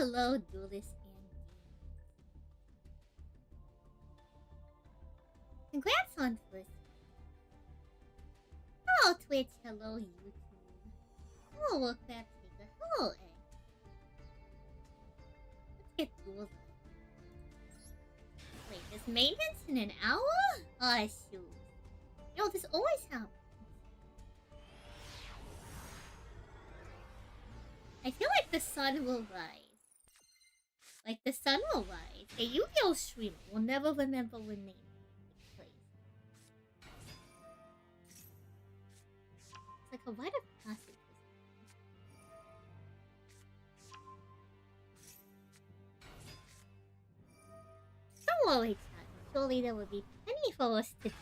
hello, Duelist and congrats on first. Hello, Twitch. Hello, YouTube. Hello, Crab Taker. Hello, Egg. Let's get Duel. Wait, is maintenance in an hour? Oh, shoot. Yo, this always happens. I feel like the sun will rise. Like the sun will rise. A Yu-Gi-Oh streamer will never remember when they took place. It's like a rite of passage. Don't worry, chat. Surely there will be plenty for us to do.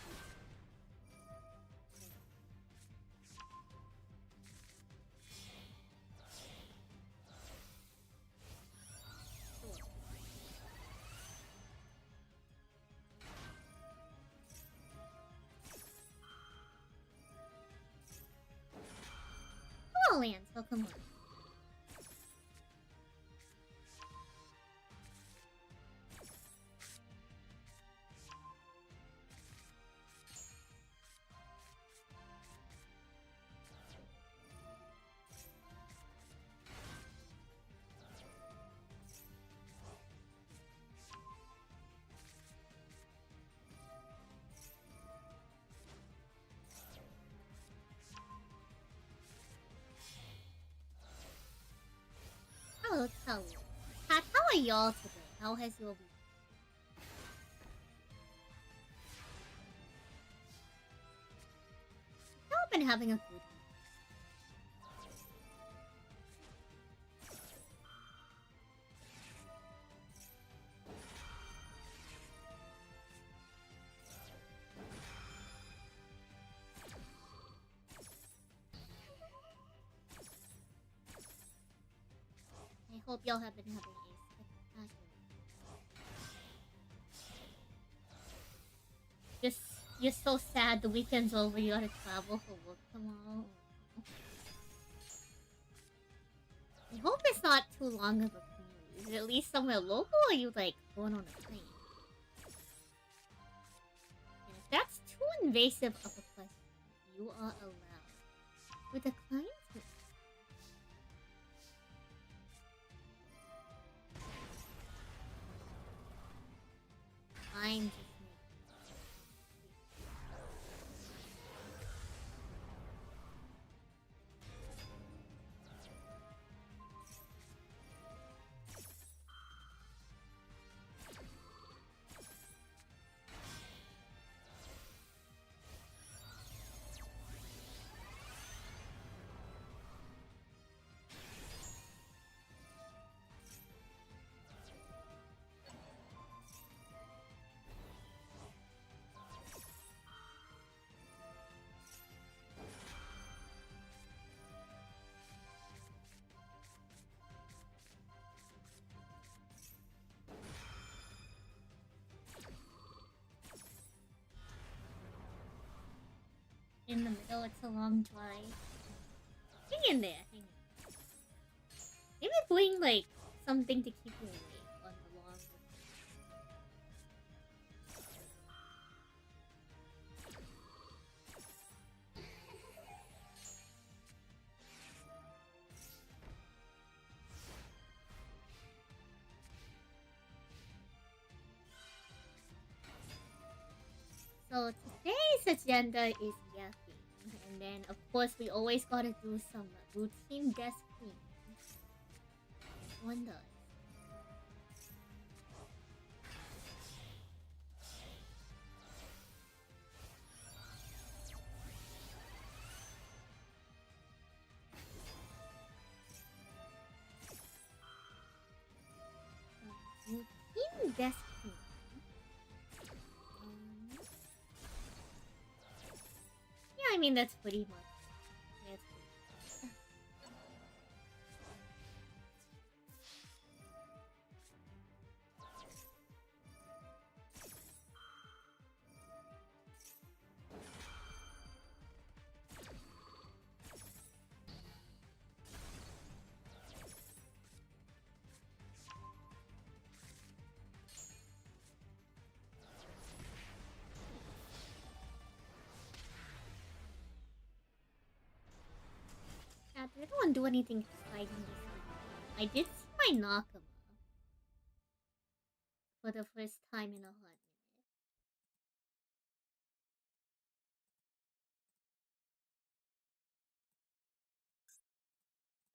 Hello, Lance. Welcome on. Hello, Tully. Cat, how are y'all today? How has your week? Y'all been having a good week. I hope y'all have been having a spectacular. You're so sad the weekend's over, you gotta travel for work tomorrow. I hope it's not too long of a commute. Is it at least somewhere local, or are you like going on a plane? And if that's too invasive of a question, you are allowed to decline to. I'm just in the middle, it's a long drive. Hang in there, hang in there. Maybe bring, like, something to keep you awake on the long So today's agenda is yapping. And then, of course, we always gotta do some routine desk cleaning. One does. Routine desk cleaning. Yeah, I mean, that's pretty much. That's pretty much. anyone do anything exciting this week? I did see my Nakama for the first time in a hot minute.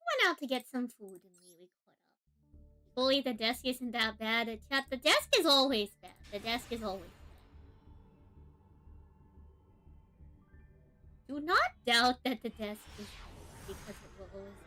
Went out to get some food and we caught up. Fully, the desk isn't that bad. Chat, the desk is always bad. The desk is always bad. Do not doubt that the desk is bad, because it will always be.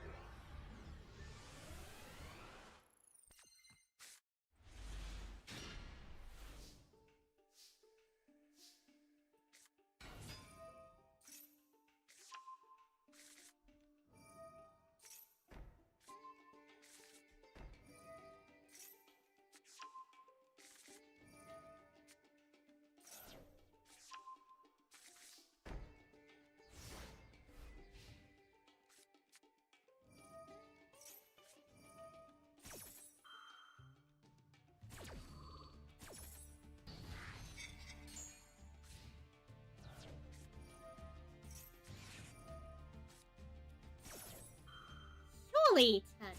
Surely, chat.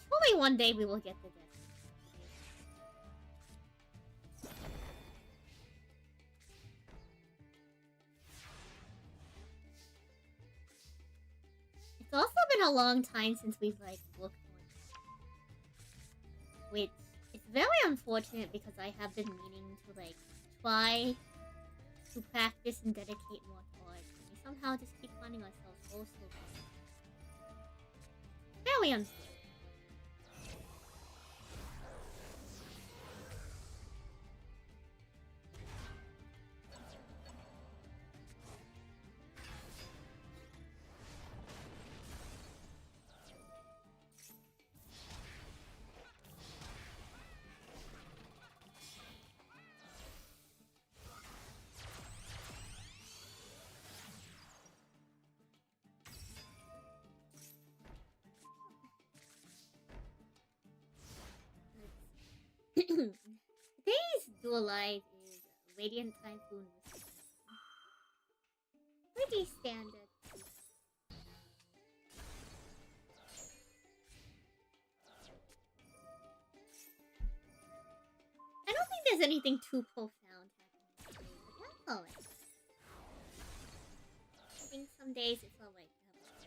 Surely one day we will get the desk. It's also been a long time since we've like looked on, which is very unfortunate because I have been meaning to like try to practice and dedicate more thought. And we somehow just keep finding ourselves also very unfortunate. Today's Duel Live is Radiant Typhoon. Pretty standard. I don't think there's anything too profound happening today, but that's alright. I think some days it's alright to have a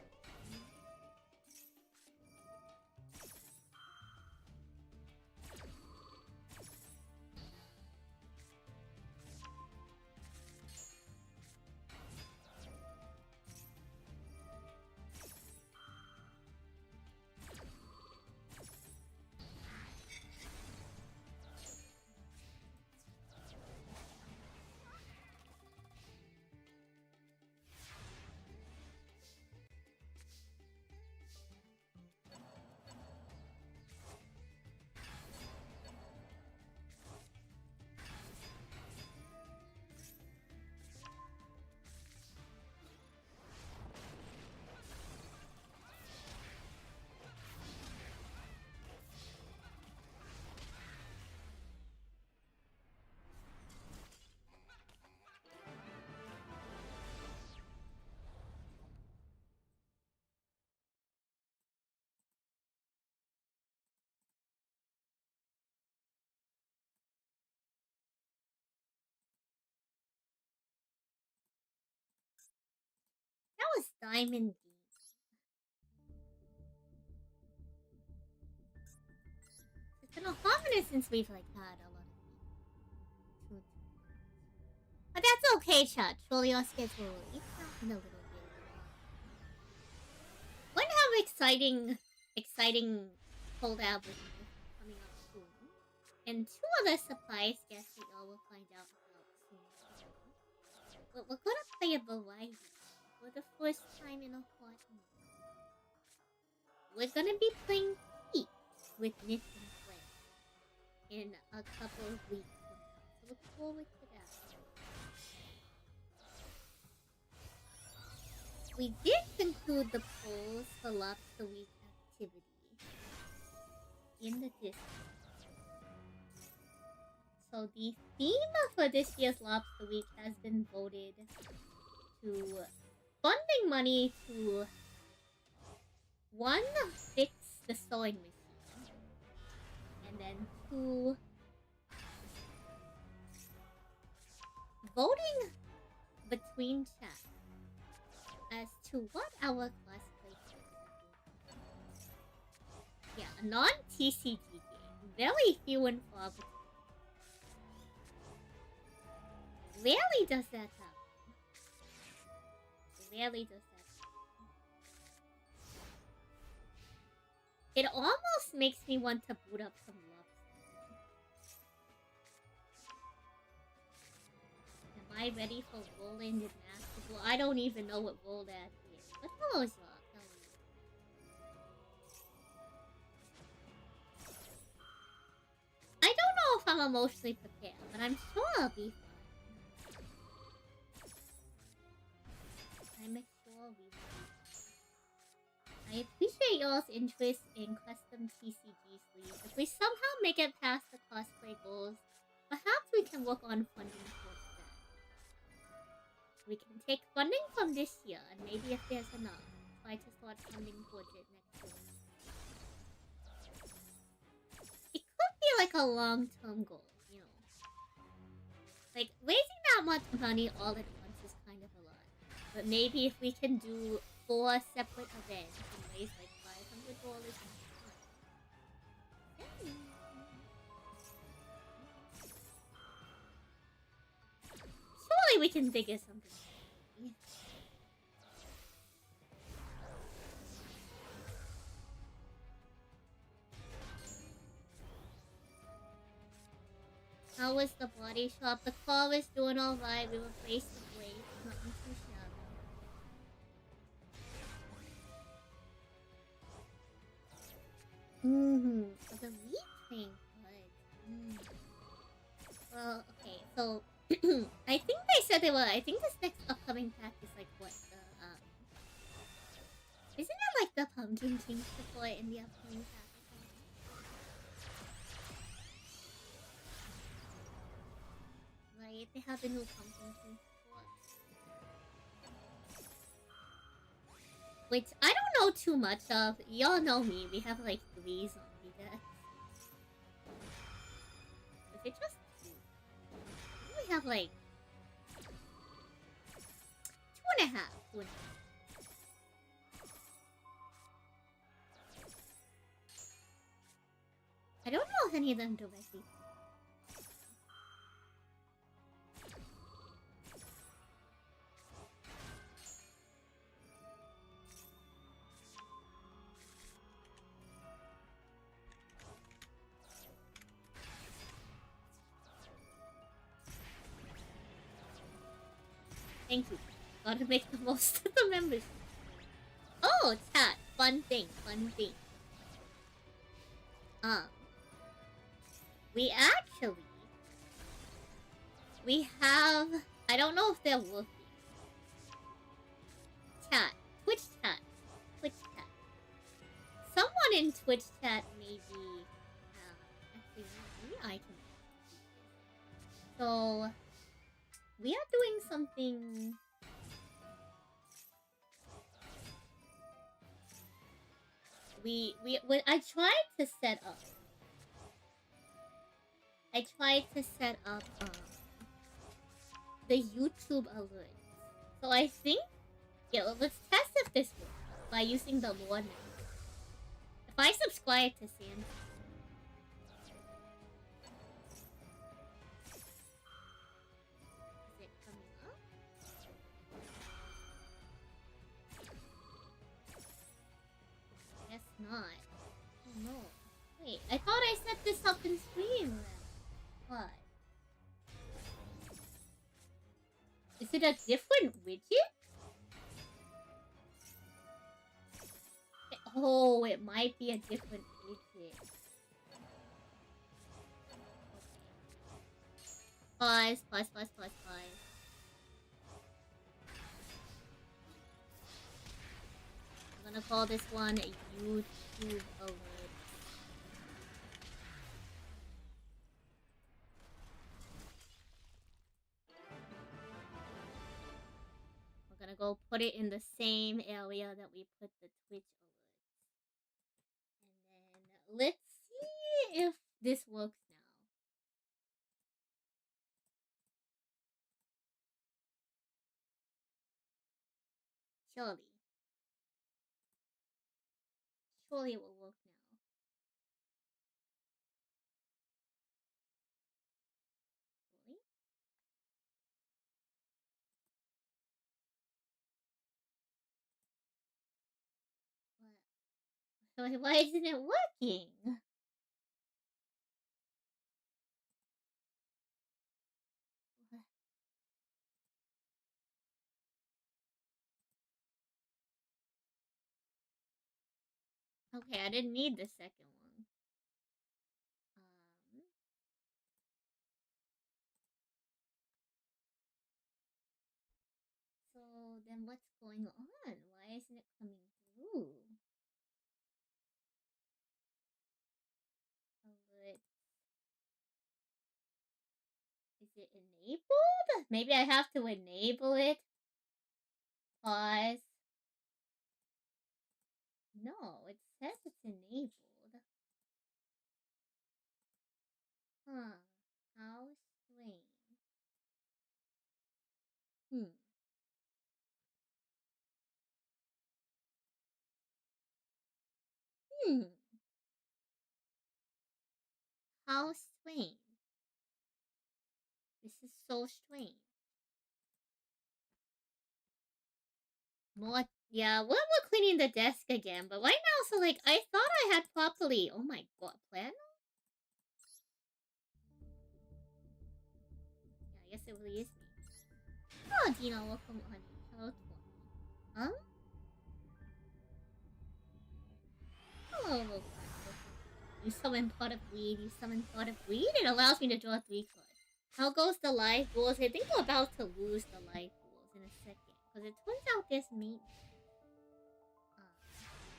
That was Diamond D. It's been a hot minute since we've like had a lot of food. But that's okay, chat. Surely our schedule will ease out in a little bit. We're gonna have exciting collab with me coming up soon. And 2 other surprise guests that y'all will find out about soon. But we're gonna play a variety for the first time in a hot minute. We're gonna be playing Peak with Nick and Flay in a couple of weeks from now. So look forward to that. We did conclude the polls for Lobster Week activity in the Discord. So the theme for this year's Lobster Week has been voted to funding money to one, fix the sewing machine, and then two, voting between chat as to what our cosplay character. Yeah, a non-TCG game. Very few and far between. Rarely does that happen. Rarely does that happen. It almost makes me want to boot up some lobster. Am I ready for Roland and Masterful? I don't even know what Roland is. But hello, Zop. How are you? I don't know if I'm emotionally prepared, but I'm sure I'll be fine. I'm sure we will. I appreciate y'all's interest in custom TCG sleeves. If we somehow make it past the cosplay goals, perhaps we can work on funding towards that. We can take funding from this year, and maybe if there's enough, try to start funding towards it next year. It could be like a long-term goal, you know. Like, raising that much money all at once is kind of a lot. But maybe if we can do 4 separate events and raise like $500. Surely we can figure something out. How was the body shop? The car was doing alright. We replaced the blade. Nothing too shabby. The lead thing. Well, okay, so I think they said they were. I think this next upcoming pack is like what the isn't it like the Pumpkin King support in the upcoming pack? Right, they have the new Pumpkin King support, which I don't know too much of. Y'all know me. We have like 3 zombie decks. Is it just 2? We have like 2.5. 2.5. I don't know if any of them directly. Thank you. Gotta make the most of the members. Oh, chat. Fun thing. We have... I don't know if they're working. Chat. Twitch chat. Someone in Twitch chat maybe... actually, maybe I can... So... We are doing something... I tried to set up... the YouTube alerts. So I think... Yeah, let's test if this works by using the lore now. If I subscribe to Sam... Is it coming up? Guess not. Oh no. Wait, I thought I set this up in stream. What? Is it a different widget? Oh, it might be a different widget. Okay. Pause. I'm gonna call this one a YouTube alert. We're gonna go go put it in the same area that we put the Twitch alerts. And then let's see if this works now. Surely. Surely it will work now. Surely? What? Why isn't it working? Okay, I didn't need the second one. So then what's going on? Why isn't it coming through? Alert. Is it enabled? Maybe I have to enable it. Pause. No, it says it's enabled. Huh. How strange. Hmm. How strange. This is so strange. More. Yeah, we're cleaning the desk again, but right now, so like, I thought I had properly. Oh my god, plan? Yeah, I guess it really is me. Oh, Dino, welcome, honey. Hello, Tony. Huh? Hello, welcome. You summon pot of weed, you summon pot of weed. It allows me to draw 3 cards. How goes the life rules? I think we're about to lose the life rules in a second. Because it turns out there's maintenance.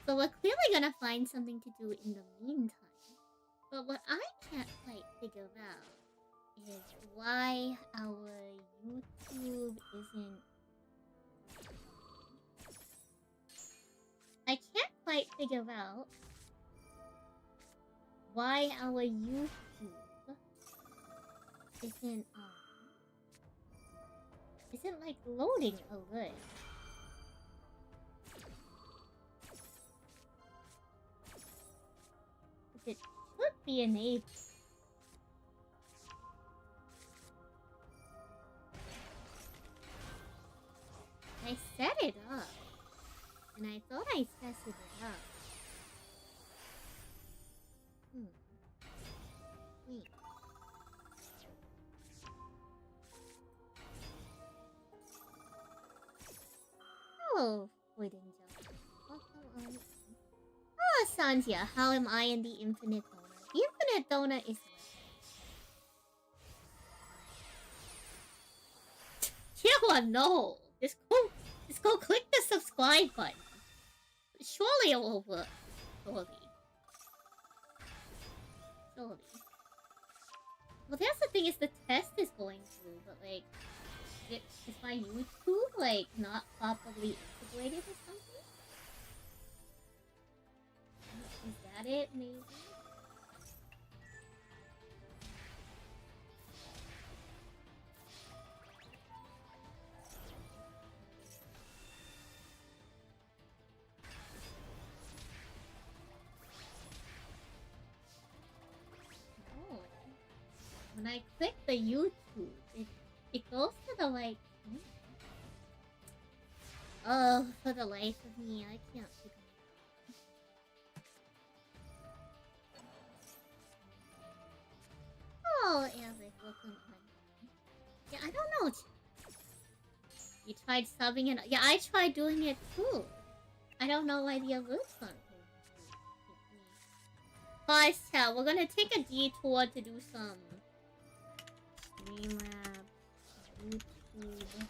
So we're clearly gonna find something to do in the meantime. But what I can't quite figure out is why our YouTube isn't... I can't quite figure out why our YouTube isn't like loading alert. It should be enabled. I set it up. And I thought I tested it up. Wait. Oh, wait, Angel. Oh, Santia, how am I in the infinite donut? The infinite donut is... Yeah, no! Just go click the subscribe button. Surely it will work. Surely. Well, that's the thing, is the test is going through, but like... Is my YouTube, like, not properly integrated or something? Is that it, maybe? No. When I click the YouTube, it goes to the, like... Oh, for the life of me, I can't figure it out. Oh, Eric, welcome on. Yeah, I don't know. You tried subbing it? Yeah, I tried doing it too. I don't know why the alerts aren't Pause chat, we're gonna take a detour to do some Streamlab, YouTube,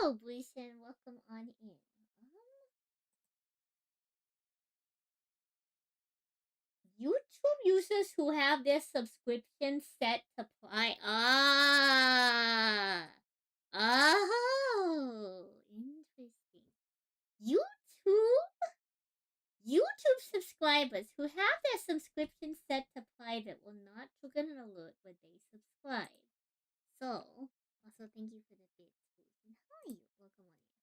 Hello, Blueshin. Welcome on in. YouTube users who have their subscription set to Prime. Oh, interesting. YouTube subscribers who have their subscription set to private will not trigger an alert when they subscribe. So, also thank you for the bits. Hi, welcome on in.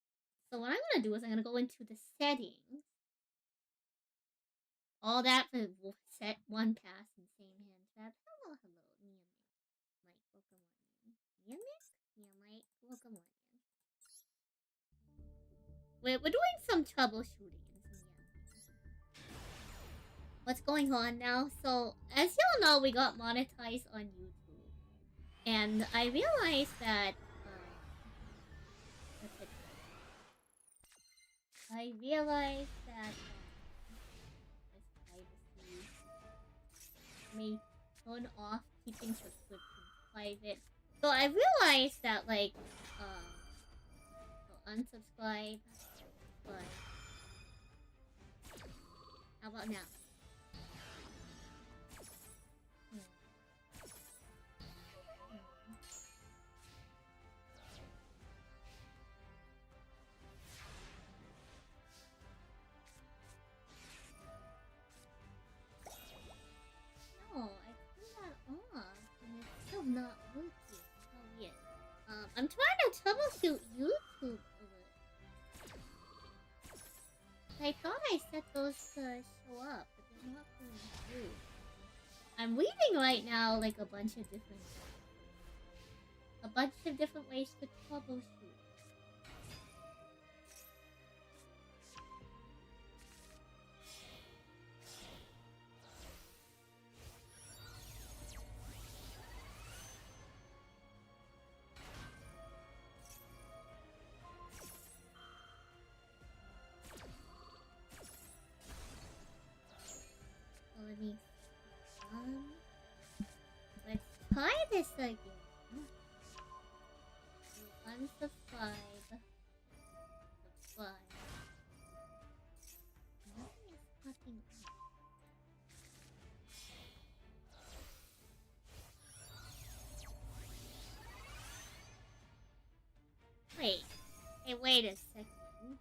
So what I'm gonna do is I'm gonna go into the settings. All that for set one pass and same hand trap. Hello, Mia Mike, welcome on in. Mia Mike, welcome on in. We're doing some troubleshooting and what's going on now? So as y'all know, we got monetized on YouTube, and I realized that may turn off keeping subscriptions private. So I realized that like so unsubscribe, subscribe. How about now? No, I turned that off and it's still not working. How weird. I'm trying to troubleshoot YouTube alerts. I thought I set those to show up, but they're not going through. I'm reading right now like a bunch of different ways to troubleshoot. Let me let's try this again. Unsubscribe. Subscribe. Nothing is fucking on. Wait. Hey, wait a second.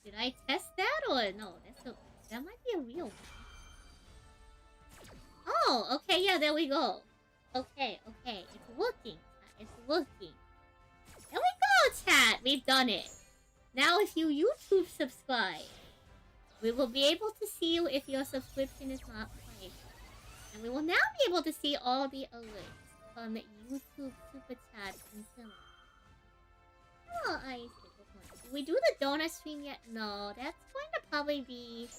Did I test that or no? That might be a real one. Oh, okay, yeah, there we go. Okay, it's working. It's working. There we go, chat. We've done it. Now, if you YouTube subscribe, we will be able to see you if your subscription is not private. And we will now be able to see all the alerts from YouTube Super Chat and similar. Oh, I see. Did we do the donut stream yet? No, that's going to probably be...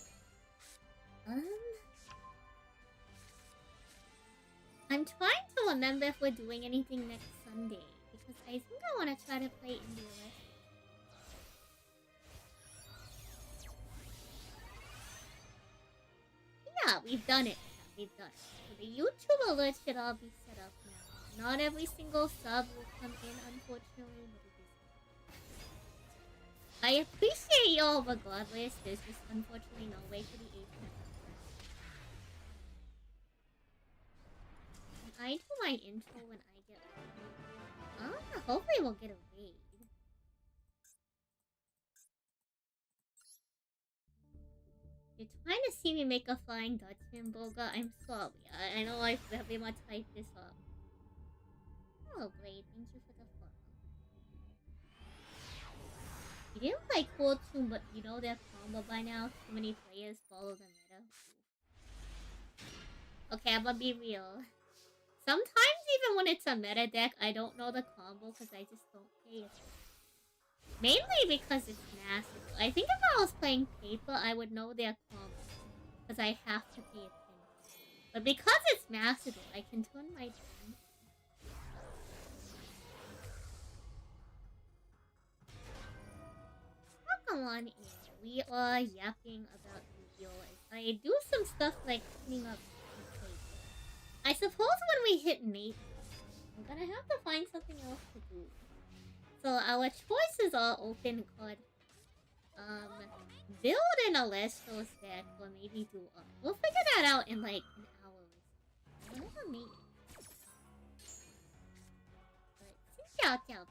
I'm trying to remember if we're doing anything next Sunday, because I think I want to try to play India West. Yeah, we've done it. We've done it. So the YouTube alerts should all be set up now. Not every single sub will come in, unfortunately, but it is. I appreciate y'all regardless. There's just unfortunately no way for the 8th. I do my intro when I get paid. Hopefully we'll get a raid. You're trying to see me make a Flying Dutchman, Boga? I'm sorry. I know I very much hyped this up. Oh, great. Thank you for the follow. You didn't play Cool Tune, but you know their combo by now. Too many players follow the meta. Okay, I'm gonna be real. Sometimes even when it's a meta deck, I don't know the combo because I just don't pay attention. Mainly because it's massive. I think if I was playing paper, I would know their combo because I have to pay attention. But because it's massive, I can turn my attention. Welcome on in. We are yapping about Duel. I do some stuff like cleaning up. I suppose when we hit mate, I'm gonna have to find something else to do. So our choices are open called build an Alestro stack or maybe do up. We'll figure that out in like an hour or so. Whatever maybe. But ciao ciao.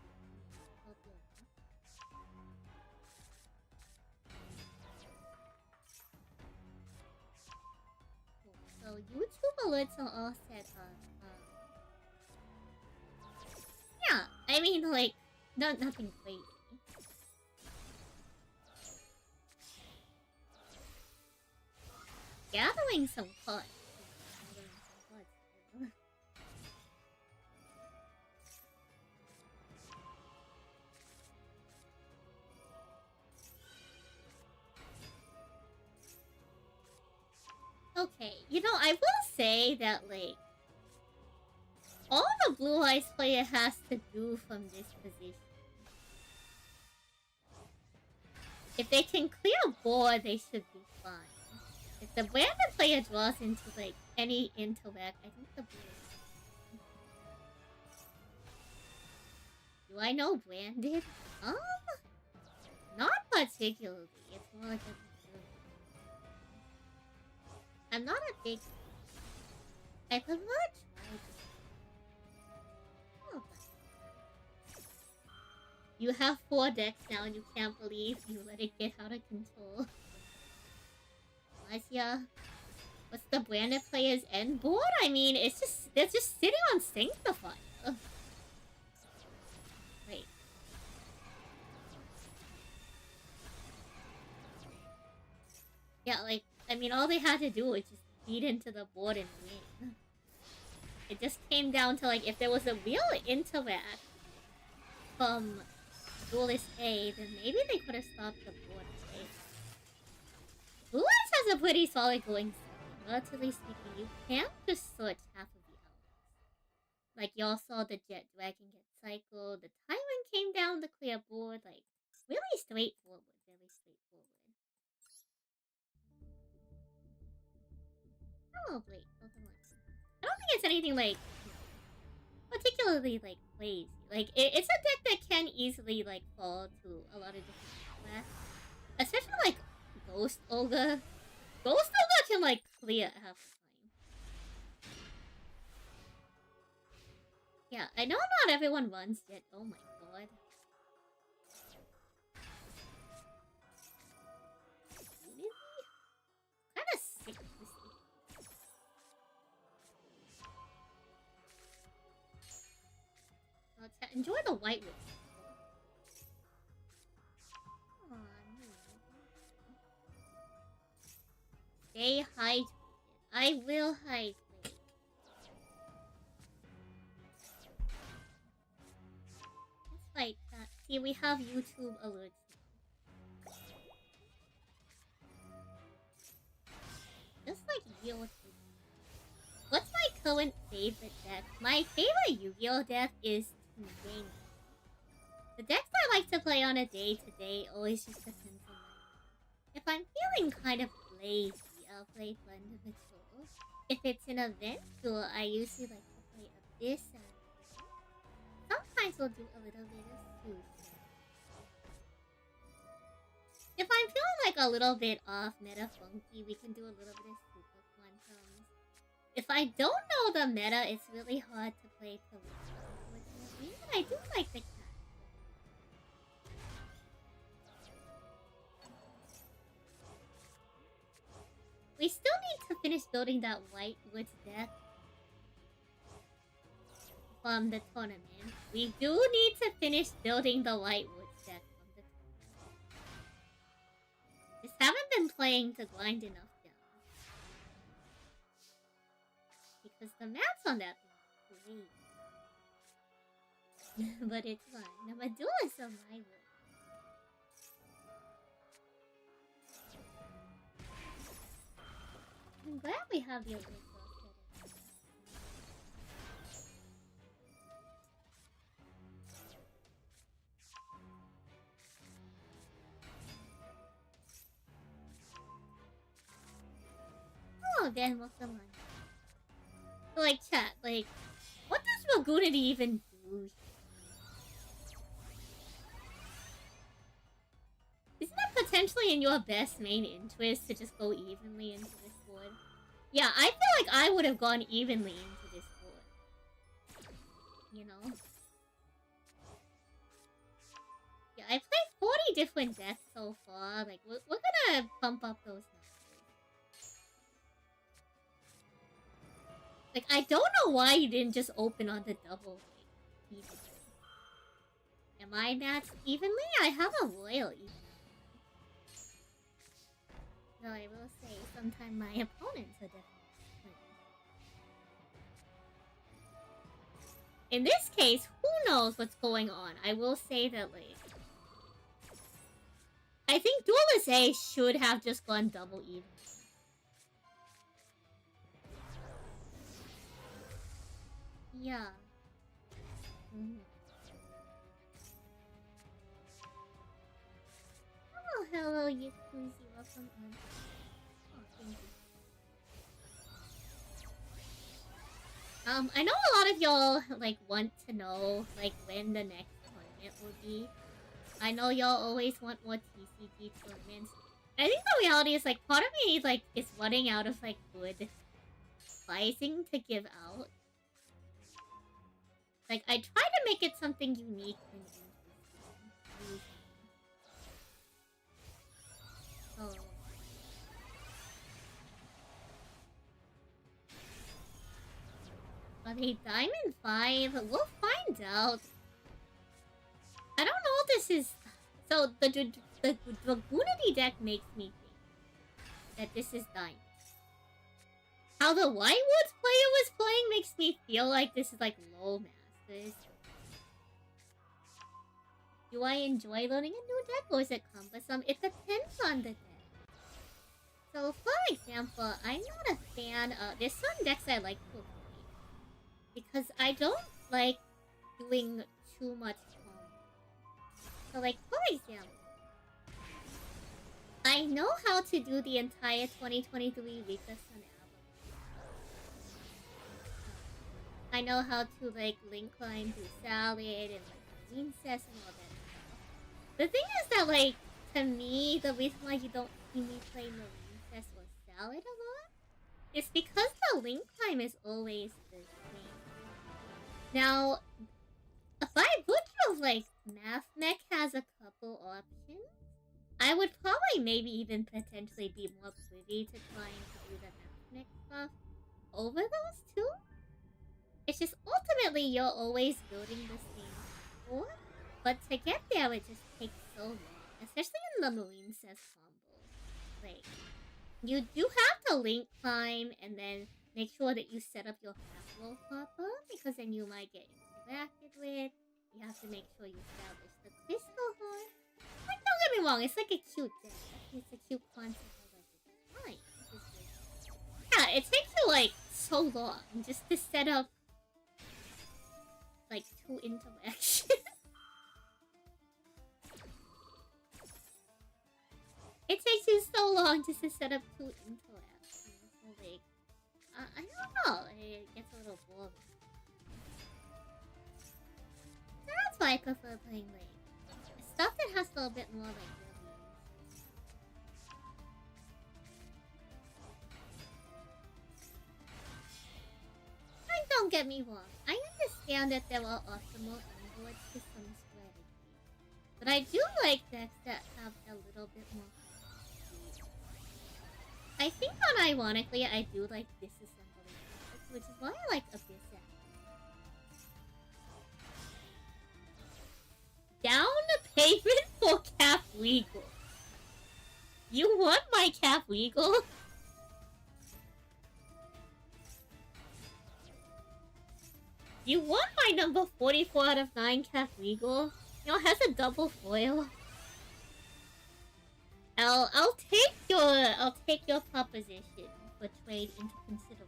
So YouTube alerts are all set up. Yeah, I mean like nothing crazy. Gathering some cards. Okay, you know, I will say that, like, all the Blue Eyes player has to do from this position. If they can clear board, they should be fine. If the branded player draws into, like, any intellect, I think the blue. Do I know branded? Not particularly. It's more like a... I'm not a big... I prefer try. Oh, you have 4 decks now and you can't believe you let it get out of control. Asia, what's the branded player's end board? I mean, it's just... They're just sitting on Sanctifier. Wait. Yeah, like, I mean, all they had to do was just feed into the board and win. It just came down to, like, if there was a real interact from Duelist A, then maybe they could have stopped the board A. Blue Eyes has a pretty solid going second. Relatively speaking, you can't just switch half of the elements. Like, y'all saw the Jet Dragon get cycled, the Tyrant came down to clear board, like, really straightforward, very straightforward. Probably. I don't think it's anything, like, particularly, like, crazy. Like, it's a deck that can easily, like, fall to a lot of different class. Especially, like, Ghost Ogre. Ghost Ogre can, like, clear half the time. Yeah, I know not everyone runs yet. Oh my god. Kinda sick of this. Enjoy the white wood. Stay hydrated. I will hydrate. It's like that. See, we have YouTube alerts now. Just like Yu-Gi-Oh! What's my current favorite deck? My favorite Yu-Gi-Oh! Deck is Game. The decks I like to play on a day-to-day always just depends on my mood. If I'm feeling kind of lazy, I'll play Blend of the Tools. If it's an event tool, I usually like to play Abyss and sometimes we'll do a little bit of Sushi. If I'm feeling like a little bit off meta funky, we can do a little bit of Super Quantums. If I don't know the meta, it's really hard to play Police, unfortunately, but I do like the cat. We still need to finish building that White Woods deck from the tournament. We do need to finish building the White Woods deck from the tournament. Just haven't been playing to grind enough down. Because the maps on that thing is great. But it's fun. The Medulla is so my way. I'm glad we have the original set. Oh, then what's the one? So, like, chat, like, what does Ragunity even do? potentially in your best main interest to just go evenly into this board. Yeah, I feel like I would have gone evenly into this board. You know? Yeah, I played 40 different decks so far. Like, we're gonna bump up those numbers. Like, I don't know why you didn't just open on the double, like, evenly. Am I matched evenly? I have a royal evenly. Though I will say, sometimes my opponents are definitely winning. In this case, who knows what's going on? I will say that, like... I think Duelist A should have just gone double even. Yeah. Oh, hello, Yakuzi. Welcome on. Oh, thank you. I know a lot of y'all, like, want to know, like, when the next tournament will be. I know y'all always want more TCG tournaments. I think the reality is, like, part of me, like, is running out of, like, good pricing to give out. Like, I try to make it something unique and interesting. Oh. Are they Diamond 5? We'll find out. I don't know if this is... So, the Dragoonity deck makes me think that this is Diamond. How the Whitewoods player was playing makes me feel like this is like low Masters. Do I enjoy learning a new deck or is it cumbersome? It depends on the deck. So, for example, I'm not a fan of... There's some decks I like to avoid. Because I don't like doing too much combo. So, like, for example... I know how to do the entire 2023 Rika Sun album. I know how to, like, link line do Salad and, like, Incest and all that stuff. The thing is that, like, to me, the reason why you don't see me play Marine Cess or Salad a lot is because the link time is always the same. Now, by virtue of, like, Math Mech has a couple options, I would probably maybe even potentially be more privy to trying to do the Math Mech stuff over those two. It's just ultimately you're always building the same board, but to get there it just takes so long, especially in the Marine Cess combo. Like, you do have to link climb and then make sure that you set up your half-roll proper, because then you might get interacted with. You have to make sure you establish the crystal horn. Like, don't get me wrong, it's like a cute deck. It's a cute concept of like a design. Yeah, it takes you like so long just to set up like 2 interactions. It takes you so long just to set up 2 interactions. So like, I don't know, it gets a little boring. So that's why I prefer playing like stuff that has a little bit more like reviews. And don't get me wrong, I understand that there are optimal onboards to some strategies, but I do like decks that have a little bit more complexity. I think unironically I do like disassembling decks, which is why I like Abyss Act. Down the pavement for Cap Regal. You want my Cap Regal? You want my number 44 out of 9 Cap Regal? You know, it has a double foil. I'll take your proposition for trade into consideration.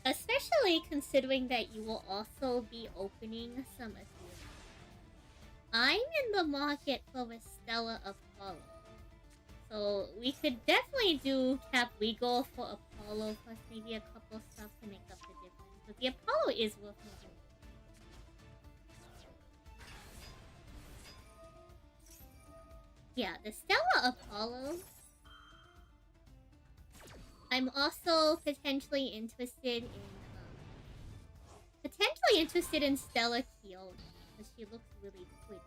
Especially considering that you will also be opening some Ethereum. I'm in the market for a Stella Apollo. So we could definitely do Cap Regal for Apollo plus maybe a couple stuff to make up the difference. But the Apollo is worth moving. Yeah, the Stella Apollo. I'm also potentially interested in Stella Keel because she looks really pretty.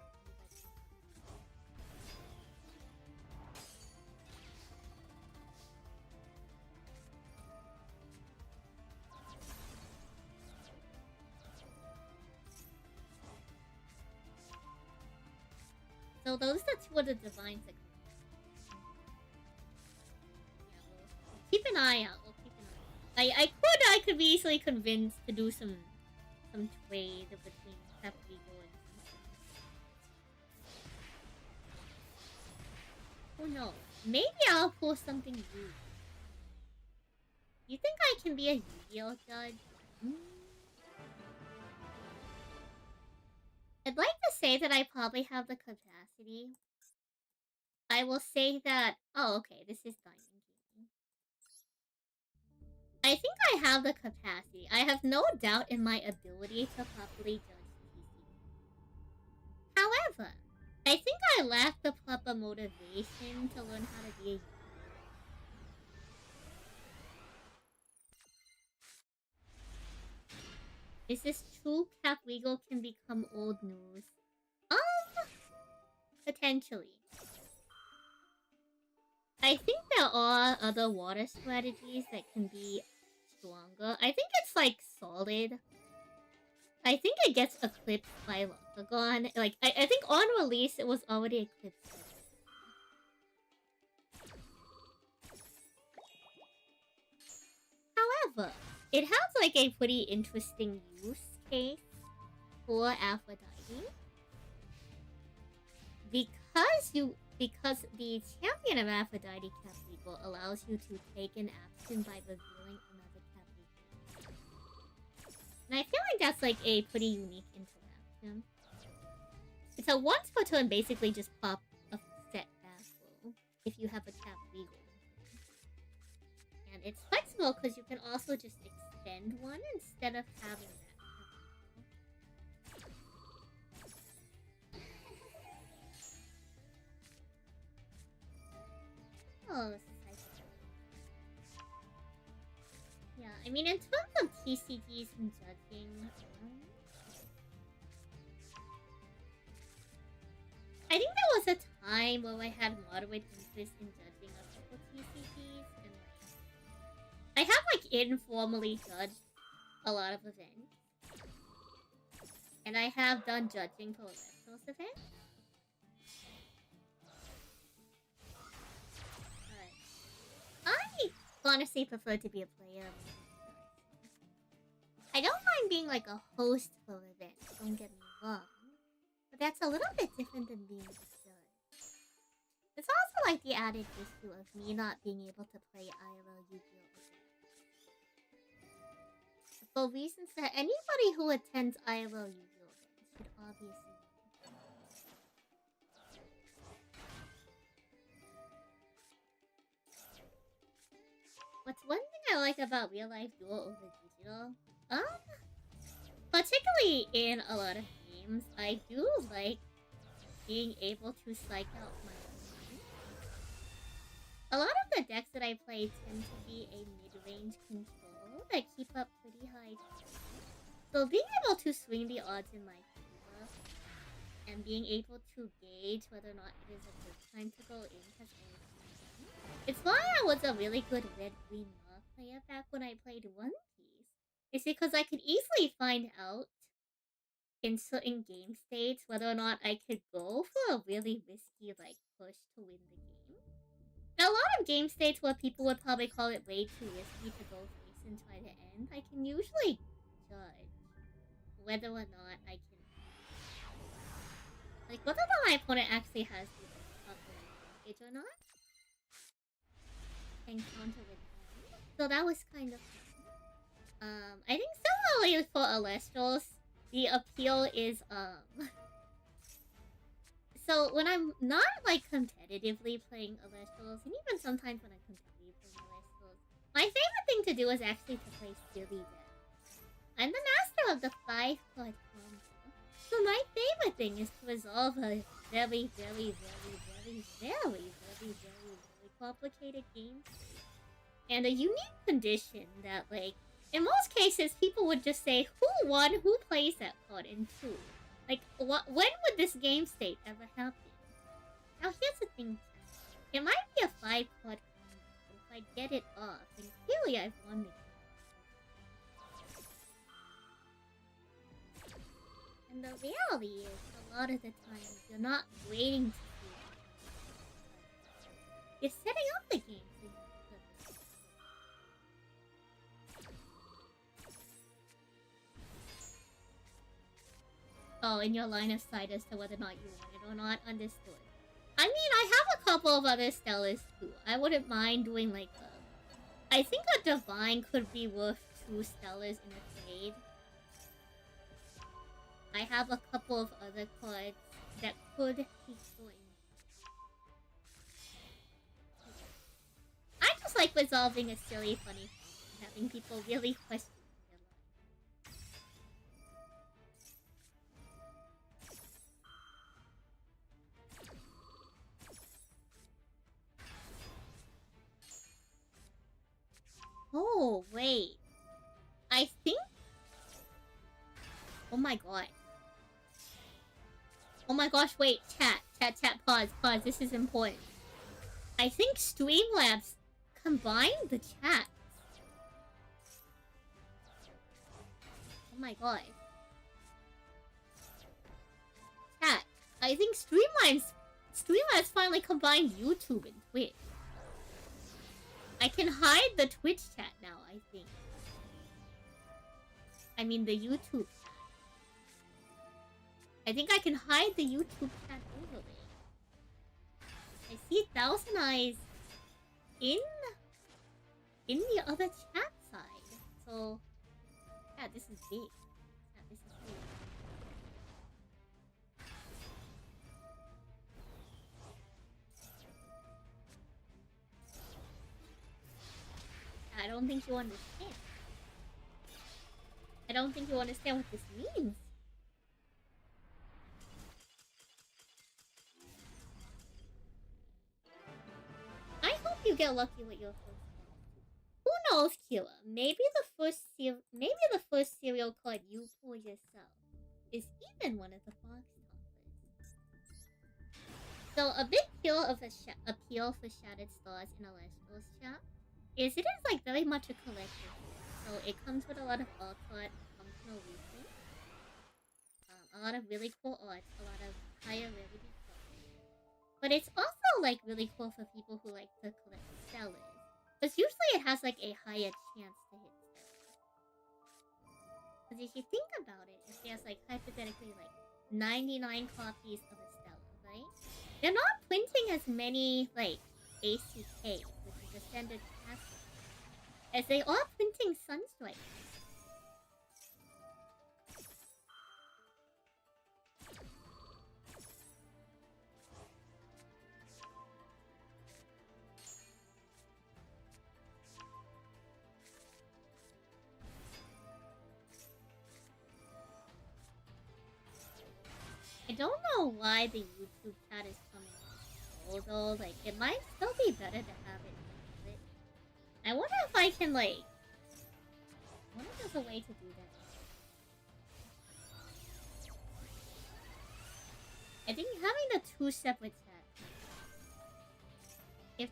So those are two of the divines that we'll keep an eye out. We'll keep an eye out. I could be easily convinced to do some trade between Caprigo and who knows? Maybe I'll pull something new. You think I can be a Yu-Gi-Oh judge? I'd like to say that I probably have the capacity. I will say that... Oh, okay, this is Diamond King. I think I have the capacity. I have no doubt in my ability to properly judge TCG. However, I think I lack the proper motivation to learn how to be a Is this true? Cap Legal can become old news. Potentially. I think there are other water strategies that can be stronger. I think it's like solid. I think it gets eclipsed by Locagon. Like, I think on release it was already eclipsed. However, it has like a pretty interesting use case for Aphrodite. Because the champion of Aphrodite Caprico allows you to take an action by revealing another Caprico. And I feel like that's like a pretty unique interaction. It's a once per turn basically just pop a set battle if you have a Caprico. And it's flexible because you can also just extend one instead of having that. Oh, this is nice. Yeah, I mean, in terms of TCGs and judging, I think there was a time where I had moderate interest in judging a couple TCGs, and I have like informally judged a lot of events, and I have done judging for those events. I honestly prefer to be a player. I don't mind being like a host for events, don't get me wrong. But that's a little bit different than being a judge. It's also like the added issue of me not being able to play IRL Yu-Gi-Oh! For reasons that anybody who attends IRL Yu-Gi-Oh! Events should obviously know. What's one thing I like about real life Duel over digital? Particularly in a lot of games, I do like being able to psych out my own. A lot of the decks that I play tend to be a mid-range control that keep up pretty high power. So being able to swing the odds in my favor and being able to gauge whether or not it is a good time to go in has always been fun. It's why I was a really good red-green player back when I played One Piece. It's because I could easily find out in certain game states whether or not I could go for a really risky like push to win the game. Now, a lot of game states where people would probably call it way too risky to go face and try to end, I can usually judge whether or not I can, like, whether or not my opponent actually has the advantage or not, and counter with them. So that was kind of fun. I think similarly for Alestrals, the appeal is, so when I'm not, like, competitively playing Alestrals, and even sometimes when I'm competitively playing Alestrals, my favorite thing to do is actually to play silly decks. I'm the master of the 5-card combo. So my favorite thing is to resolve a very, very, very, very very complicated games. And a unique condition that, like, in most cases, people would just say, who won, who plays that card, and two. Like, when would this game state ever happen? Now, here's the thing. It might be a 5-card combo, but if I get it off, then clearly I've won the game. And the reality is, a lot of the time, you're not waiting to see it. You're setting up the game so you can flip it. Oh, in your line of sight as to whether or not you want it or not, understood. I mean, I have a couple of other Stellas too. I wouldn't mind doing like a... I think a Divine could be worth 2 Stellas in a trade. I have a couple of other cards that could be going. I just like resolving a silly, funny problem and having people really question their life. Oh, wait. I think... Oh my god. Oh my gosh, wait. Chat, pause. This is important. I think Streamlabs combined the chats. Oh my god. Chat, I think Streamlabs finally combined YouTube and Twitch. I can hide the Twitch chat now, I think. I mean the YouTube chat. I think I can hide the YouTube chat overlay. I see Thousand Eyes in the other chat side. So, yeah, this is big. Yeah, this is big. I don't think you understand. I don't think you understand what this means. I hope you get lucky with your first card. Who knows, Kira? Maybe the first serial card you pull yourself is even one of the Fox Toppers. So a big appeal for Shattered Stars in Alestral's chat is it is like very much a collector. So it comes with a lot of art, functional reasons, a lot of really cool art, a lot of higher rarity cards. But it's also like really cool for people who like to collect Stellas. Because usually it has like a higher chance to hit Stellas. Because if you think about it, if there's like hypothetically like 99 copies of a Stella, right? They're not printing as many like ACK, which is a standard cast, as they are printing Sunstrike. I don't know why the YouTube chat is coming out, although like it might still be better to have it split. I wonder if I can like... I wonder if there's a way to do that. I think having the 2 separate chats. If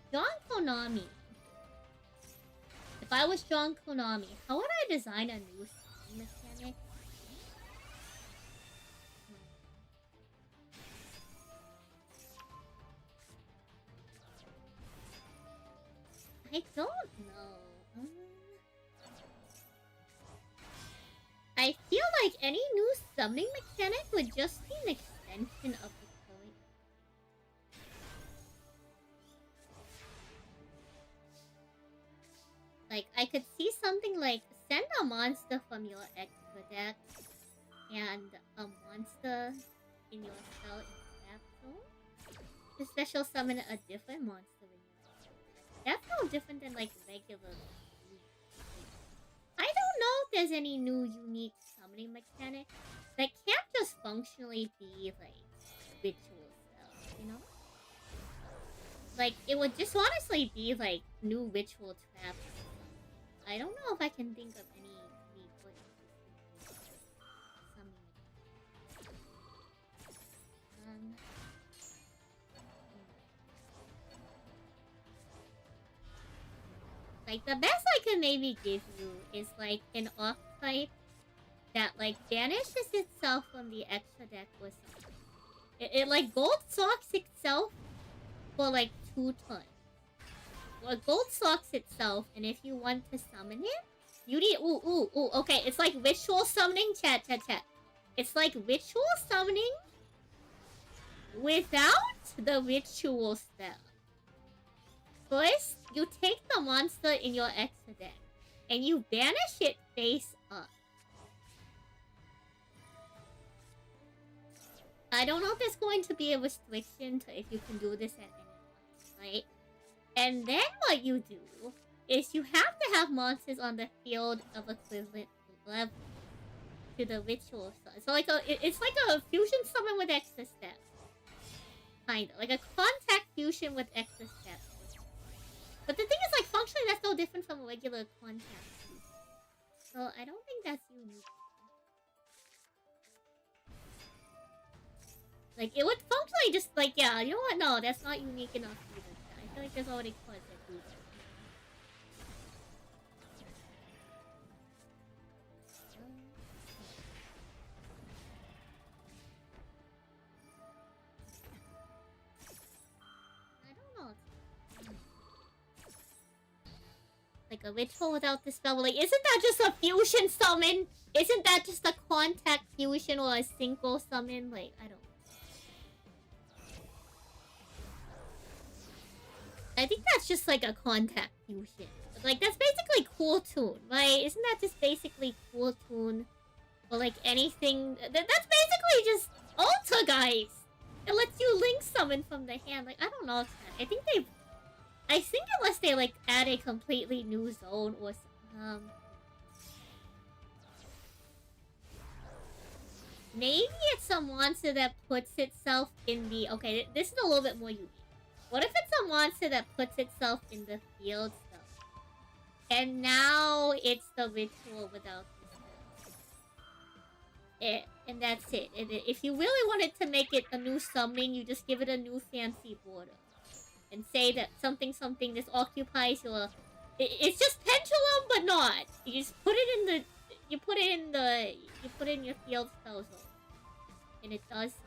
I was John Konami, how would I design a new steam mechanic? I don't know. I feel like any new summoning mechanic would just be an extension of the current. Like, I could see something like send a monster from your extra deck and a monster in your spell in battle to special summon a different monster in your extra deck. That's no different than like regular. I don't know if there's any new unique summoning mechanic that can't just functionally be like ritual spells, you know? Like, it would just honestly be, like, new ritual traps. I don't know if I can think of any neat or interesting summoning mechanics. Like, the best I can maybe give you is, like, an archetype that, like, banishes itself from the extra deck with something. It like, gold socks itself for, like, 2 turns. Well, gold socks itself, and if you want to summon it, you need... Ooh, okay, it's like ritual summoning, chat. It's like ritual summoning without the ritual spell. First, you take the monster in your extra deck, and you banish it face up. I don't know if there's going to be a restriction to if you can do this at any time, right? And then what you do is you have to have monsters on the field of equivalent level to the ritual summon. So like it's like a fusion summon with extra steps. Kinda. Like a contact fusion with extra steps. But the thing is, like, functionally that's no different from a regular contact fusion. So I don't think that's unique. Like, it would functionally just, like, yeah, you know what? No, that's not unique enough either. I feel like there's already cards that do that. I don't know. Like, a ritual without the spell. Like, isn't that just a fusion summon? Isn't that just a contact fusion or a single summon? Like, I don't know. I think that's just like a contact fusion. Like, that's basically Cool Tune, right? Isn't that just basically Cool Tune? Or like anything... That's basically just Ultra, guys! It lets you link summon from the hand. Like, I don't know. I think they've... I think unless they, like, add a completely new zone or... Maybe it's a monster that puts itself in the... Okay, this is a little bit more unique. What if it's a monster that puts itself in the field stuff? And now it's the ritual without the spell. And that's it. If you really wanted to make it a new summoning, you just give it a new fancy border. And say that something this occupies your... It's just pendulum, but not. You just put it in the... You put it in your field spell zone. And it does something.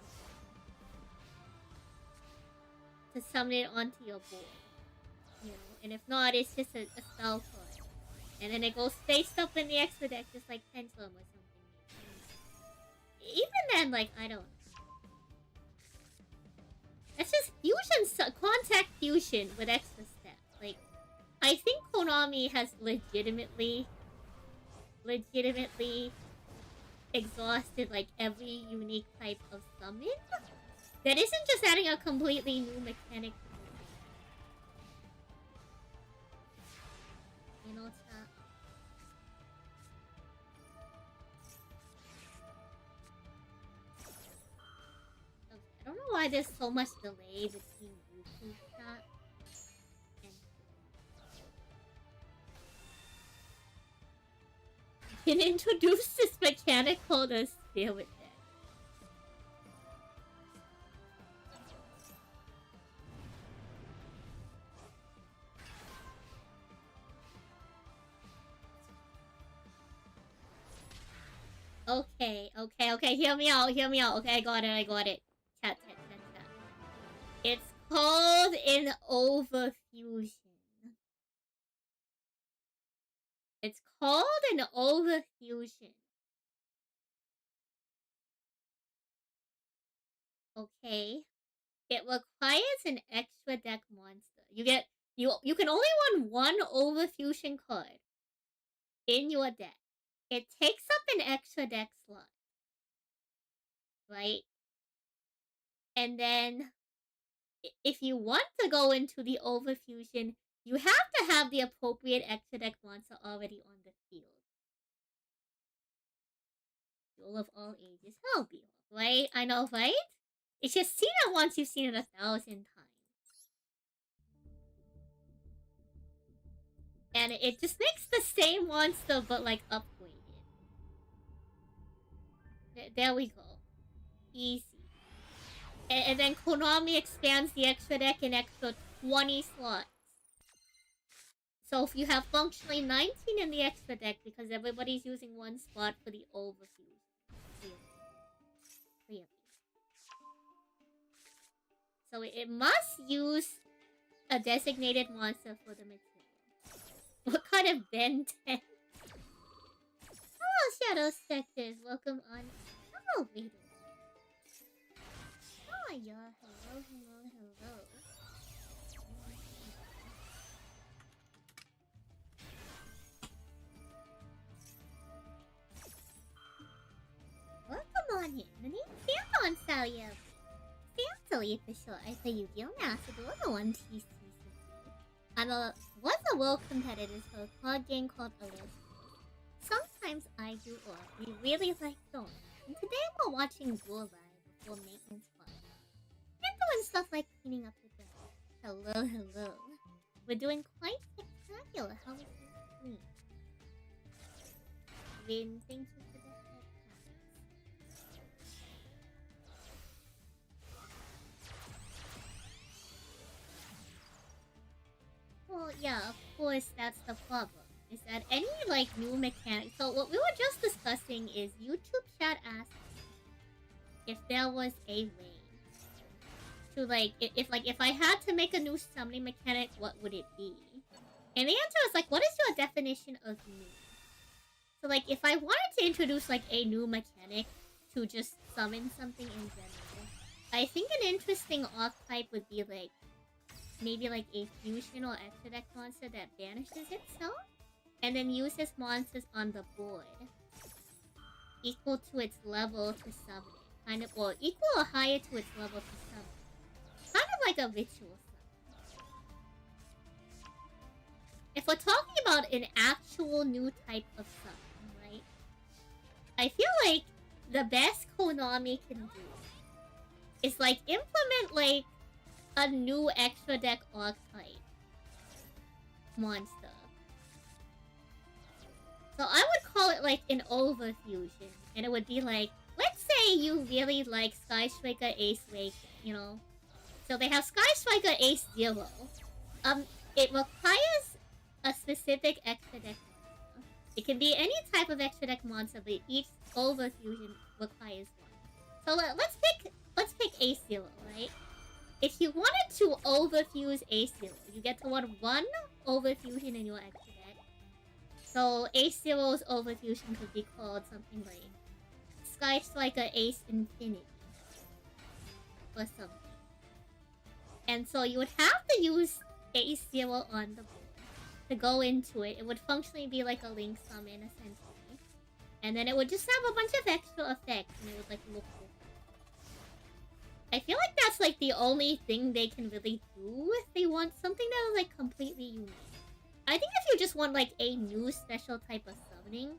To summon it onto your board. You know, and if not, it's just a spell card. And then it goes face up in the extra deck, just like Pendulum or something. Even then, like, I don't know. That's just fusion, contact fusion with extra steps. Like, I think Konami has legitimately exhausted, like, every unique type of summon. That isn't just adding a completely new mechanic. You know, it's not... Okay, I don't know why there's so much delay between YouTube chat and... You can introduce this mechanic called a Spirit. Okay, hear me out. Okay, I got it. Chat. It's called an overfusion. It's called an overfusion. Okay. It requires an extra deck monster. You can only run one overfusion card in your deck. It takes up an extra deck slot. Right? And then, if you want to go into the overfusion, you have to have the appropriate extra deck monster already on the field. Duel of all ages. Hell, be right? I know, right? It's just seen it once, you've seen it 1,000 times. And it just makes the same monster, but like upgraded. There we go. Easy. And then Konami expands the extra deck an extra 20 slots. So if you have functionally 19 in the extra deck because everybody's using one spot for the overfuse. Clearly. So it must use a designated monster for the material. What kind of Ben 10? Hello, Shadow Spectres. Welcome on. Hello, Vader. Oh, yeah. Hello, hello, hello. Welcome on in. The name's Samson Salia. Samson for short. I play Yu-Gi-Oh! Master Duel, the one TC. Was a world competitor for a card game called Alert. Sometimes I do or we really like going. And today we're watching Duel Live before maintenance fun. And doing stuff like cleaning up the ground. Hello, hello. We're doing quite spectacular. How is it clean? Vin, thank you for the head comments. Well, yeah, of course, that's the problem. Is that any, like, new mechanic... So what we were just discussing is YouTube chat asked if there was a way to, like... If I had to make a new summoning mechanic, what would it be? And the answer is, like, what is your definition of new? So, like, if I wanted to introduce, like, a new mechanic to just summon something in general, I think an interesting archetype would be, like, maybe, like, a fusion or extra deck monster that banishes itself, and then uses monsters on the board equal to its level to summon it. Kind of, or equal or higher to its level to summon it. Kind of like a ritual summon. If we're talking about an actual new type of summon, right? I feel like the best Konami can do is, like, implement, like, a new extra deck archetype monster. So I would call it, like, an overfusion. And it would be like, let's say you really like Sky Striker Ace Wake, you know? So they have Sky Striker Ace Zero. It requires a specific extra deck monster. It can be any type of extra deck monster, but each overfusion requires one. So let's pick Ace Zero, right? If you wanted to overfuse Ace Zero, you get to want one overfusion in your extra deck. So Ace Zero's overfusion could be called something like Sky Striker Ace Infinity. Or something. And so you would have to use Ace Zero on the board to go into it. It would functionally be like a Link summon, essentially. And then it would just have a bunch of extra effects, and it would, like, look cool. I feel like that's, like, the only thing they can really do if they want something that is, like, completely unique. I think if you just want, like, a new special type of summoning,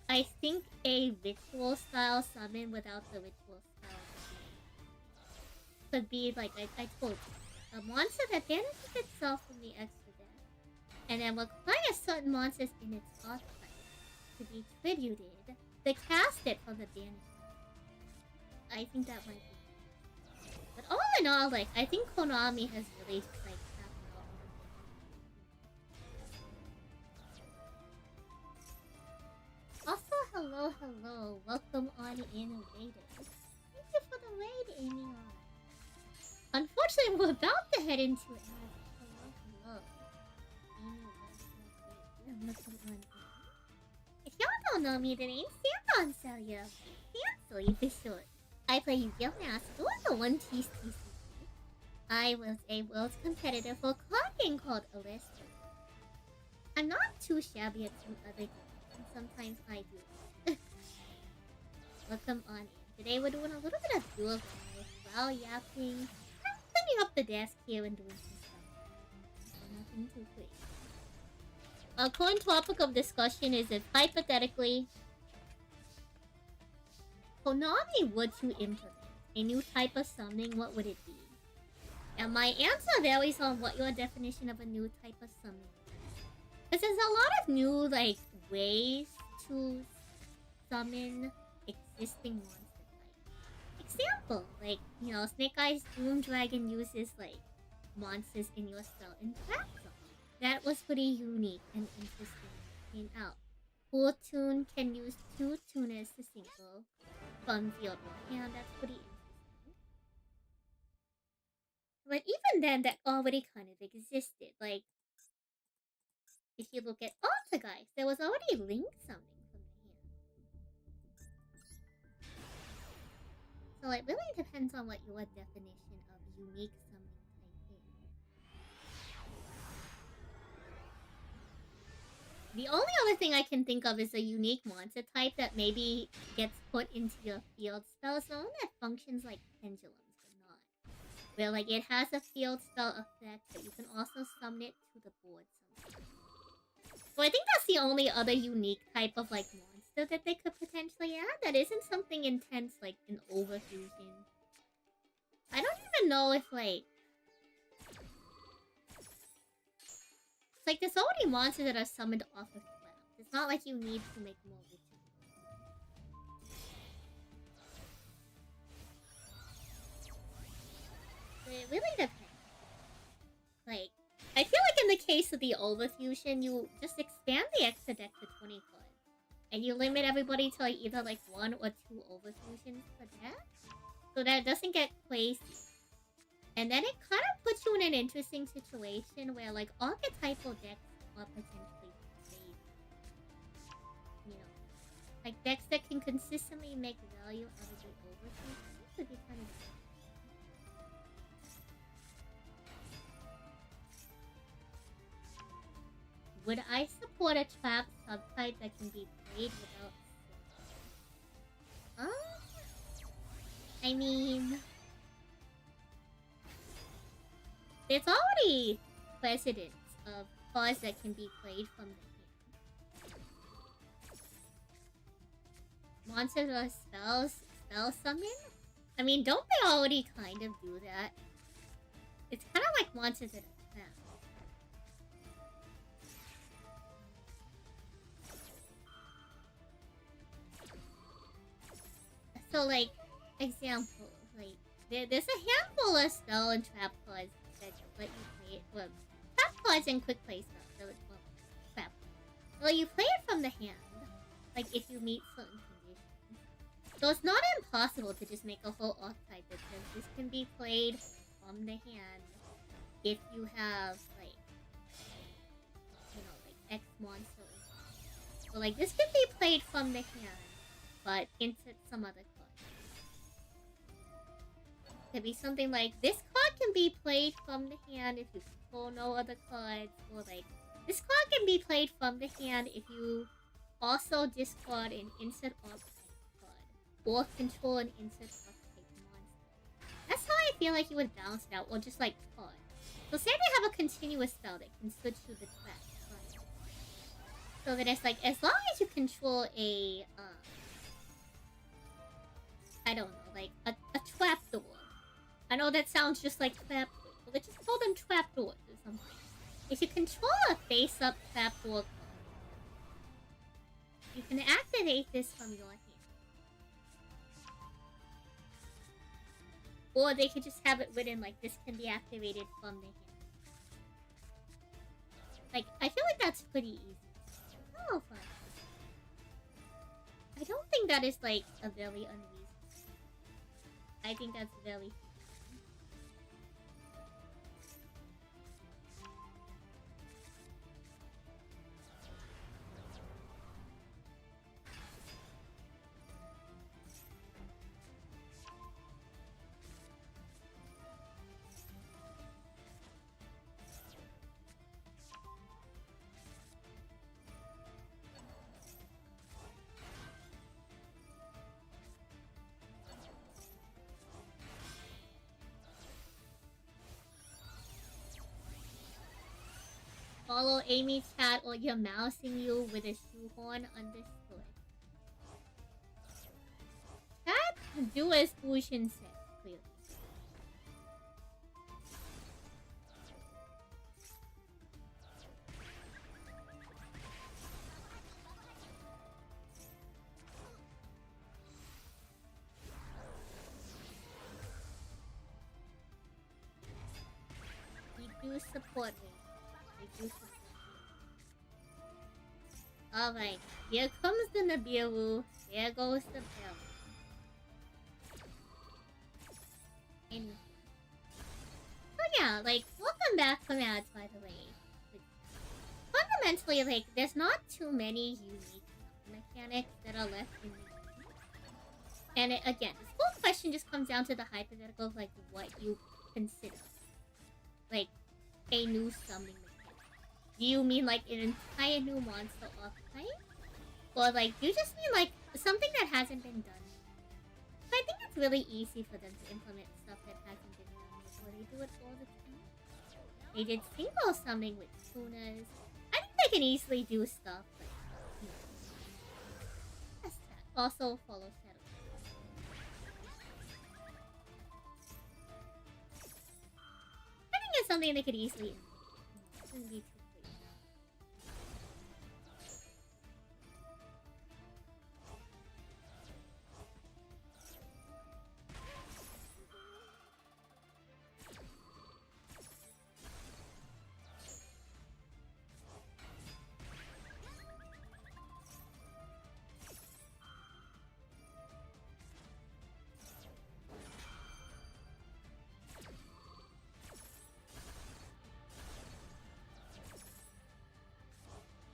I think a ritual-style summon without the ritual-style could be, like, I told you, a monster that banishes itself from the extra deck, and then requires certain monsters in its archetype to be tributed to cast it from the banishment. I think that might be. But all in all, like, I think Konami has really, like, also, hello, hello. Welcome on in, Vader. Thank you for the raid, Amy. Unfortunately, we're about to head into it. Hello, hello. Welcome on in. If y'all don't know me, the name's Samson Salia. Samson for short. I play Yu-Gi-Oh! Master the one TCC. I was a world competitor for a card game called Alert. I'm not too shabby at some other games. Sometimes I do. Welcome on in. Today we're doing a little bit of Duel Live while yapping. Cleaning up the desk here and doing some stuff. Nothing too crazy. Our current topic of discussion is if, hypothetically, Konami were to implement a new type of summoning, what would it be? And my answer varies on what your definition of a new type of summoning is. Because there's a lot of new, like, ways to summon existing monster types. Example, like, you know, Snake Eyes Doom Dragon uses, like, monsters in your spell in trap zone. That was pretty unique and interesting when it came out. Full Tune can use 2 tuners to single from field or hand. That's pretty interesting. But even then, that already kind of existed. Like, if you look at Altageist, there was already Link summoning from the hand. So it really depends on what your definition of unique summoning type is. The only other thing I can think of is a unique monster type that maybe gets put into your field spell zone that functions like pendulums, but not. Where, like, it has a field spell effect, but you can also summon it to the board somehow. So I think that's the only other unique type of, like, monster that they could potentially add that isn't something intense like an overfusion. I don't even know if, like... It's like there's already monsters that are summoned off of clouds. It's not like you need to make more rituals. But it really depends. Like, I feel like in the case of the overfusion, you just expand the extra deck to 20 cards. And you limit everybody to, like, either, like, 1 or 2 overfusions per deck. So that it doesn't get crazy. And then it kind of puts you in an interesting situation where, like, archetypal decks are potentially played. You know, like, decks that can consistently make value out of the overfusion could be kind of good. Would I support a trap subtype that can be played without... I mean... There's already precedents of cards that can be played from the hand. Monsters or spell summon? I mean, don't they already kind of do that? It's kind of like monsters at a trap. So, like, example, like, there's a handful of spell and trap cards that let you play it. Well, trap cards and quick play stuff. So, well, trap. Well, you play it from the hand, like, if you meet certain conditions. So it's not impossible to just make a whole archetype that says this can be played from the hand if you have, like, you know, like, X monster. So, like, this can be played from the hand, but insert some other card. Could be something like, this card can be played from the hand if you control no other cards, or like, this card can be played from the hand if you also discard an insert archetype card, or control an insert archetype monster. That's how I feel like you would balance it out, or just like cards. So say they have a continuous spell that can switch to the trap card. So that it's like, as long as you control a, I don't know, like, a trapdoor. I know that sounds just like trapdoors, but let's just call them trapdoors or something. If you control a face-up trapdoor card, you can activate this from your hand. Or they could just have it written like, this can be activated from the hand. Like, I feel like that's pretty easy. Oh, fine. I don't think that is, like, a very unreasonable. I think that's very... Follow Amy's chat or you're mousing you with a shoehorn understood. Chat, do as Bushin said, clearly. support me. They do support me. Alright, here comes the Nibiru. There goes the bell. And so yeah, like, welcome back from ads, by the way. Like, fundamentally, like, there's not too many unique mechanics that are left in the game. And again, this whole question just comes down to the hypothetical of, like, what you consider, like, a new summoning mechanic. Do you mean, like, an entire new monster archetype? Or, like, do you just mean, like, something that hasn't been done? So I think it's really easy for them to implement stuff that hasn't been done before. They do it all the time. They did single summoning with tunas. I think they can easily do stuff like, you know, test that. Also follow Shadow. I think it's something they could easily implement. It shouldn't be too crazy.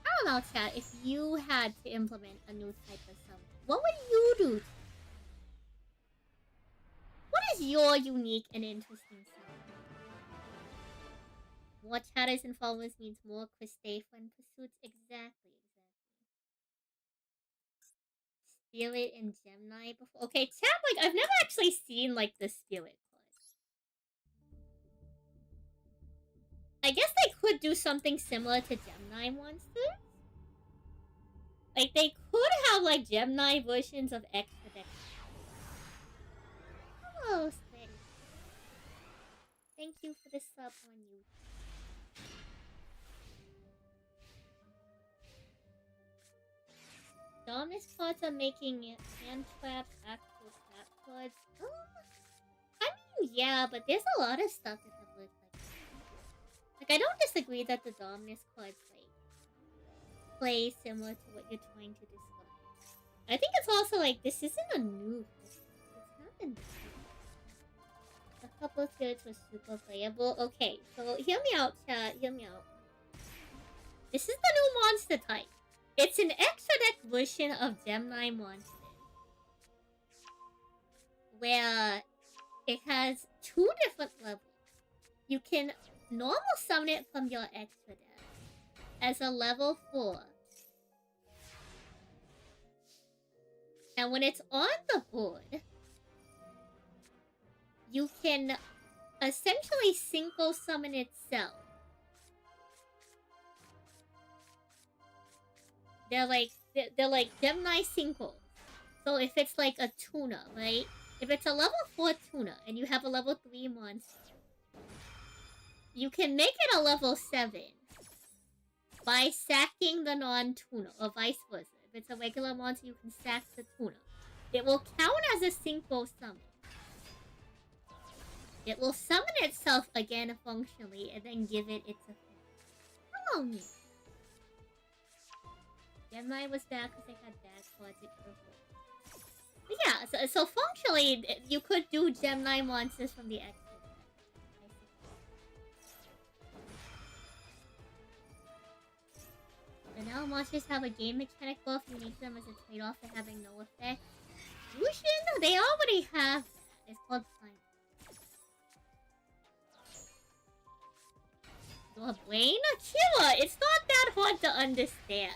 I don't know, chat, if you had to implement a new type of summon, what would you do? What is your unique and interesting summon? More chatters and followers means more Christopher pursuits. Exactly. Spirit and Gemini before. Okay, chat, like, I've never actually seen, like, the Spirit card. I guess they could do something similar to Gemini monsters. Like, they could have, like, Gemini versions of extra deck. Hello, Steady. Thank you for the sub on you. Dominus cards are making hand traps, actual trap cards. I mean, yeah, but there's a lot of stuff that have looked like that. Like, I don't disagree that the Dominus cards, like, play similar to what you're trying to describe. I think it's also, like, this isn't a new question. It's happened before. A couple of spirits were super playable. Okay, so hear me out, chat. Hear me out. This is the new monster type. It's an extra deck version of Gemini monsters, where it has 2 different levels. You can normal summon it from your extra deck as a level 4. And when it's on the board, you can essentially single summon itself. They're like Gemini singles. So if it's like a tuna, right? If it's a level 4 tuna and you have a level 3 monster, you can make it a level 7 by sacking the non-tuna, or vice versa. If it's a regular monster, you can sack the tuna. It will count as a synchro summon. It will summon itself again functionally and then give it its effect. Hello, me. Gemini was bad because they had bad cards at purple. But yeah, so functionally, you could do Gemini monsters from the X. Vanilla monsters have a game mechanic buff. You need them as a trade-off for having no effect. Fusion? They already have that. It's called Time. Your brain? Killa, it's not that hard to understand.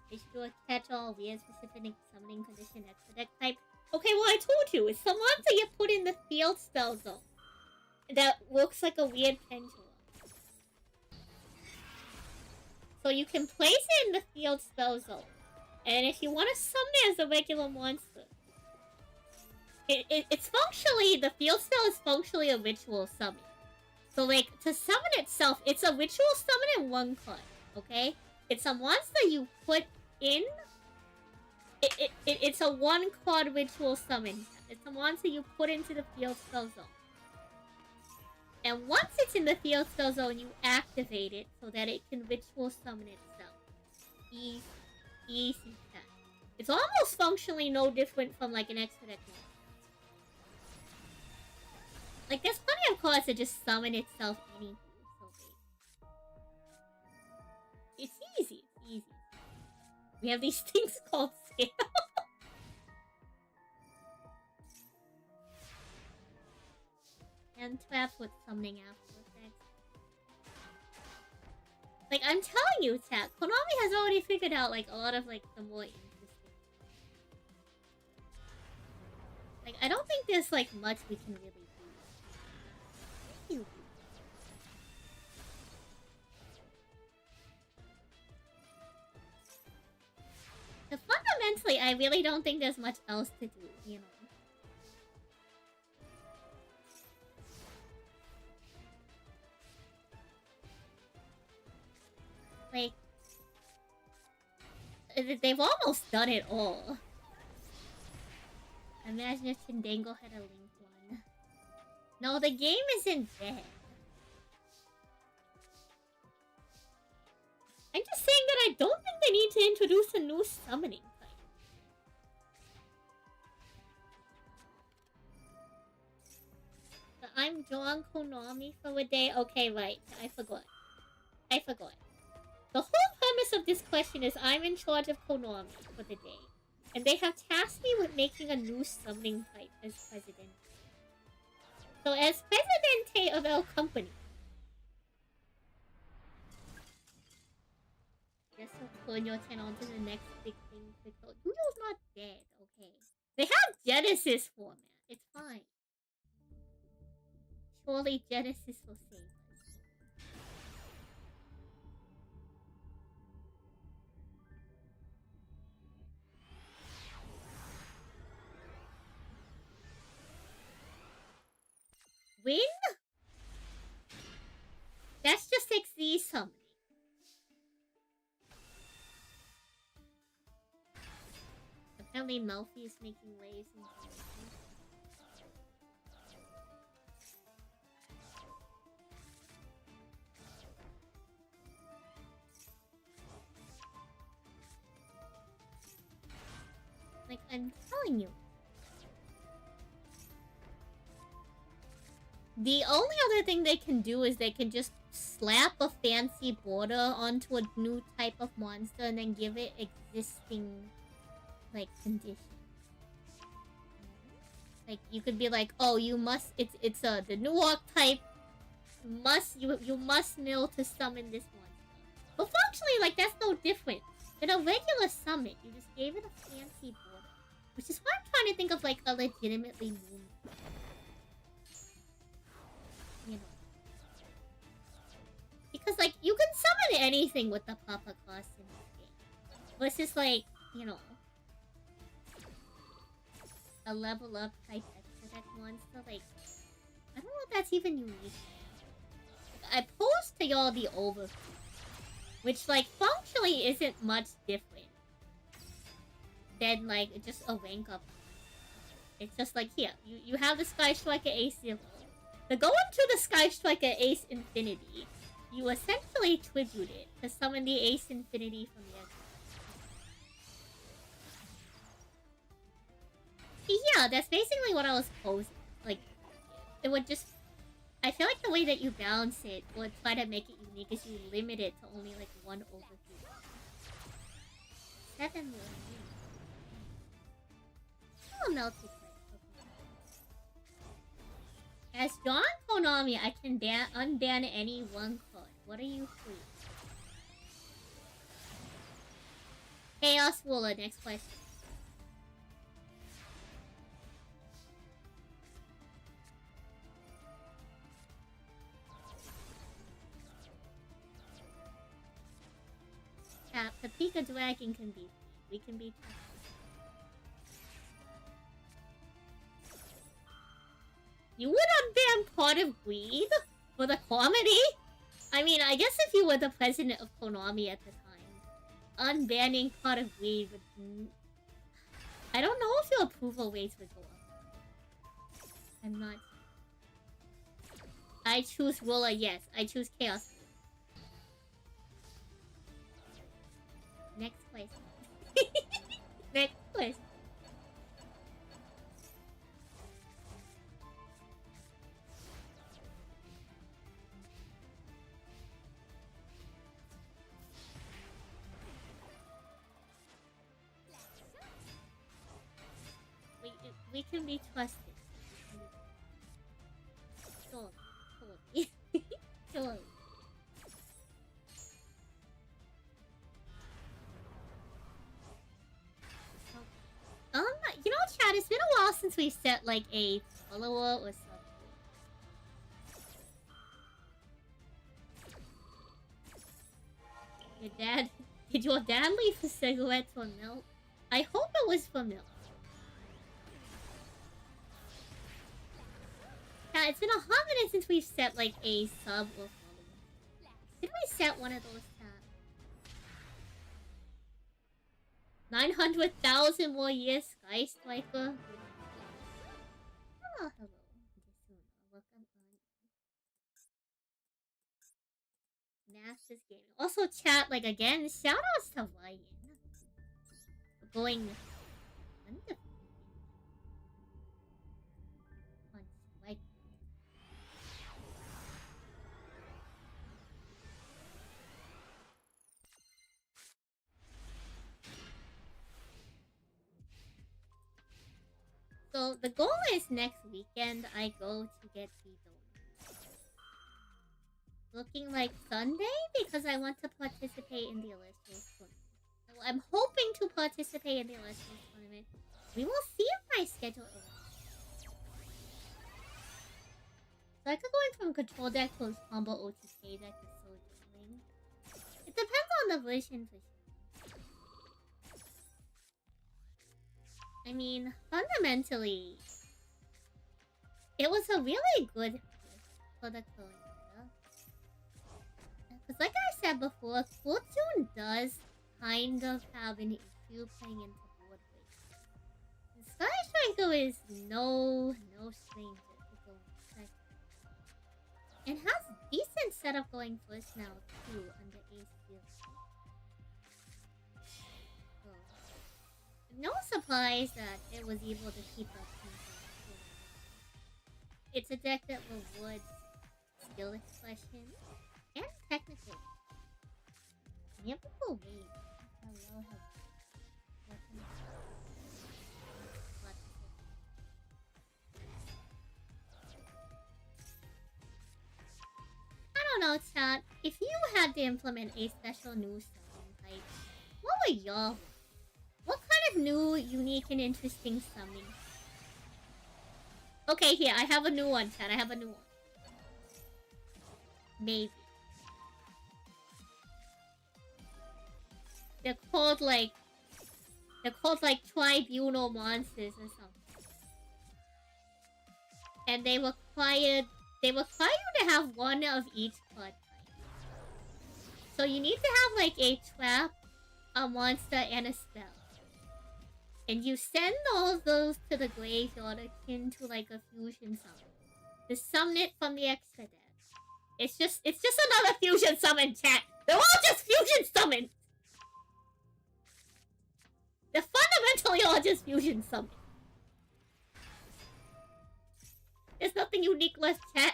They should do a catch-all weird specific summoning condition extra deck type. Okay, well I told you, it's the monster you put in the field spell zone. That looks like a weird pendulum. So you can place it in the field spell zone. And if you want to summon it as a regular monster, it's functionally, the field spell is functionally a ritual summon. So like, to summon itself, it's a ritual summon in one card, okay? It's a monster you put in It's a 1-card ritual summon. It's a monster you put into the field spell zone. And once it's in the field spell zone, you activate it so that it can ritual summon itself. Easy. Easy tech. It's almost functionally no different from like an extra deck one. Like, there's plenty of cards that just summon itself anywho. So it's easy. It's easy. We have these things called scale. And trap with summoning after effects. Like, I'm telling you, chat, Konami has already figured out, like, a lot of, like, the more interesting. Like, I don't think there's, like, much we can really do. But fundamentally, I really don't think there's much else to do, you know? Like, they've almost done it all. Imagine if Fandango had a Link one. No, the game isn't dead. I'm just saying that I don't think they need to introduce a new summoning type. But I'm drawing Konami for a day. Okay, right. I forgot. The whole premise of this question is I'm in charge of Konami for the day. And they have tasked me with making a new summoning type as president. So as presidente of our company, guess I'll turn your channel to the next big thing. Duel's not dead, okay. They have Genesis format. It's fine. Surely Genesis will save us. Win? That's just XZ summoning. Apparently Melfi is making waves in like, I'm telling you. The only other thing they can do is they can just slap a fancy border onto a new type of monster and then give it existing, like, conditions. Like, you could be like, oh, you must, it's the new archetype, you must mill to summon this monster. But functionally, like, that's no different than a regular summon. You just gave it a fancy border. Which is why I'm trying to think of, like, a legitimately new, you know. Because, like, you can summon anything with the Papa class in this game. But it's just like, you know, a level up type extra deck monster. Like, I don't know if that's even unique. Like, I posed to y'all the overview, which, like, functionally isn't much different than, like, just a rank up. It's just like, here, you have the Sky Striker Ace 0. To go into the Sky Striker Ace Infinity, you essentially tribute it to summon the Ace Infinity from the exile. Yeah, that's basically what I was posing. Like, it would just... I feel like the way that you balance it would try to make it unique is you limit it to only, like, one overview. 7 more. Oh, melted. As John Konami, I can unban any one card. What are you free? Chaos Ruler, next question. Tap, the Pika Dragon can be free. We can be tapped. You would unban Pot of Greed? For the comedy? I mean, I guess if you were the president of Konami at the time, unbanning Pot of Greed would... I don't know if your approval rates would go up. I'm not. I choose Roller, yes. I choose Chaos. Next place. Next place. We can be trusted. Totally. Totally. You know, chat, it's been a while since we set like a follower or something. Your dad... Did your dad leave a cigarette for milk? I hope it was for milk. Yeah, it's been a hot minute since we've set like a sub or follower. Did we set one of those tabs? 900,000 more years, Sky Striker. Oh, hello. Welcome on. Nash's Gaming. Also, chat, like, again, shoutouts to Ryan. Going undefeated. On Strike. So, the goal is next weekend I go to get the donuts. Looking like Sunday because I want to participate in the Illustrious tournament. So I'm hoping to participate in the Illustrious tournament. We will see if my schedule allows. So I could go in from control deck to combo OTK deck is so annoying. It depends on the version for sure. I mean, fundamentally, it was a really good pick for the Korea. Because like I said before, Fortune does kind of have an issue playing into board weight. Sky Striker is no stranger to going second. And has decent setup going first now too under Ace Field. So, no surprise that it was able to keep up. It's a deck that rewards skill expression and technical. Typical wave. Hello, I don't know, chat. If you had to implement a special new summon type, what would y'all? What kind of new, unique, and interesting summoning? Okay, here, I have a new one, chat. I have a new one. Maybe. They're called like tribunal monsters or something. And they require you to have one of each card type. So you need to have like a trap, a monster, and a spell. And you send all of those to the graveyard akin to like a fusion summon. To summon it from the extra deck. It's just another fusion summon, chat. They're all just fusion summons. They're fundamentally all just fusion summons. There's nothing unique left, chat.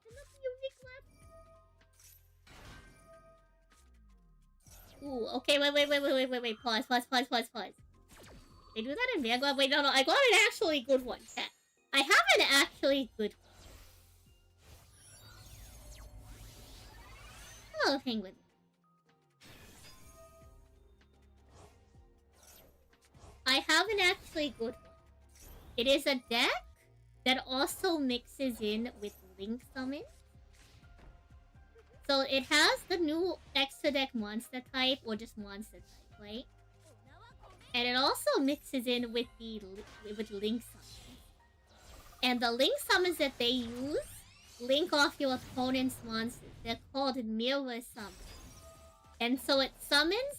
There's nothing unique left. Ooh, okay, wait. Pause. They do that in Vanguard? Wait, no, I got an actually good one, chat. I have an actually good one. Hello, Penguin. I have an actually good one. It is a deck that also mixes in with Link Summon. So it has the new extra deck monster type, or just monster type, right? And it also mixes in with Link Summons. And the Link Summons that they use link off your opponent's monsters. They're called mirror summons. And so it summons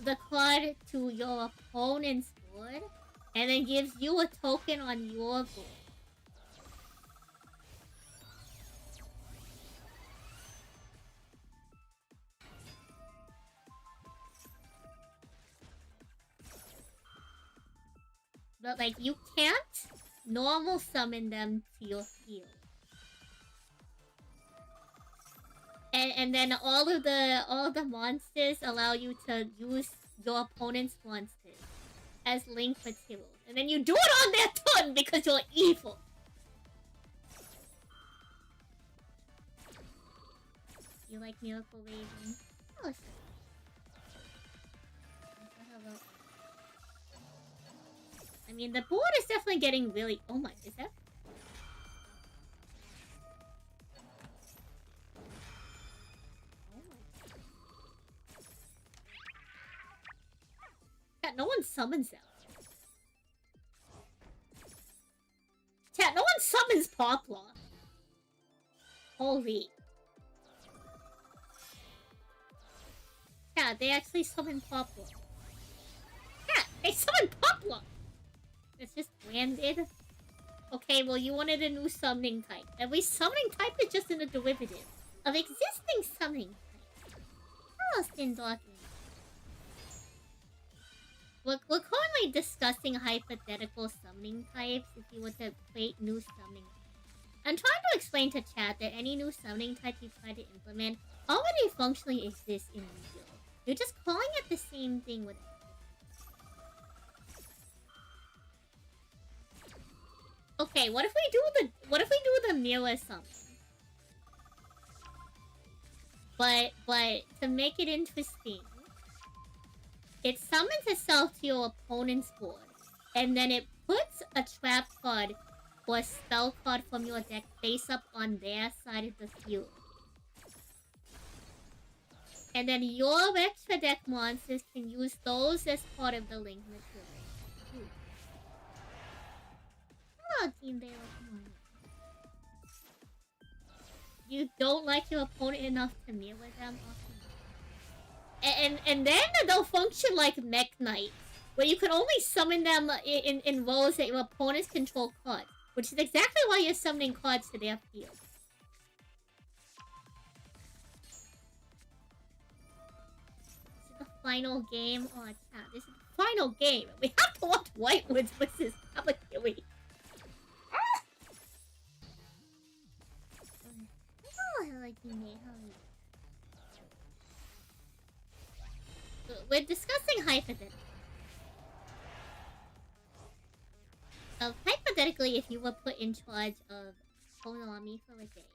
the card to your opponent's board And then gives you a token on your board. But like you can't normal summon them to your field. And then all of the monsters allow you to use your opponent's monsters as link materials. And then you do it on their turn because you're evil. You like Miracle Raven? Oh, sure. I mean, the board is definitely getting really... Oh my, is that... Oh my... Chat, no one summons them. Chat, no one summons Poplar. Holy. Yeah, they actually summon Poplar. Yeah, they summon Poplar! It's just branded. Okay, well you wanted a new summoning type. At least summoning type is just in a derivative of existing summoning type. How else in Dark Age? We're currently discussing hypothetical summoning types if you were to create new summoning types. I'm trying to explain to chat that any new summoning type you try to implement already functionally exists in Yu-Gi-Oh! You're just calling it the same thing with... Okay, what if we do the mirror summon? But to make it interesting, it summons itself to your opponent's board, and then it puts a trap card or a spell card from your deck face up on their side of the field. And then your extra deck monsters can use those as part of the link material. Oh, Team Baylor, come on. You don't like your opponent enough to mirror them? And then they'll function like Mech Knights, where you can only summon them in roles that your opponents control cards, which is exactly why you're summoning cards to their field. This is the final game. Oh, chat, this is the final game. We have to watch Whitewoods versus Kamakiri. We're discussing hypothetically. Hypothetically, if you were put in charge of Konami for a day,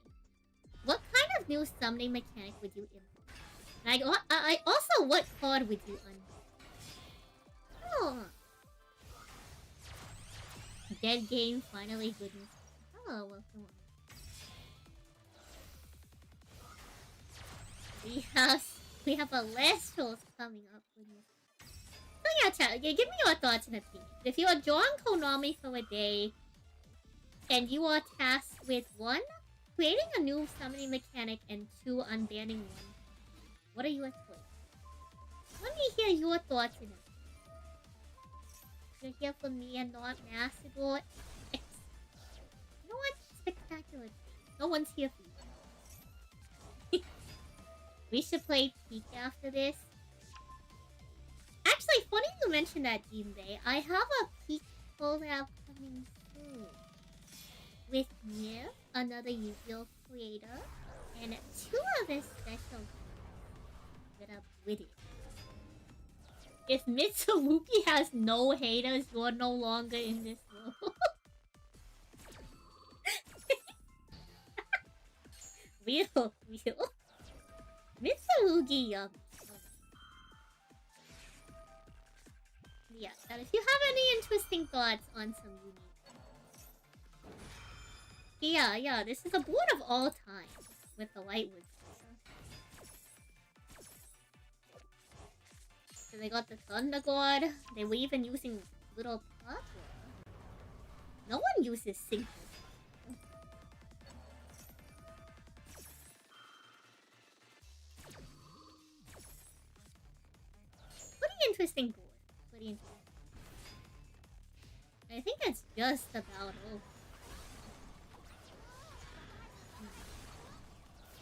what kind of new summoning mechanic would you implement? I also, what card would you undo? Oh. Dead game, finally goodness. Oh, welcome on. We have a Lestros coming up with you. So yeah, chat, give me your thoughts and opinions. If you are drawing Konami for a day, and you are tasked with 1, creating a new summoning mechanic, and 2, unbanning 1, what are your choices? Let me hear your thoughts in it. You're here for me and not Macedor. You know what? Spectacular. No one's here for you. We should play Peak after this. Actually, funny you mentioned that, Team Bay. I have a Peak collab coming soon. With Nip, another Yu-Gi-Oh! Creator, and 2 other special that are with it. If Mitsurugi has no haters, you're no longer in this world. Real. Mitsurugi, yeah, and if you have any interesting thoughts on some unique... Yeah, this is a board of all time with the Lightwood. So they got the Thunder God. They were even using little pop. No one uses Synchro. Pretty interesting board. Pretty interesting. I think it's just about over.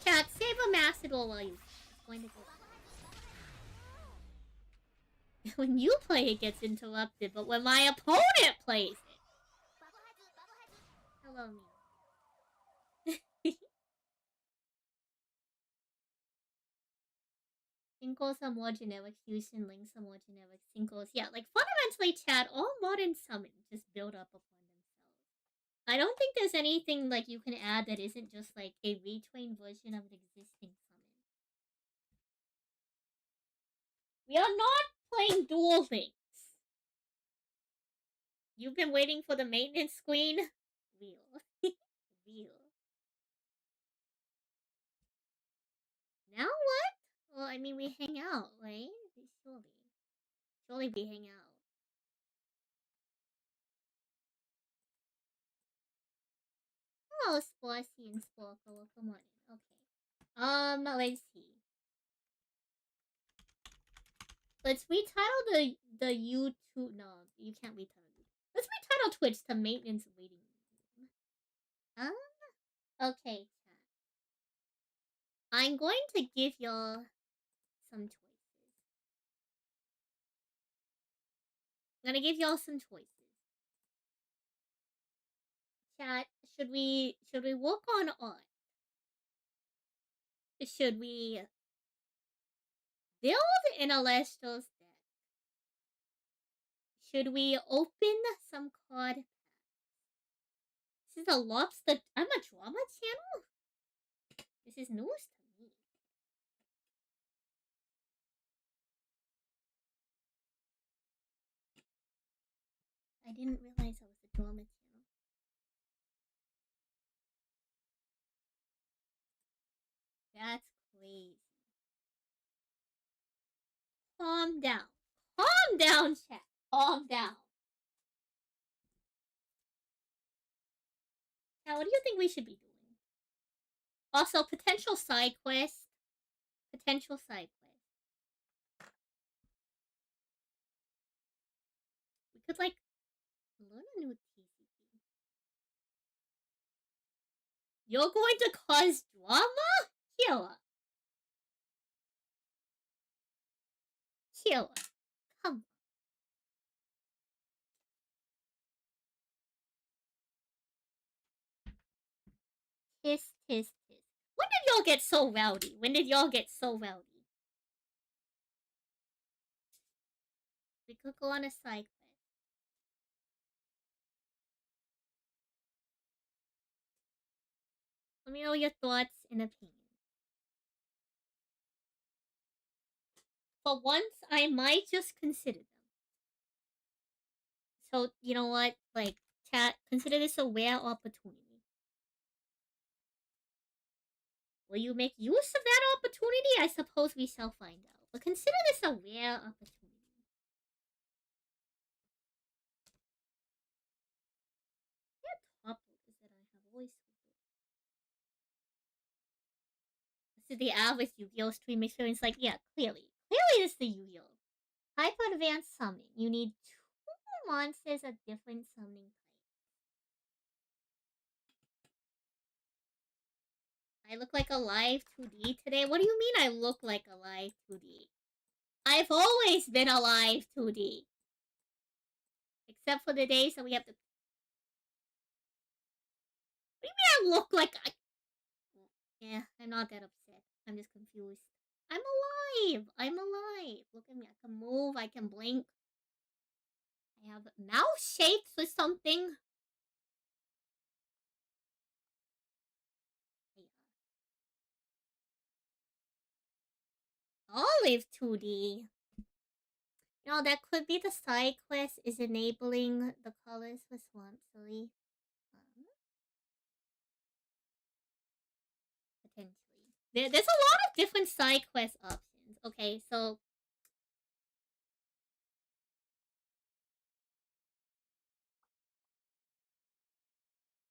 Chat, save a Macedol while you it's going to go. When you play, it gets interrupted, but when my opponent plays it. Hello, me. Sinkles are more generic, fusion links are more generic. Sinkles, yeah, like fundamentally, chat, all modern summons just build up upon themselves. I don't think there's anything like you can add that isn't just like a retrained version of an existing summon. We are not playing Duel Links. You've been waiting for the maintenance screen? Real. Real. Now what? Well, I mean, we hang out, right? Surely. Surely we hang out. Oh, Sporsy and Sporkle will come on in. Okay. Let's see. Let's retitle the YouTube. No, you can't retitle YouTube. Let's retitle Twitch to maintenance waiting room. Okay, chat. I'm going to give y'all some choices. I'm gonna give y'all some choices. Chat, should we work on art? Should we build an Alestro's deck? Should we open some card packs? This is a lobster. I'm a drama channel? This is news to me. I didn't realize I was a drama channel. That's crazy. Calm down. Calm down, chat. Calm down. Now, what do you think we should be doing? Also, potential side quest. Potential side quest. We could, like, learn a new TCP. You're going to cause drama? Killa. Killa. Come on. Tisk, tisk, tisk. When did y'all get so rowdy? When did y'all get so rowdy? We could go on a side quest. Let me know your thoughts and opinions. For once, I might just consider them. So, you know what? Like, chat, consider this a rare opportunity. Will you make use of that opportunity? I suppose we shall find out. But consider this a rare opportunity. What top is that I have always This is the average Yu-Gi-Oh! Stream experience. Like, yeah, clearly. Clearly, this is the Yu-Gi-Oh! Hyper Advanced Summon. You need 2 monsters of different summoning types. I look like a live 2D today? What do you mean I look like a live 2D? I've always been a live 2D. Except for the days that we have to... What do you mean I look like I... Yeah, I'm not that upset. I'm just confused. I'm alive! I'm alive! Look at me. I can move. I can blink. I have mouse shapes or something. Olive 2D. You know, that could be the side quest is enabling the colors for Swamp Silly. Potentially. There's a lot of different side quest options. Okay, so...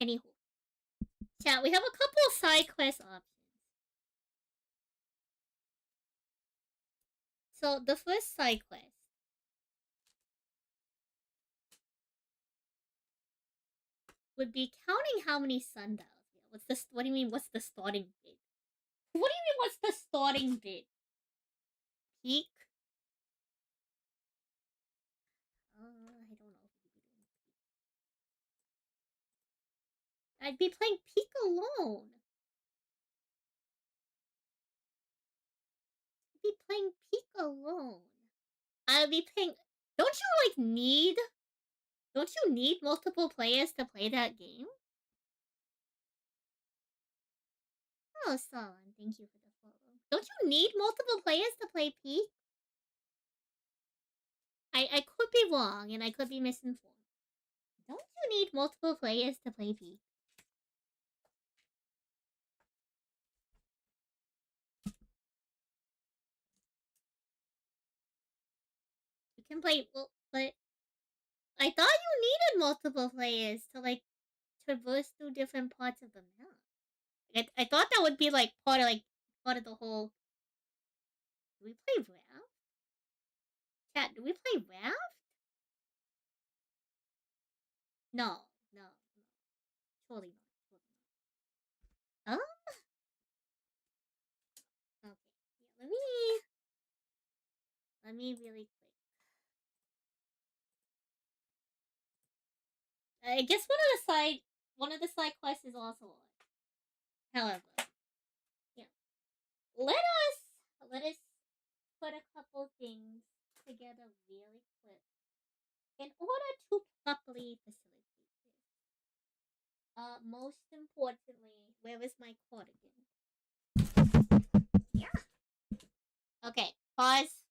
Anywho. Chat, we have a couple of side quest options. So, the first side quest would be counting how many sundials. Yeah, what's the what do you mean? What's the starting bid? What do you mean? What's the starting bid? Peak? I don't know if we'd be doing peak. I'd be playing peak alone. I'd be playing peak alone. I'd be playing. Don't you like need? Don't you need multiple players to play that game? Oh, Solon, thank you for the follow. Don't you need multiple players to play Peak? I could be wrong, and I could be misinformed. Don't you need multiple players to play Peak? You can play, well, but I thought you needed multiple players to, like, traverse through different parts of the map. I thought that would be, like, part of the whole... Do we play Raft? Chat, do we play Raft? No. Surely not. Oh? Okay. Yeah, let me really quick. I guess one of the side quests is also on. However, yeah. Let us put a couple things together really quick in order to properly facilitate this. Most importantly, where is my cardigan? Yeah. Okay, pause.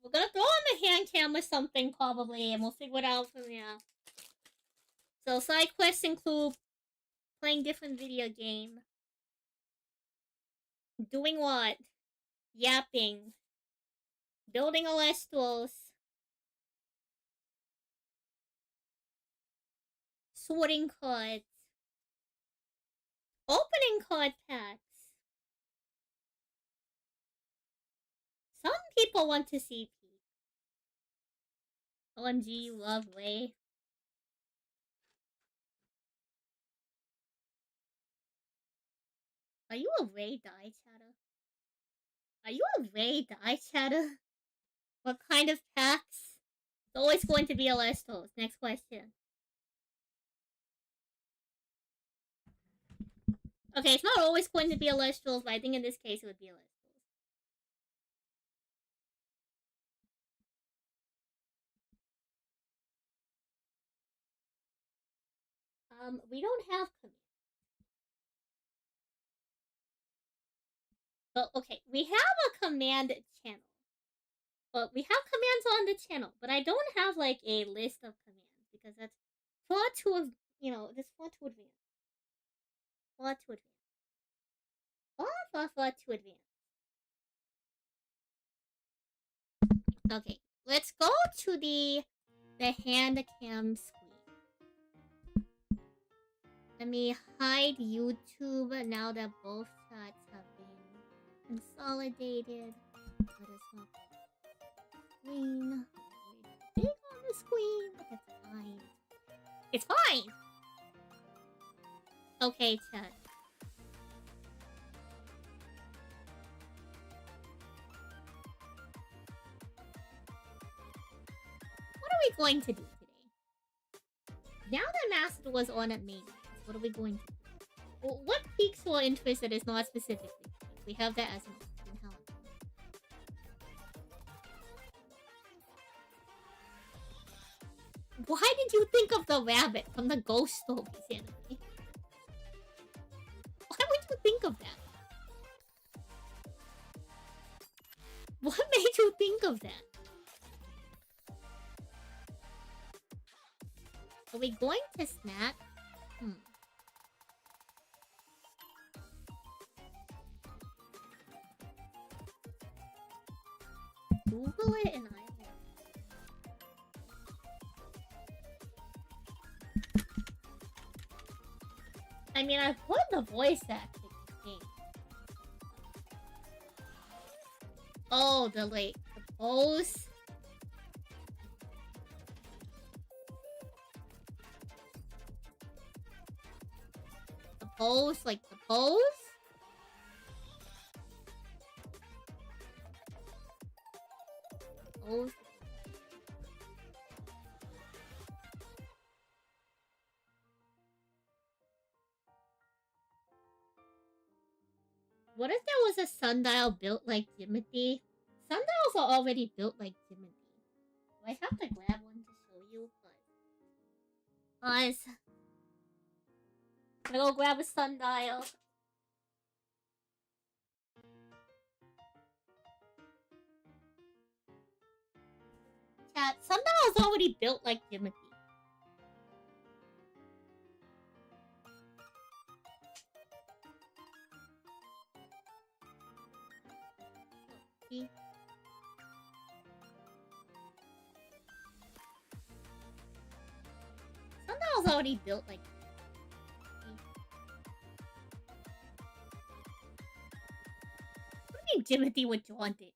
We're gonna throw on the hand cam or something probably, and we'll figure it out from there. So side quests include playing different video game. Doing what? Yapping. Building Alestros. Sorting cards. Opening card packs. Some people want to see Pete. OMG, you love Ray. Are you a Ray die chatter? Are you a Ray die chatter? What kind of packs? It's always going to be Alestos. Next question. Okay, it's not always going to be Alestros, but I think in this case it would be Alestros. We don't have commands. But okay, we have a command channel. But we have commands on the channel, but I don't have like a list of commands because that's far too, that's far too advanced. Far too advanced. Far too advanced. Okay, let's go to the hand cam screen. Let me hide YouTube now that both chats have been consolidated. Let us not screen. Big on the screen, but that's fine. It's fine! Okay, chat. What are we going to do today? Now that Master was on at Mania, what are we going to do? Well, what piques our interest that is not specifically? We have that as an option. Why did you think of the rabbit from the Ghost Stories anime? Why would you think of that? What made you think of that? Are we going to snack? Google it and I will. I mean, I've heard the voice acting thing. Oh, the pose. The pose, like the pose? Pose. What if there was a sundial built like Jimothy? Sundials are already built like Jimothy. Do I have to grab one to show you? Guys, I'm gonna go grab a sundial. Chat, sundial's already built like Jimothy. See? Sundial's already built like What do you mean Jimothy would want it?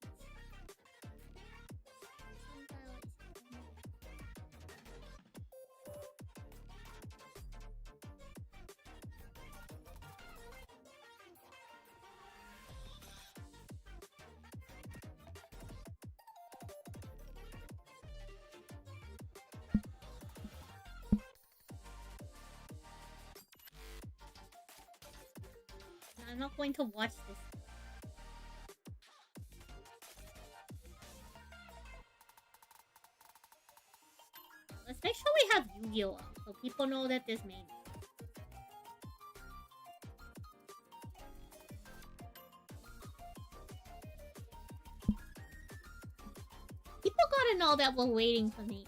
I'm not going to watch this. Let's make sure we have Yu-Gi-Oh! Up so people know that there's main. People gotta know that we're waiting for me.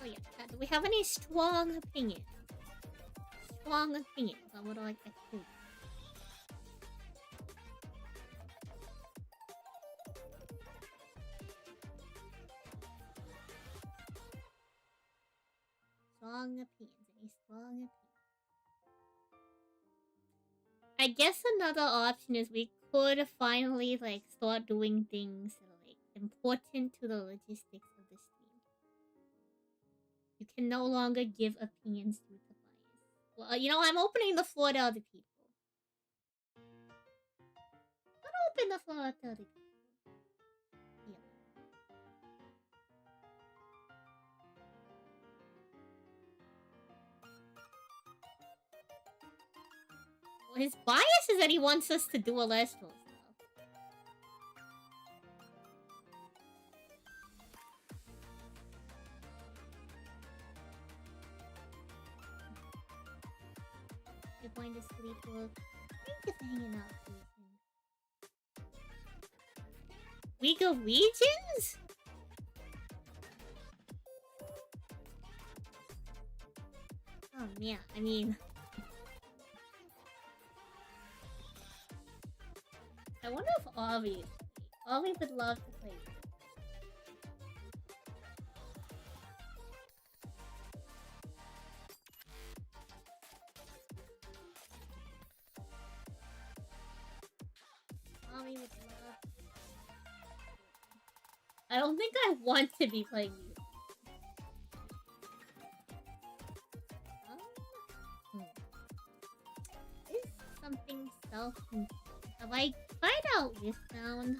Oh yeah, do we have any strong opinions? Strong opinions on what I like to do. Strong opinions. Any strong opinions? I guess another option is we could finally like start doing things that are like important to the logistics of this team. You can no longer give opinions to Tobias. Well, you know, I'm opening the floor to other people. Open the floor to other people. Yeah. Well, his bias is that he wants us to do Celestial stuff. You're going to sleep, well, thank you for hanging out, Jason. League of Legends? Oh, yeah, I mean... I wonder if Avi would love to play. Avi would love. I don't think I want to be playing you. Is something self-contained? Have I tried out Wishbound?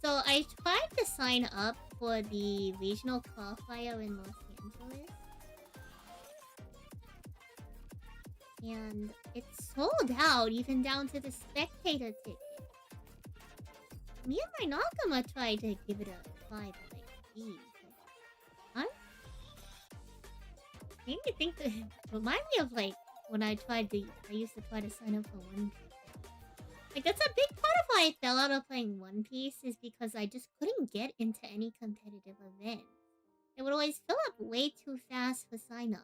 So I tried to sign up for the regional qualifier in Los Angeles. And it's sold out even down to the spectator ticket. Me and my Nakama tried to give it a try, but like, geez. Huh? Made me think that remind me of like when I used to try to sign up for One Piece. Like, that's a big part of why I fell out of playing One Piece is because I just couldn't get into any competitive event. It would always fill up way too fast for sign-ups.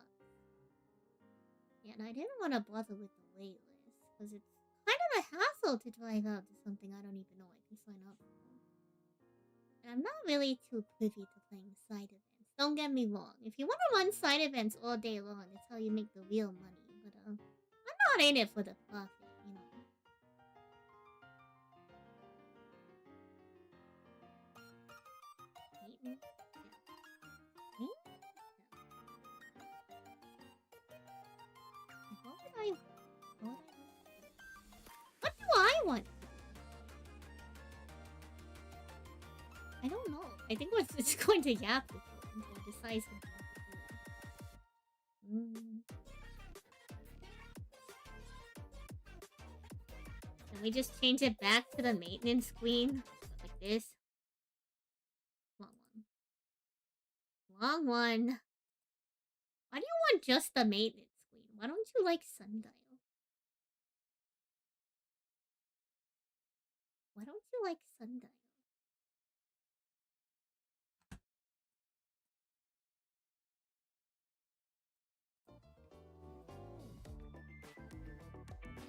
Yeah, and I didn't want to bother with the waitlist, because it's kind of a hassle to drive out to something I don't even know I can sign up for. And I'm not really too privy to playing side events Don't get me wrong. If you want to run side events all day long, that's how you make the real money. But I'm not in it for the profit, you know. Maintenance? Yeah. Maintenance? Yeah. What would I... What do I want? I don't know. I think it's going to Yap until it decides what to do. Can we just change it back to the maintenance screen? Like this? Wrong one. Wrong one. Why do you want just the maintenance screen? Why don't you like Sundial? Why don't you like Sundial?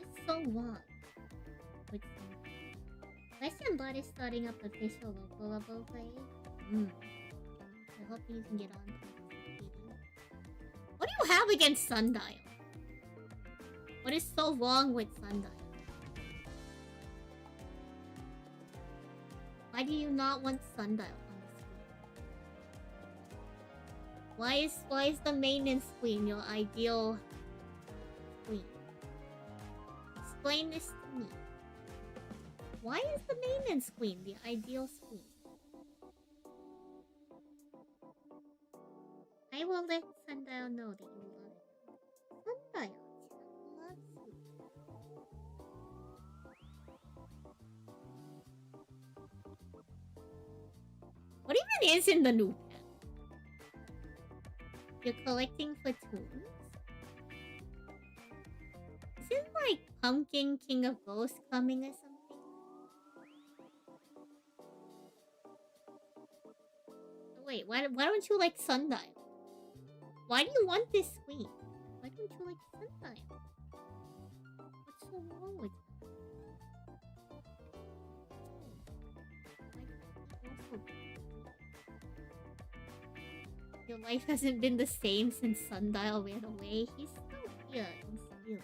It's so long. With Western Bot is starting up official local level play. I hope you can get on to it. What do you have against Sundial? What is so wrong with Sundial? Why do you not want Sundial on the screen? Why is the maintenance screen your ideal screen? Explain this to me. Why is the maintenance screen the ideal screen? I will let Sundial know that you love it. Sundial loves you. What even is in the new pack? You're collecting for tunes? Isn't like Pumpkin King of Ghosts coming or something? Wait, why don't you like Sundial? Why do you want this screen? Why don't you like Sundial? What's so wrong with that? Your life hasn't been the same since Sundial ran away. He's still here and still.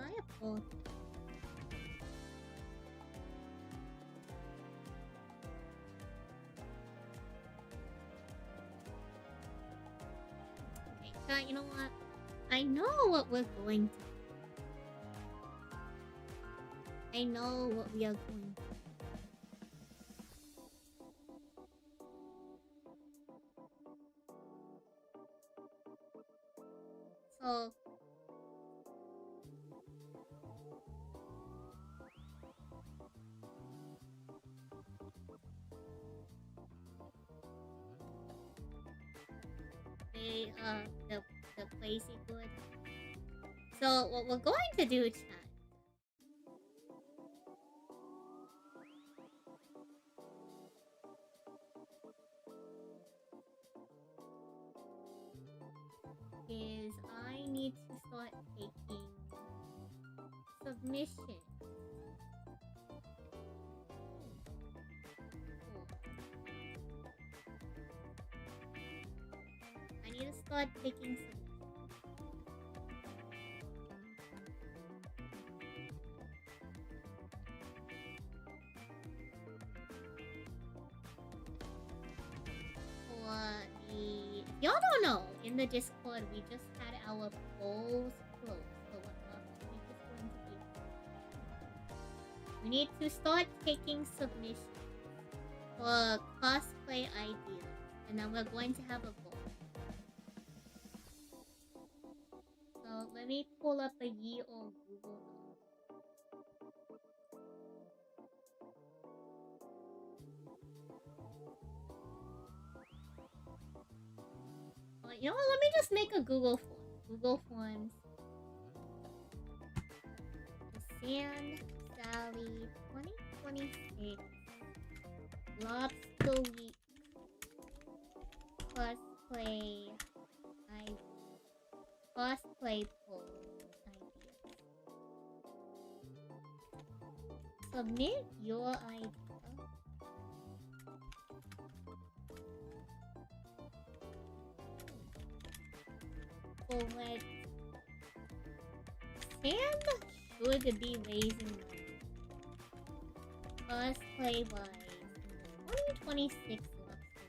I apologize. Okay, you know what? I know what we're going to do. I know what we are going to do. So... the crazy good. So what we're going to do, chat, is I need to start taking submissions. I need to start taking submissions. Y'all don't know, in the Discord we just had our polls closed for what the week is going to be. We need to start taking submissions for cosplay ideas, and then we're going to have a vote. So let me pull up a Ye or Google. You know what? Let me just make a Google form. Google Forms. The Sand Sally 2026 Lobster Week cosplay poll ideas. submit your idea. Collect. Sam should be raising money. Cosplay wise. 2026 luxury.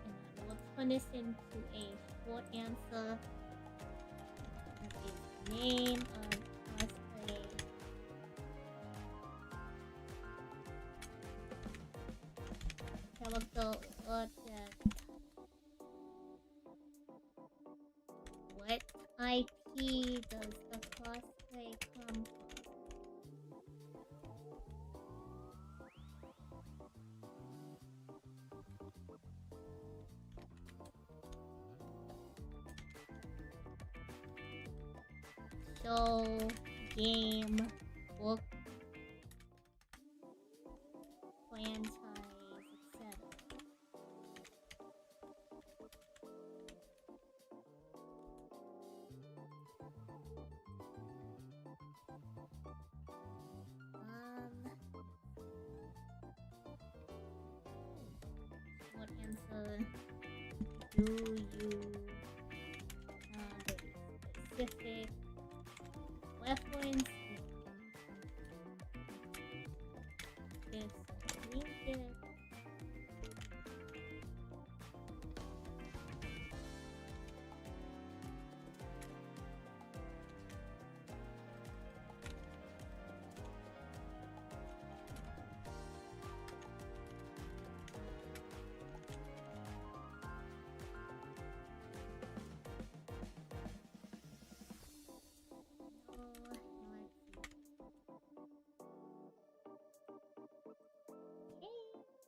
And we'll turn this into a short answer. That is name of cosplay. Character object. What IP does the cosplay come from? Show, game, book, franchise, etc. What answer do you have a specific reference? This trinket.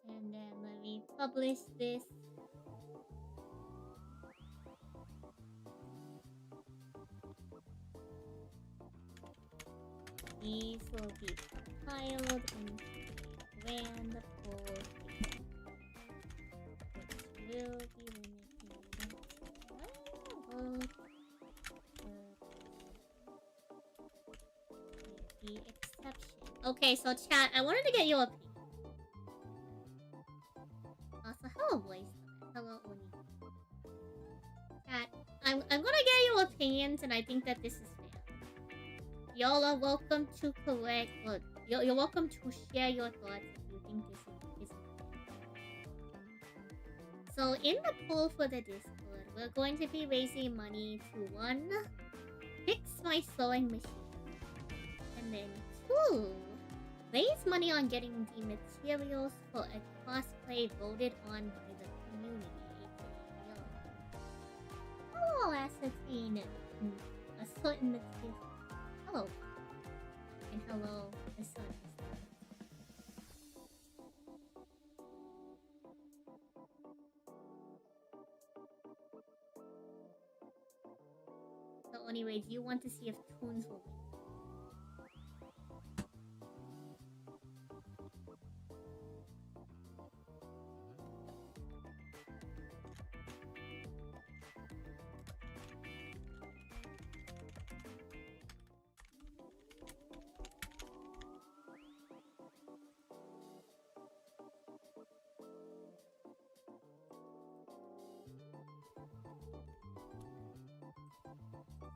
And then let me publish this. These will be compiled into a grand poll, which will be limited. The exception. Okay, so chat, I wanted to get your opinion. Also, hello, voice. Hello, Oni. Chat, I'm gonna get your opinions, and I think that this is fair. Y'all are welcome to correct. Look, you're welcome to share your thoughts if you think this isn't fair. So, in the poll for the Discord, we're going to be raising money to 1, fix my sewing machine, and then 2, raise money on getting the materials for a cosplay voted on by the community. Hello, ascertain a certain material. Hello. And hello, a certain. So anyways, you want to see if Toons will win.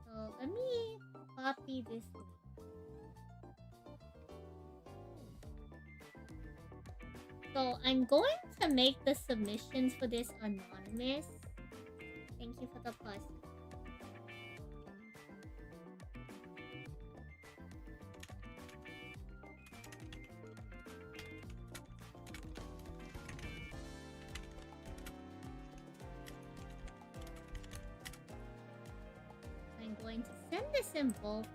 So let me copy this link. So I'm going to make the submissions for this anonymous. Thank you for the plus. I'm going to send this in bulk.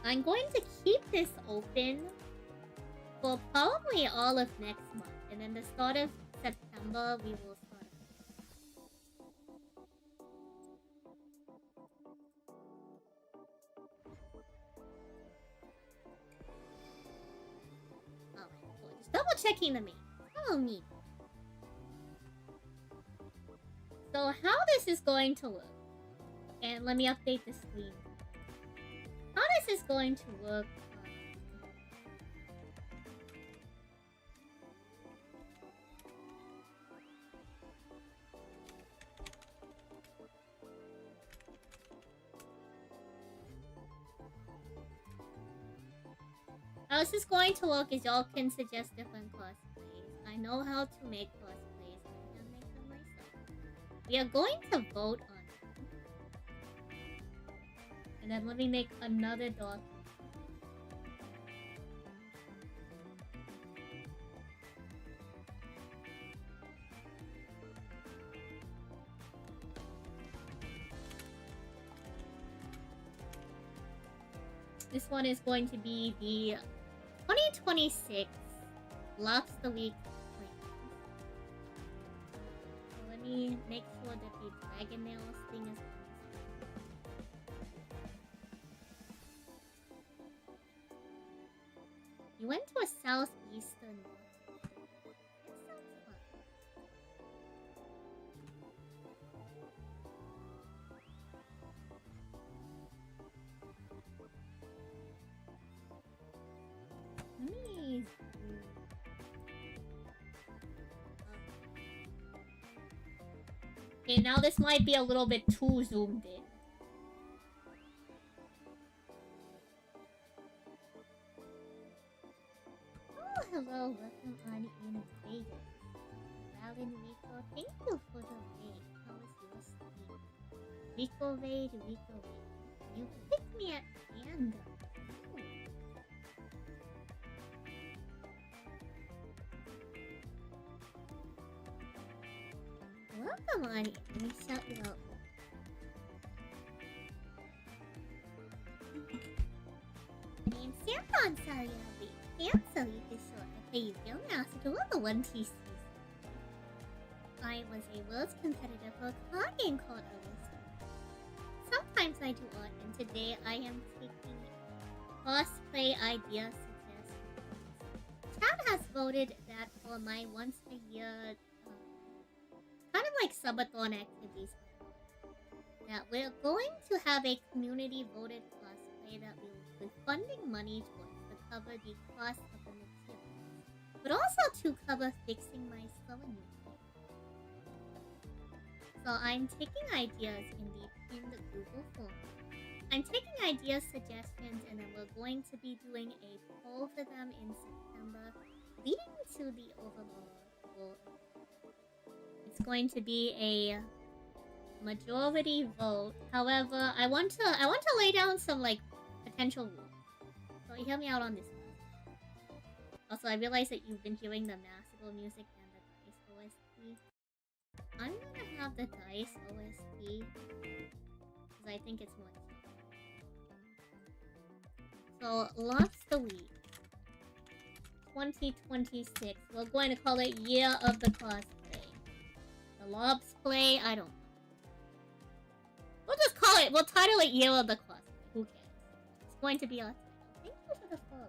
I'm going to keep this open for probably all of next month. And then the start of September, we will start. Alright, cool. Just double checking the mail. Follow me. So how this is going to look, and let me update the screen. How this is going to look. How this is going to look is y'all can suggest different cosplays. I know how to make cosplays. I can make them myself. We are going to vote on it. And then let me make another document. This one is going to be the 2026 Lobster Week plans. So let me make sure that the Dragon Nails thing is on. You went to a southeastern one. That sounds fun. Amazing. Okay, now this might be a little bit too zoomed in. Oh, hello, welcome on in Vegas. Alan Rico, thank you for the raid. How was your stream? Rico raid, Rico raid. You picked me at random. Welcome on in. Let me shout you out. My name's Sampon Salyabi. Cancel you this short. I play you Gil Master to the 1TC. I was a world's competitor for a card game called OST. Sometimes I do art, and today I am taking cosplay idea suggestions. Chad has voted that for my once a year kind of like subathon activities, that we're going to have a community voted cosplay that we will be funding money towards to cover the cost of the materials, but also to cover fixing my sewing machine. So I'm taking ideas in the Google form. I'm taking ideas, suggestions, and then we're going to be doing a poll for them in September, leading to the overall goal. It's going to be a majority vote. However, I want to lay down some like potential rules. So hear me out on this one. Also, I realize that you've been hearing the Massible music and the Dice OST. I'm gonna have the Dice OST because I think it's more chill. So Lobster Week 2026. We're going to call it Year of the Cosplay. The Lobs play, I don't know. We'll just call it, we'll title it Year of the Cosplay. Who cares? It's going to be our title. Thank you for the follow.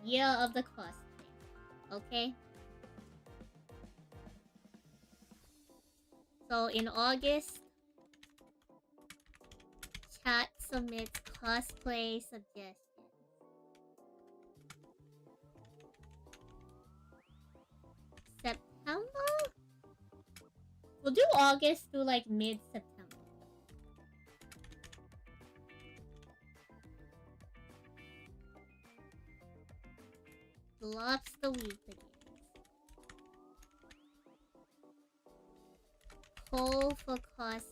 Year of the Cosplay. Okay? So in August, chat submits cosplay suggestions. September? We'll do August through like mid-September. Lobster Week begins. Poll for cosplay.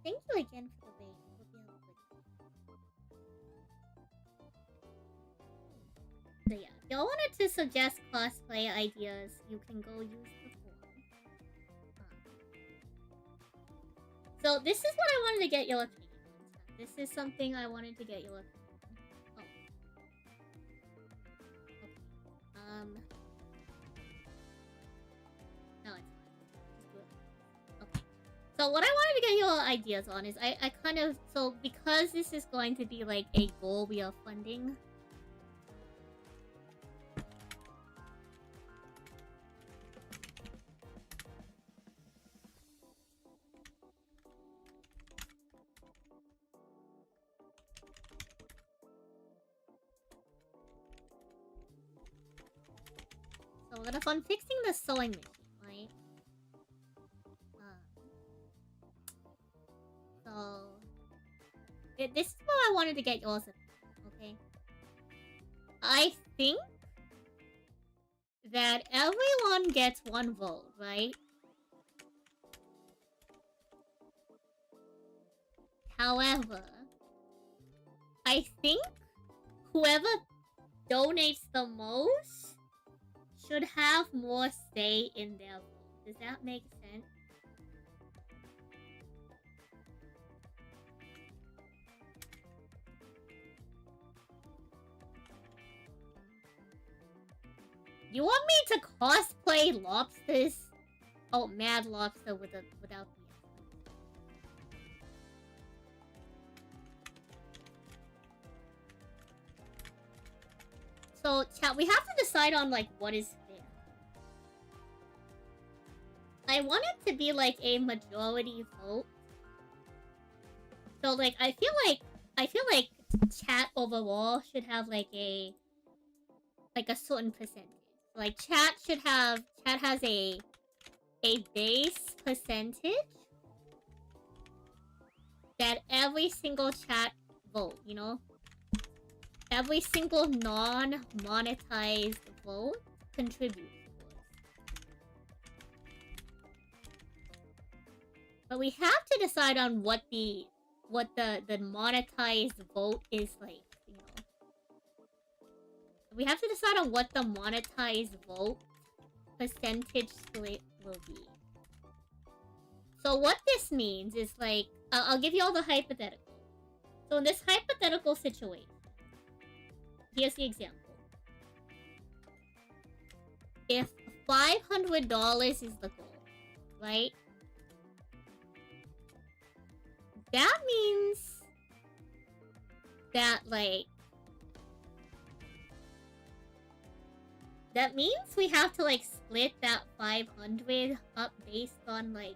Thank you again for the raid. Hope you have a good day. So yeah, if y'all wanted to suggest cosplay ideas, you can go use the form. So this is what I wanted to get your opinion on. This is something I wanted to get your opinion on. Oh. Okay. No, it's fine. Just do it. Okay. So what I wanted to get your ideas on is I kind of, so because this is going to be like a goal we are funding, So if I'm fixing the sewing machine, right? So this is what I wanted to get yours opinion, okay? I think that everyone gets one vote, right? However, I think whoever donates the most should have more say in their vote. Does that make sense? You want me to cosplay lobsters? Oh, Mad Lobster without the S. So, chat, we have to decide on, like, what is fair. I want it to be, like, a majority vote. So, like, I feel like chat overall should have, like, a certain percentage. Like, chat has a base percentage that every single chat vote, you know? Every single non-monetized vote contributes towards. But we have to decide on what the monetized vote is like, you know. We have to decide on what the monetized vote percentage split will be. So what this means is, like, I'll give you all the hypothetical. So in this hypothetical situation, here's the example. If $500 is the goal, right? That means that, like... That means we have to, like, split that 500 up based on, like,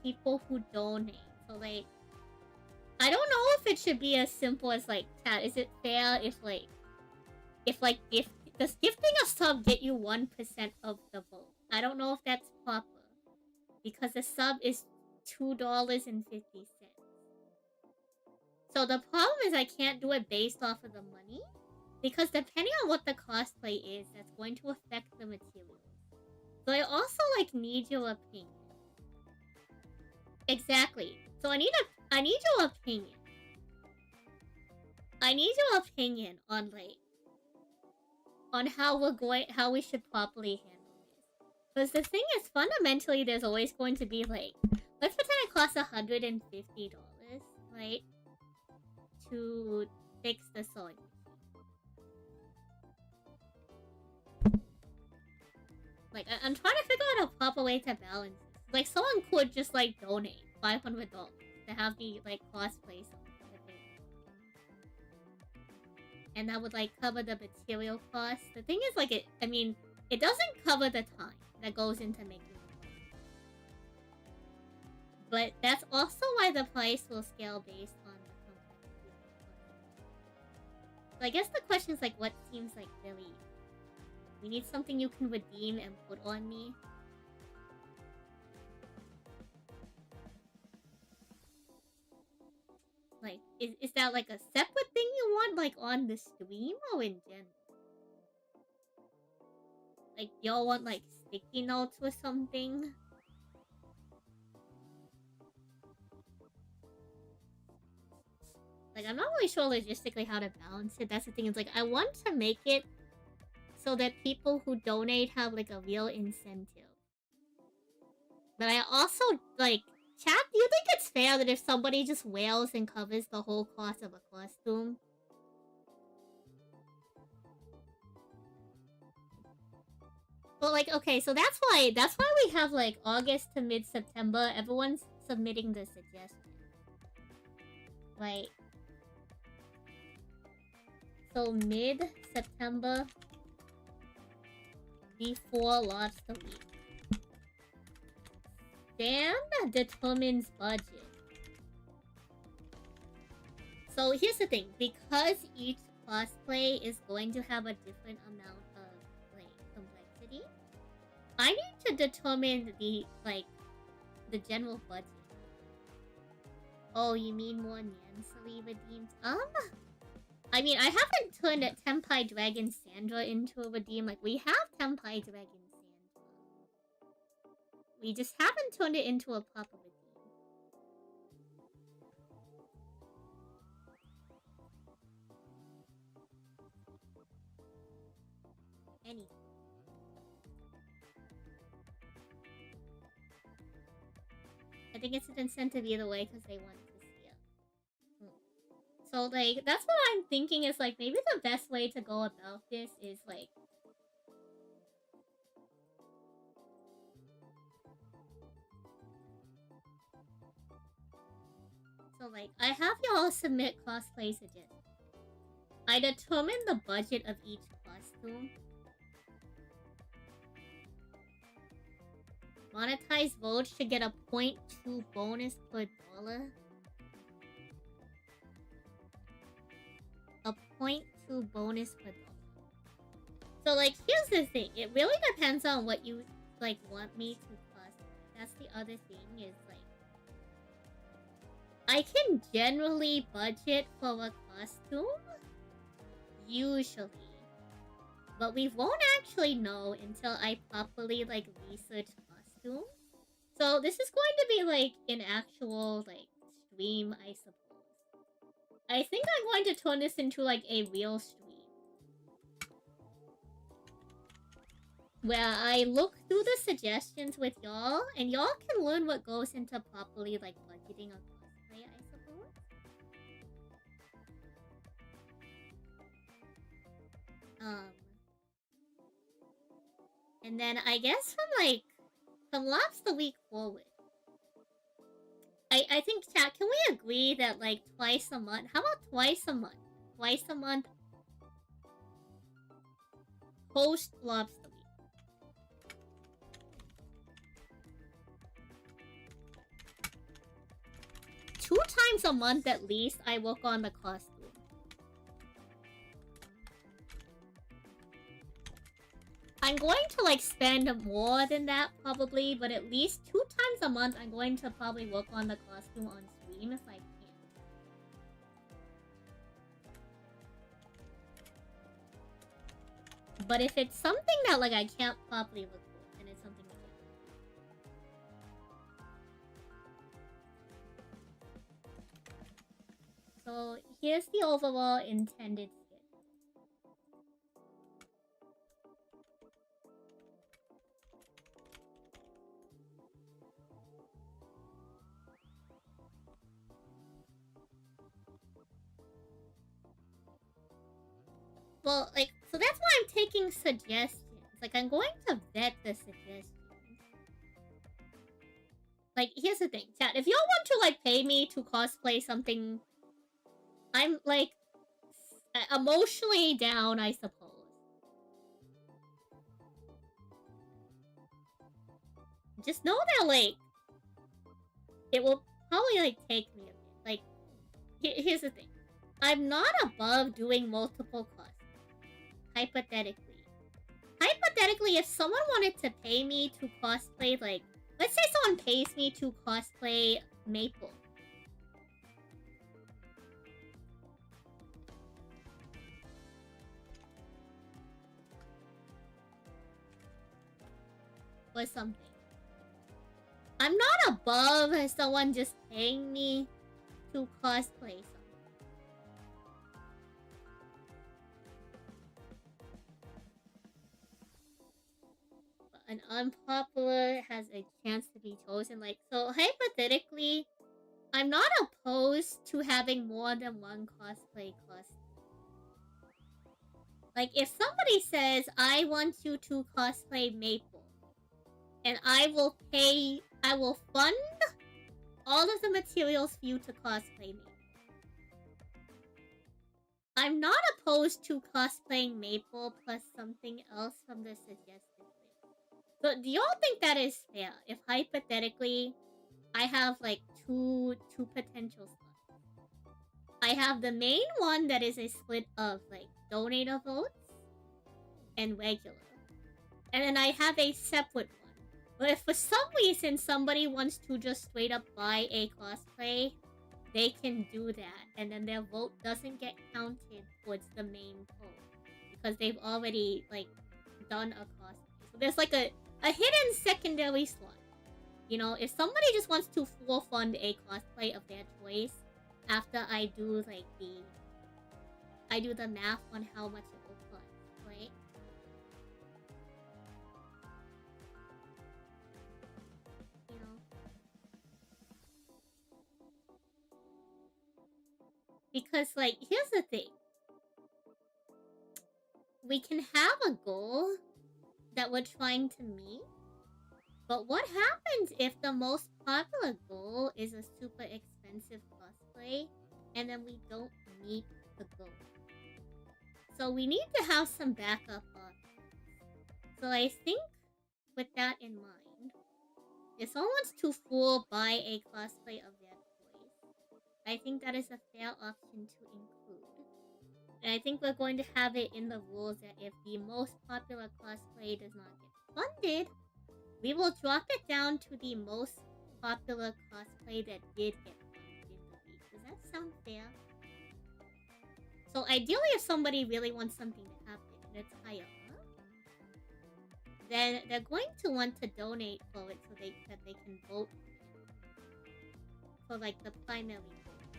people who donate. So, like... I don't know if it should be as simple as, like, chat, is it fair if does gifting a sub get you 1% of the vote? I don't know if that's proper. Because the sub is $2.50. So the problem is I can't do it based off of the money. Because depending on what the cosplay is, that's going to affect the materials. So I also, like, need your opinion. Exactly. So I need your opinion. I need your opinion on, like, on how we should properly handle this. Because the thing is, fundamentally, there's always going to be, like, let's pretend it costs $150, right? To fix the sewing machine. Like, I'm trying to figure out a proper way to balance this. Like, someone could just, like, donate $500 to have the, like, cosplay something. And that would, like, cover the material costs. The thing is, like, it doesn't cover the time that goes into making the cosplay. But that's also why the price will scale based on the complexity. So I guess the question is, like, what seems, like, really... We need something you can redeem and put on me. Like, is that, like, a separate thing you want, like, on the stream or in general? Like, y'all want, like, sticky notes or something? Like, I'm not really sure logistically how to balance it. That's the thing. It's like, I want to make it so that people who donate have, like, a real incentive. But I also, like... Chat, do you think it's fair that if somebody just wails and covers the whole cost of a costume? Well, like, okay, so that's why we have, like, August to mid-September. Everyone's submitting the suggestion. Right. So mid-September before Lobster Week. Dan determines budget. So here's the thing. Because each cosplay is going to have a different amount of, like, complexity, See? I need to determine the, like, the general budget. Oh, you mean more Nansali redeemed? I mean, I haven't turned Tenpai Dragon Sandra into a redeem. Like, we have Tenpai Dragon Sandra. We just haven't turned it into a proper redeem. Anyway. I think it's an incentive either way because they want to see it. So, like, that's what I'm thinking is, like, maybe the best way to go about this is, like... So, like, I have y'all submit cosplay suggestions. I determine the budget of each costume. Monetized votes should get a 0.2 bonus per dollar. A 0.2 bonus per dollar. So, like, here's the thing. It really depends on what you, like, want me to cosplay. That's the other thing is, like... I can generally budget for a costume. Usually. But we won't actually know until I properly, like, research costumes. So this is going to be, like, an actual, like, stream, I suppose. I think I'm going to turn this into, like, a real stream. Where I look through the suggestions with y'all, and y'all can learn what goes into properly, like, budgeting a cosplay, I suppose. And then I guess from Lobster Week forward. I think, chat, can we agree that, like, twice a month? How about twice a month? Twice a month. Post Lobster Week. Two times a month at least, I work on the costume. I'm going to, like, spend more than that, probably, but at least 2 times a month, I'm going to probably work on the costume on stream if I can. But if it's something that, like, I can't properly record, then it's something I can't. So, here's the overall intended schedule. Well, like, so that's why I'm taking suggestions. Like, I'm going to vet the suggestions. Like, here's the thing, chat. If y'all want to, like, pay me to cosplay something, I'm, like, emotionally down, I suppose. Just know that, like, it will probably, like, take me a bit. Like, here's the thing. I'm not above doing multiple cosplays. Hypothetically. Hypothetically, if someone wanted to pay me to cosplay, like... Let's say someone pays me to cosplay Maple. Or something. I'm not above someone just paying me to cosplay something. An unpopular has a chance to be chosen. Like, so hypothetically, I'm not opposed to having more than one cosplay costume. Like, if somebody says, I want you to cosplay Maple, and I will fund all of the materials for you to cosplay Maple. I'm not opposed to cosplaying Maple plus something else from the suggested list. So, do y'all think that is fair? If hypothetically, I have, like, two potential slots. I have the main one that is a split of, like, donator votes and regular. and then I have a separate one. But if for some reason somebody wants to just straight up buy a cosplay, they can do that, and then their vote doesn't get counted towards the main poll because they've already like done a cosplay. So there's like a hidden secondary slot. You know, if somebody just wants to full fund a cosplay of their choice, after I do like the math on how much it will cost, right? You know, because like here's the thing. We can have a goal that we're trying to meet, but what happens if the most popular goal is a super expensive cosplay and then we don't meet the goal? So we need to have some backup options. So I think with that in mind, if someone wants to full buy a cosplay of their choice, I think that is a fair option to include. And I think we're going to have it in the rules that if the most popular cosplay does not get funded, we will drop it down to the most popular cosplay that did get funded in the week. Does that sound fair? So ideally, if somebody really wants something to happen and it's higher up, then they're going to want to donate for it so that they can vote for like the primary vote.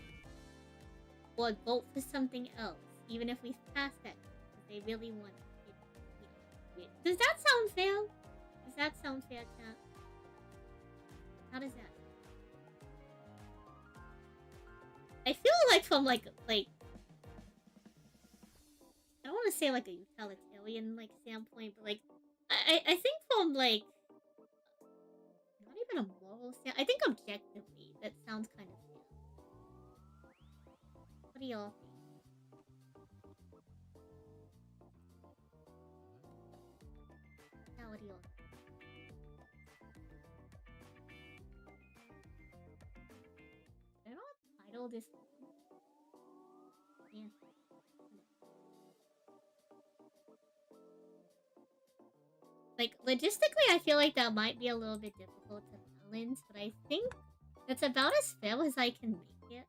Or vote for something else, even if we pass that, because they really want it. Does that sound fair? Does that sound fair, chat? How does that? I feel like from like I don't want to say like a utilitarian like standpoint, but like I think from like not even a moral standpoint. I think objectively that sounds kind of fair. What do y'all think? Yeah, what do y'all think? I don't know what title this one. Yeah. Like, logistically, I feel like that might be a little bit difficult to balance, but I think that's about as fair as I can make it.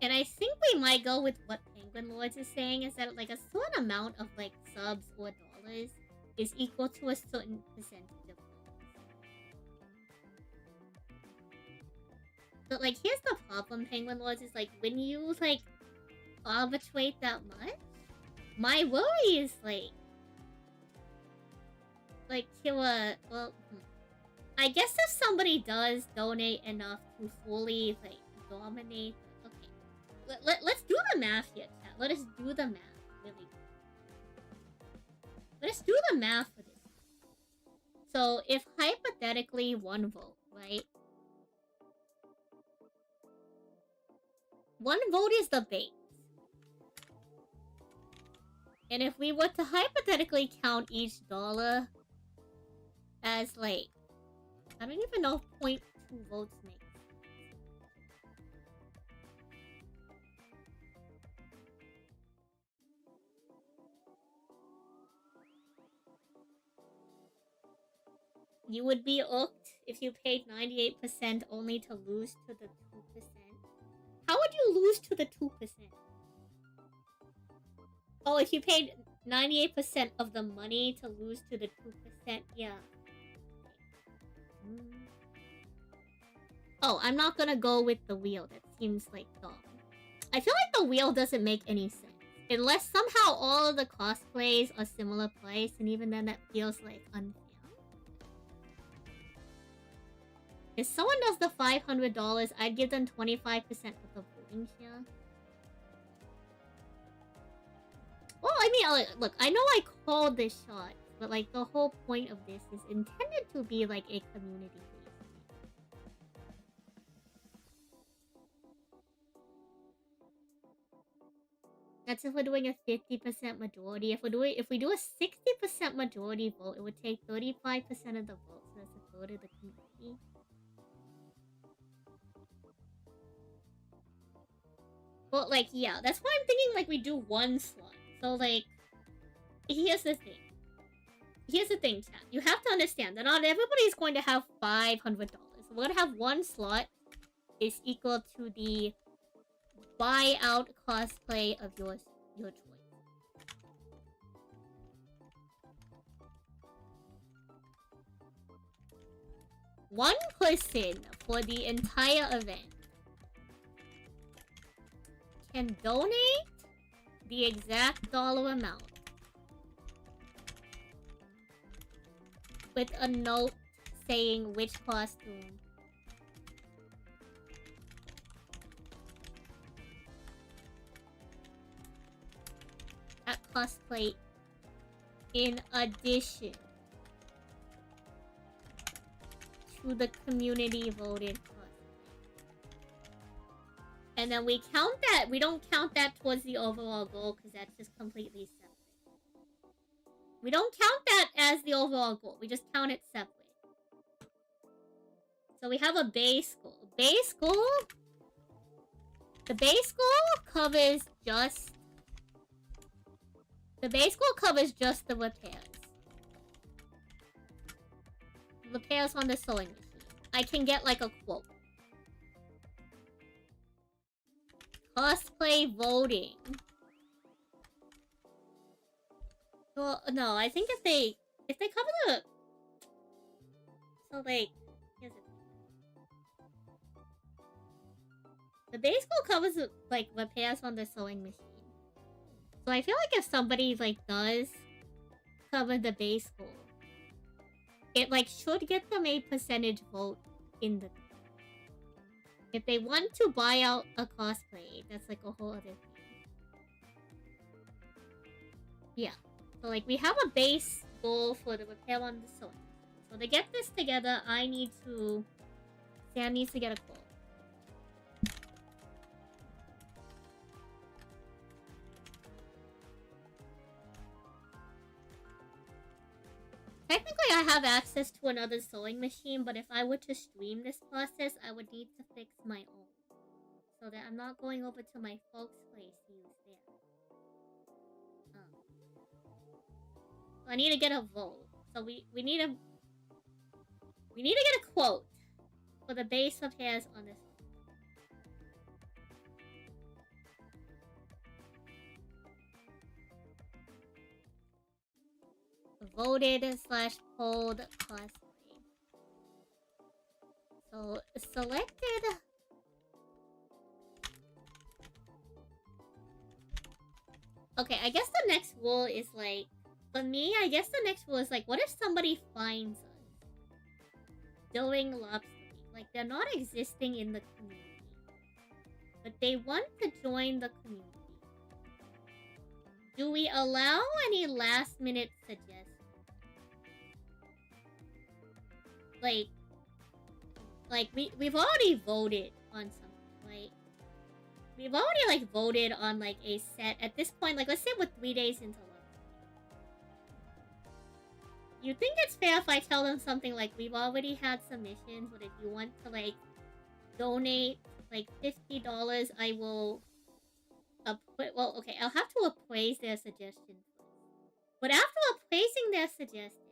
And I think we might go with what Penguin Lords is saying, is that, like, a certain amount of, like, subs or dollars is equal to a certain percentage of funds. But, like, here's the problem, Penguin Lords, is, like, when you, like, arbitrate that much, my worry is, like, well, I guess if somebody does donate enough to fully, like, dominate... Okay, let's do the math here, chat. Let us do the math, really. Let us do the math for this. So, if hypothetically one vote, right? One vote is the base. And if we were to hypothetically count each dollar as, like, I don't even know if 0.2 votes makes. You would be irked if you paid 98% only to lose to the 2%. How would you lose to the 2%? Oh, if you paid 98% of the money to lose to the 2%, yeah. Oh, I'm not gonna go with the wheel. That seems like dumb. I feel like the wheel doesn't make any sense. Unless somehow all of the cosplays are similar price, and even then that feels like unfair. If someone does the $500, I'd give them 25% of the voting share. Well, I mean, look, I know I called this shot, but like the whole point of this is intended to be like a community-based. That's if we're doing a 50% majority. If we do a 60% majority vote, it would take 35% of the vote, so that's a third of the community. Well, like, yeah, that's why I'm thinking, like, we do one slot. So, like, here's the thing. Here's the thing, chat. You have to understand that not everybody is going to have $500. We're gonna have one slot is equal to the buyout cosplay of your choice. One person for the entire event can donate the exact dollar amount with a note saying which costume that cosplay in addition to the community voted cosplay. And then we count that. We don't count that towards the overall goal because that's just completely separate. We don't count that as the overall goal. We just count it separate. So we have a base goal. Base goal? The base goal covers just... The base goal covers just the repairs. Repairs on the sewing machine. I can get like a quote. Cosplay voting. Well, no, I think if they cover the... So like, here's it. The base goal covers like repairs on the sewing machine. So I feel like if somebody like does cover the base goal, it like should get them a percentage vote in the... If they want to buy out a cosplay, that's like a whole other thing. Yeah. So like we have a base goal for the repair on the sewing. So to get this together, Sam needs to get a quote. Technically, I have access to another sewing machine, but if I were to stream this process, I would need to fix my own. So that I'm not going over to my folks' place to use theirs. So I need to get a vote. So we need to get a quote for the base repairs on this. Voted/polled cosplay. So selected. Okay, I guess the next rule is like, for me, I guess the next rule is like, what if somebody finds us doing lobster league? Like, they're not existing in the community, but they want to join the community. Do we allow any last-minute suggestions? Like we've already voted on something. Like, we've already like voted on like a set at this point. Like, let's say we're 3 days into love. You think it's fair if I tell them something like, we've already had submissions, but if you want to like donate like $50, I will... Well, okay, I'll have to appraise their suggestion first. But after appraising their suggestion,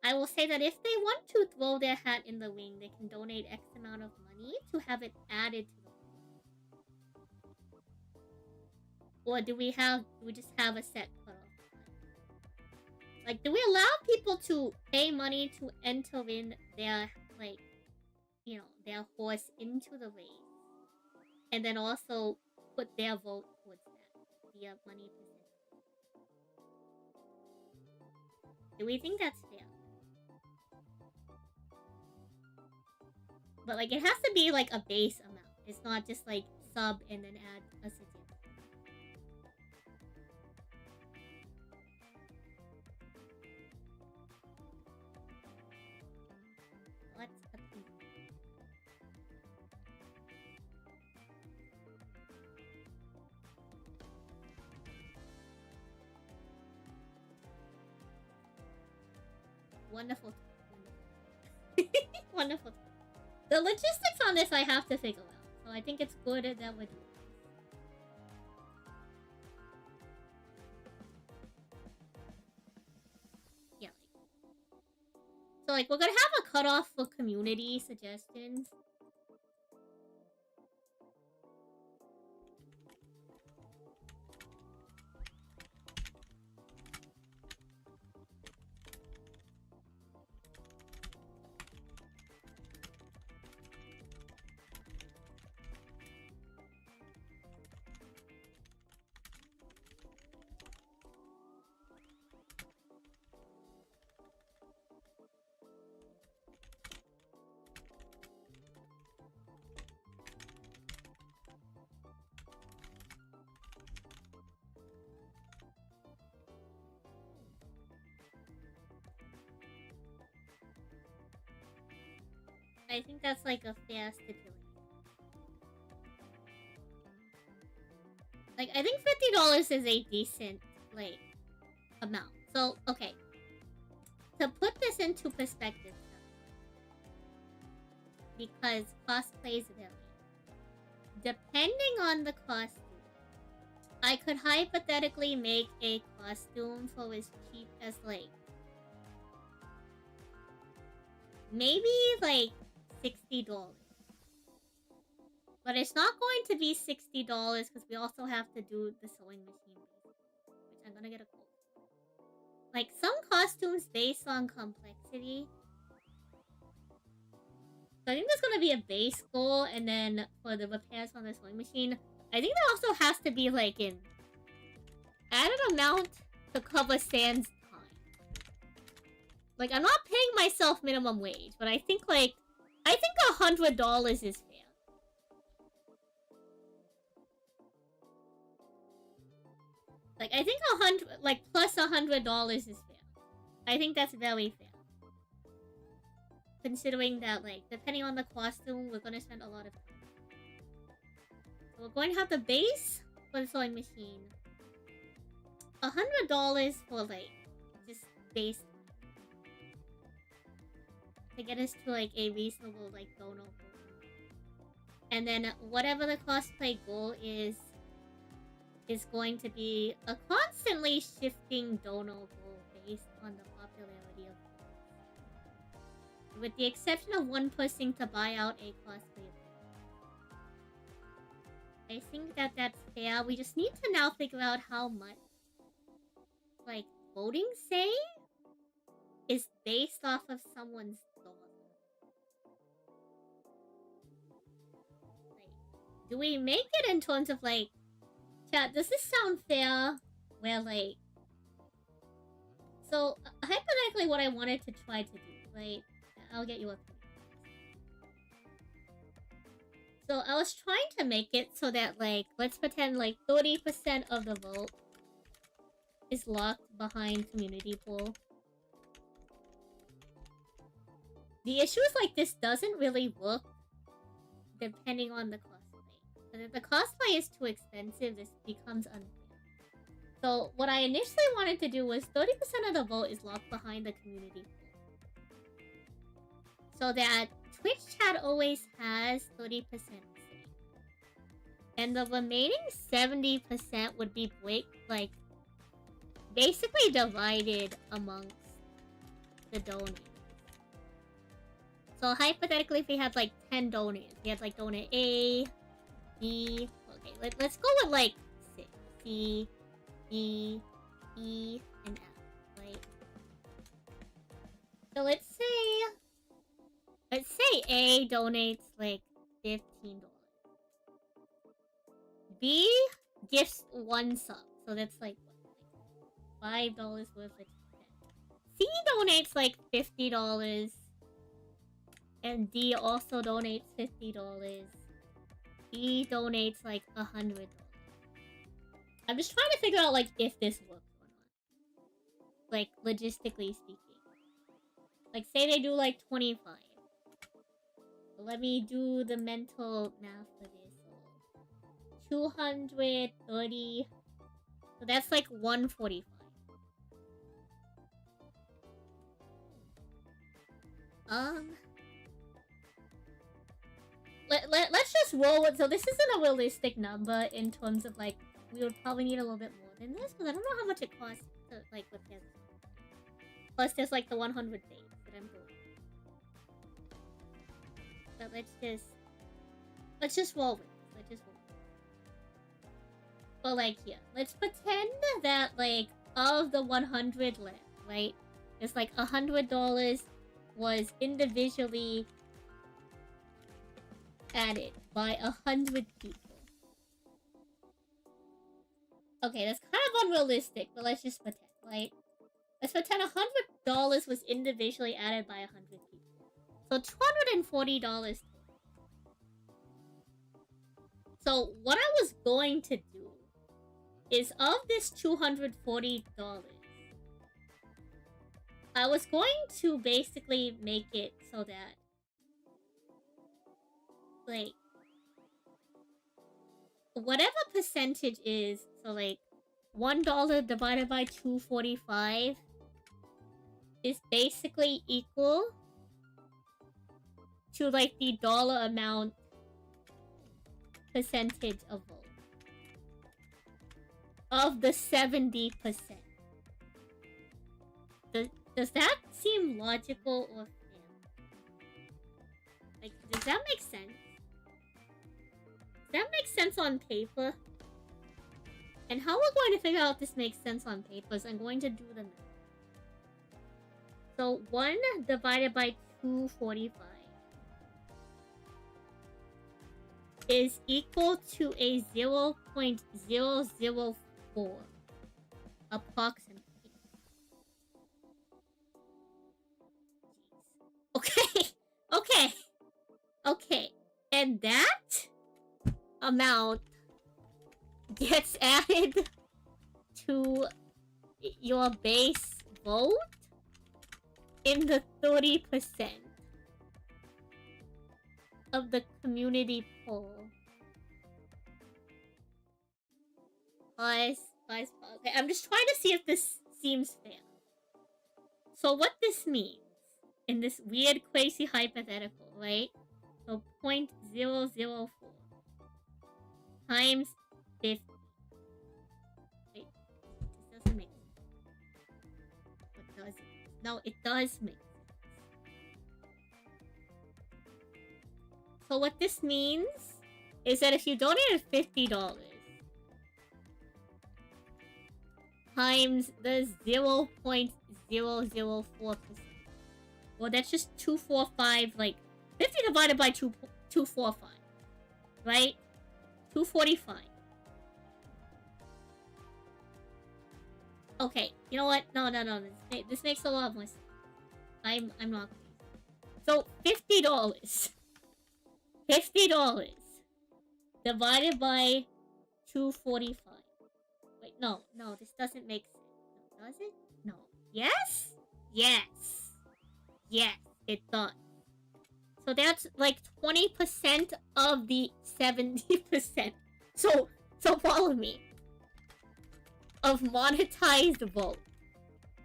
I will say that if they want to throw their hat in the ring, they can donate X amount of money to have it added to the ring. Or do we just have a set cutoff? Like, do we allow people to pay money to enter in their, like, you know, their horse into the race? And then also put their vote towards that via money percentage. Do we think that's fair? But like, it has to be like a base amount. It's not just like sub and then add a suggestion. What's a thing? Wonderful. Wonderful. The logistics on this I have to figure out. So I think it's good that we're doing this. So, like, we're gonna have a cutoff for community suggestions. I think that's like a fair stipulation. Like, I think $50 is a decent, like, amount. So, okay. To put this into perspective, because cosplays vary. Depending on the costume, I could hypothetically make a costume for as cheap as, like, maybe, like, $60. But it's not going to be $60 because we also have to do the sewing machine, which I'm gonna get a quote. Like, some costumes based on complexity. So I think there's gonna be a base goal, and then for the repairs on the sewing machine, I think there also has to be, like, an added amount to cover Sans time. Like, I'm not paying myself minimum wage, but I think, like, $100 is fair. Like, I think plus $100 is fair. I think that's very fair. Considering that, like, depending on the costume, we're gonna spend a lot of time. So we're going to have the base for the sewing machine. $100 for, like, just base to get us to, like, a reasonable, like, dono goal. And then whatever the cosplay goal is going to be a constantly shifting dono goal based on the popularity of it. With the exception of one pushing to buy out a cosplay. I think that that's fair. We just need to now figure out how much, like, voting say is based off of someone's dollar. Like, do we make it in terms of, like, chat, does this sound fair? Where, like... So, hypothetically, what I wanted to try to do, right? I'll get you a... So, I was trying to make it so that, like, let's pretend, like, 30% of the vote is locked behind community pool. The issue is, like, this doesn't really work depending on the cosplay. But if the cosplay is too expensive, this becomes unfair. So what I initially wanted to do was 30% of the vote is locked behind the community pool. So that Twitch chat always has 30% say. And the remaining 70% would be basically divided amongst the donors. So hypothetically, if we had, like, 10 donors, we had, like, donor A, B... Okay, let's go with, like, C, D, E, and F, right? So let's say A donates, like, $15. B gifts 1 sub, so that's, like, what, like, $5 worth of 10. C donates, like, $50. And D also donates $50. E donates, like, $100. I'm just trying to figure out, like, if this works or not. Like, logistically speaking. Like, say they do, like, 25. Let me do the mental math for this. So 230. So that's, like, 145. Let's just roll with... So this isn't a realistic number in terms of, like, we would probably need a little bit more than this, because I don't know how much it costs to, like, with this. Plus there's, like, the 100 days that I'm doing. But let's just roll with this. Let's just roll with this. But like here, let's pretend that like of the 100 left, right? It's like $100 was individually added by 100 people. Okay, that's kind of unrealistic, but let's just pretend, right? Let's pretend $100 was individually added by 100 people. So $240. So what I was going to do is of this $240, I was going to basically make it so that like whatever percentage is, so like $1 divided by 245 is basically equal to like the dollar amount percentage of vote of the 70%. Does that seem logical or fair? Like, does that make sense? Does that make sense on paper? And how we're going to figure out if this makes sense on paper is I'm going to do the math. So 1 divided by 245 is equal to a 0.004 approximately. Okay, okay. And that amount gets added to your base vote in the 30% of the community poll. Pause. Okay, I'm just trying to see if this seems fair. So what this means in this weird, crazy hypothetical, right? So 0.004 times 50. Wait, this doesn't make sense. What does it? No, it does make sense. So what this means is that if you donated $50 times the 0.004%, well, that's just 245, like 50 divided by 245, right? 245. Okay, you know what? No. This makes a lot more sense. I'm not crazy. So $50. $50 divided by 245. Wait, no, this doesn't make sense. No, does it? No. Yes? Yes, it does. So that's like 20% of the 70%. So follow me. Of monetized vote.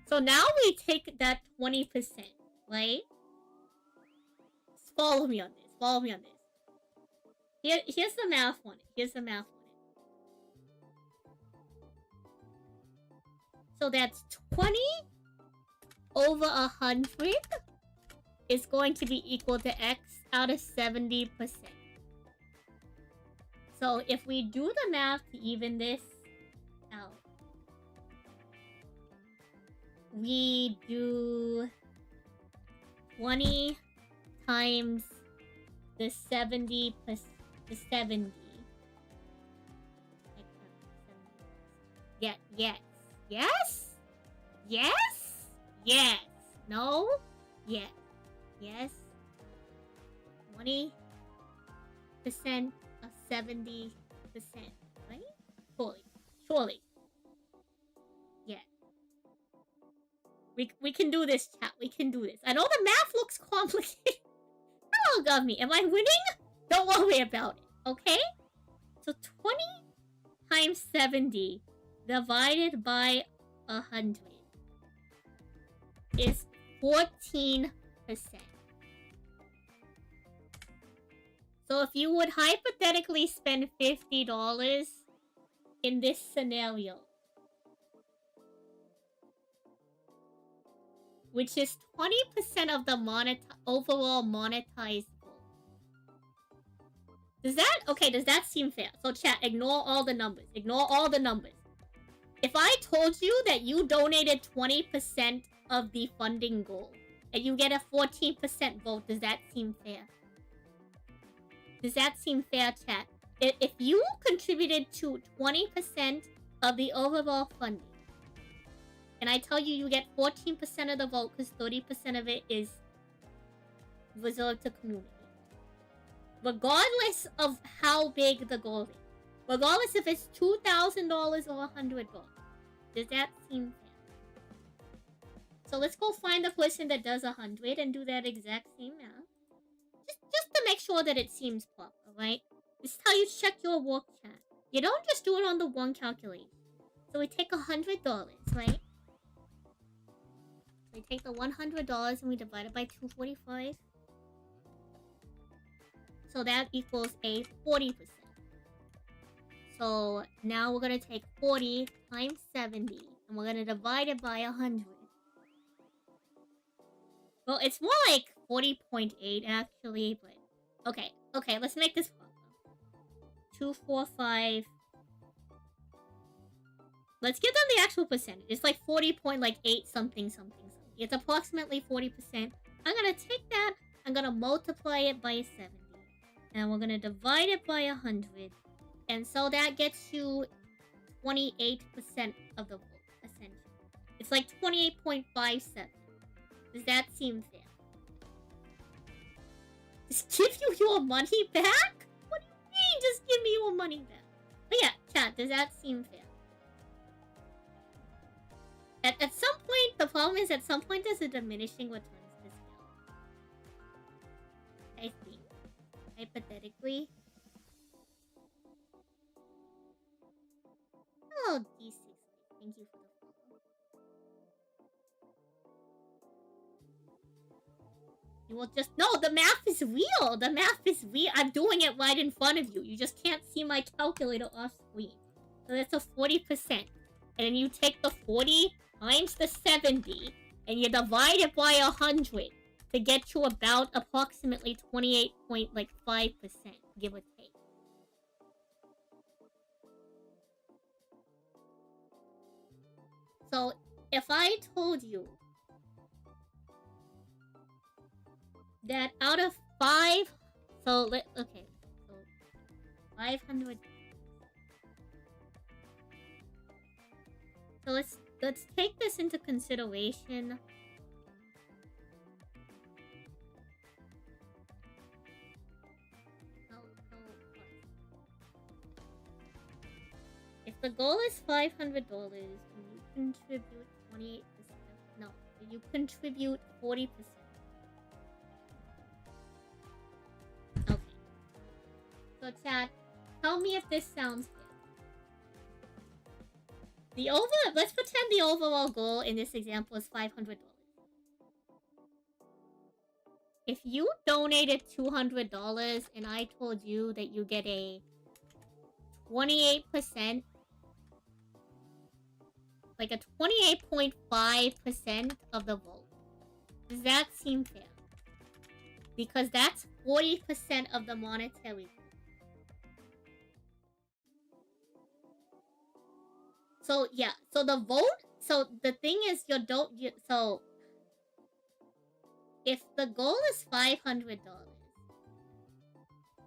So now we take that 20%, right? Follow me on this. Here's the math on it. So that's 20 over 100 is going to be equal to X out of 70%. So if we do the math to even this out, we do 20 times the 70%, the 70. Yes. No. Yes. 20% of 70%, right? Surely. Yeah. We can do this, chat. We can do this. I know the math looks complicated. Hello, Gummy. Am I winning? Don't worry about it, okay? So 20 times 70 divided by 100 is 14%. So if you would hypothetically spend $50 in this scenario, which is 20% of the overall monetized vote, Does that seem fair? So chat, ignore all the numbers. Ignore all the numbers. If I told you that you donated 20% of the funding goal and you get a 14% vote, does that seem fair? Does that seem fair, chat? If you contributed to 20% of the overall funding, and I tell you you get 14% of the vote because 30% of it is reserved to community. Regardless of how big the goal is. Regardless if it's $2,000 or $100. Does that seem fair? So let's go find the person that does 100 and do that exact same math. Just to make sure that it seems proper, right? This is how you check your work chat. You don't just do it on the one calculation. So we take $100, right? We take the $100 and we divide it by 245. So that equals a 40%. So now we're going to take 40 times 70. And we're going to divide it by 100. Well, it's more like 40.8 actually, but... Okay, let's make this proper. 245... Let's give them the actual percentage. It's like 40.8 something. It's approximately 40%. I'm gonna take that, I'm gonna multiply it by 70. And we're gonna divide it by 100. And so that gets you 28% of the vote, essentially. It's like 28.57. Does that seem fair? Just give you your money back? What do you mean, just give me your money back? But yeah, chat, does that seem fair? At some point, the problem is at some point there's a diminishing returns to scale. I think. Hypothetically. Oh, D6. Thank you for the follow. You will just... No, the math is real! The math is real! I'm doing it right in front of you. You just can't see my calculator off screen. So that's a 40%. And then you take the 40 times the 70, and you divide it by 100 to get you about approximately 28.5%, give or take. So, if I told you that out of 5... So, okay. So, 500... So, let's take this into consideration. If the goal is $500, you contribute 28%. No, you contribute 40%. Okay. So, chat, tell me if this sounds good. Let's pretend the overall goal in this example is $500. If you donated $200 and I told you that you get a 28%, like a 28.5% of the vote, does that seem fair? Because that's 40% of the monetary goal. So, yeah. So, the vote... So, the thing is, so... If the goal is $500,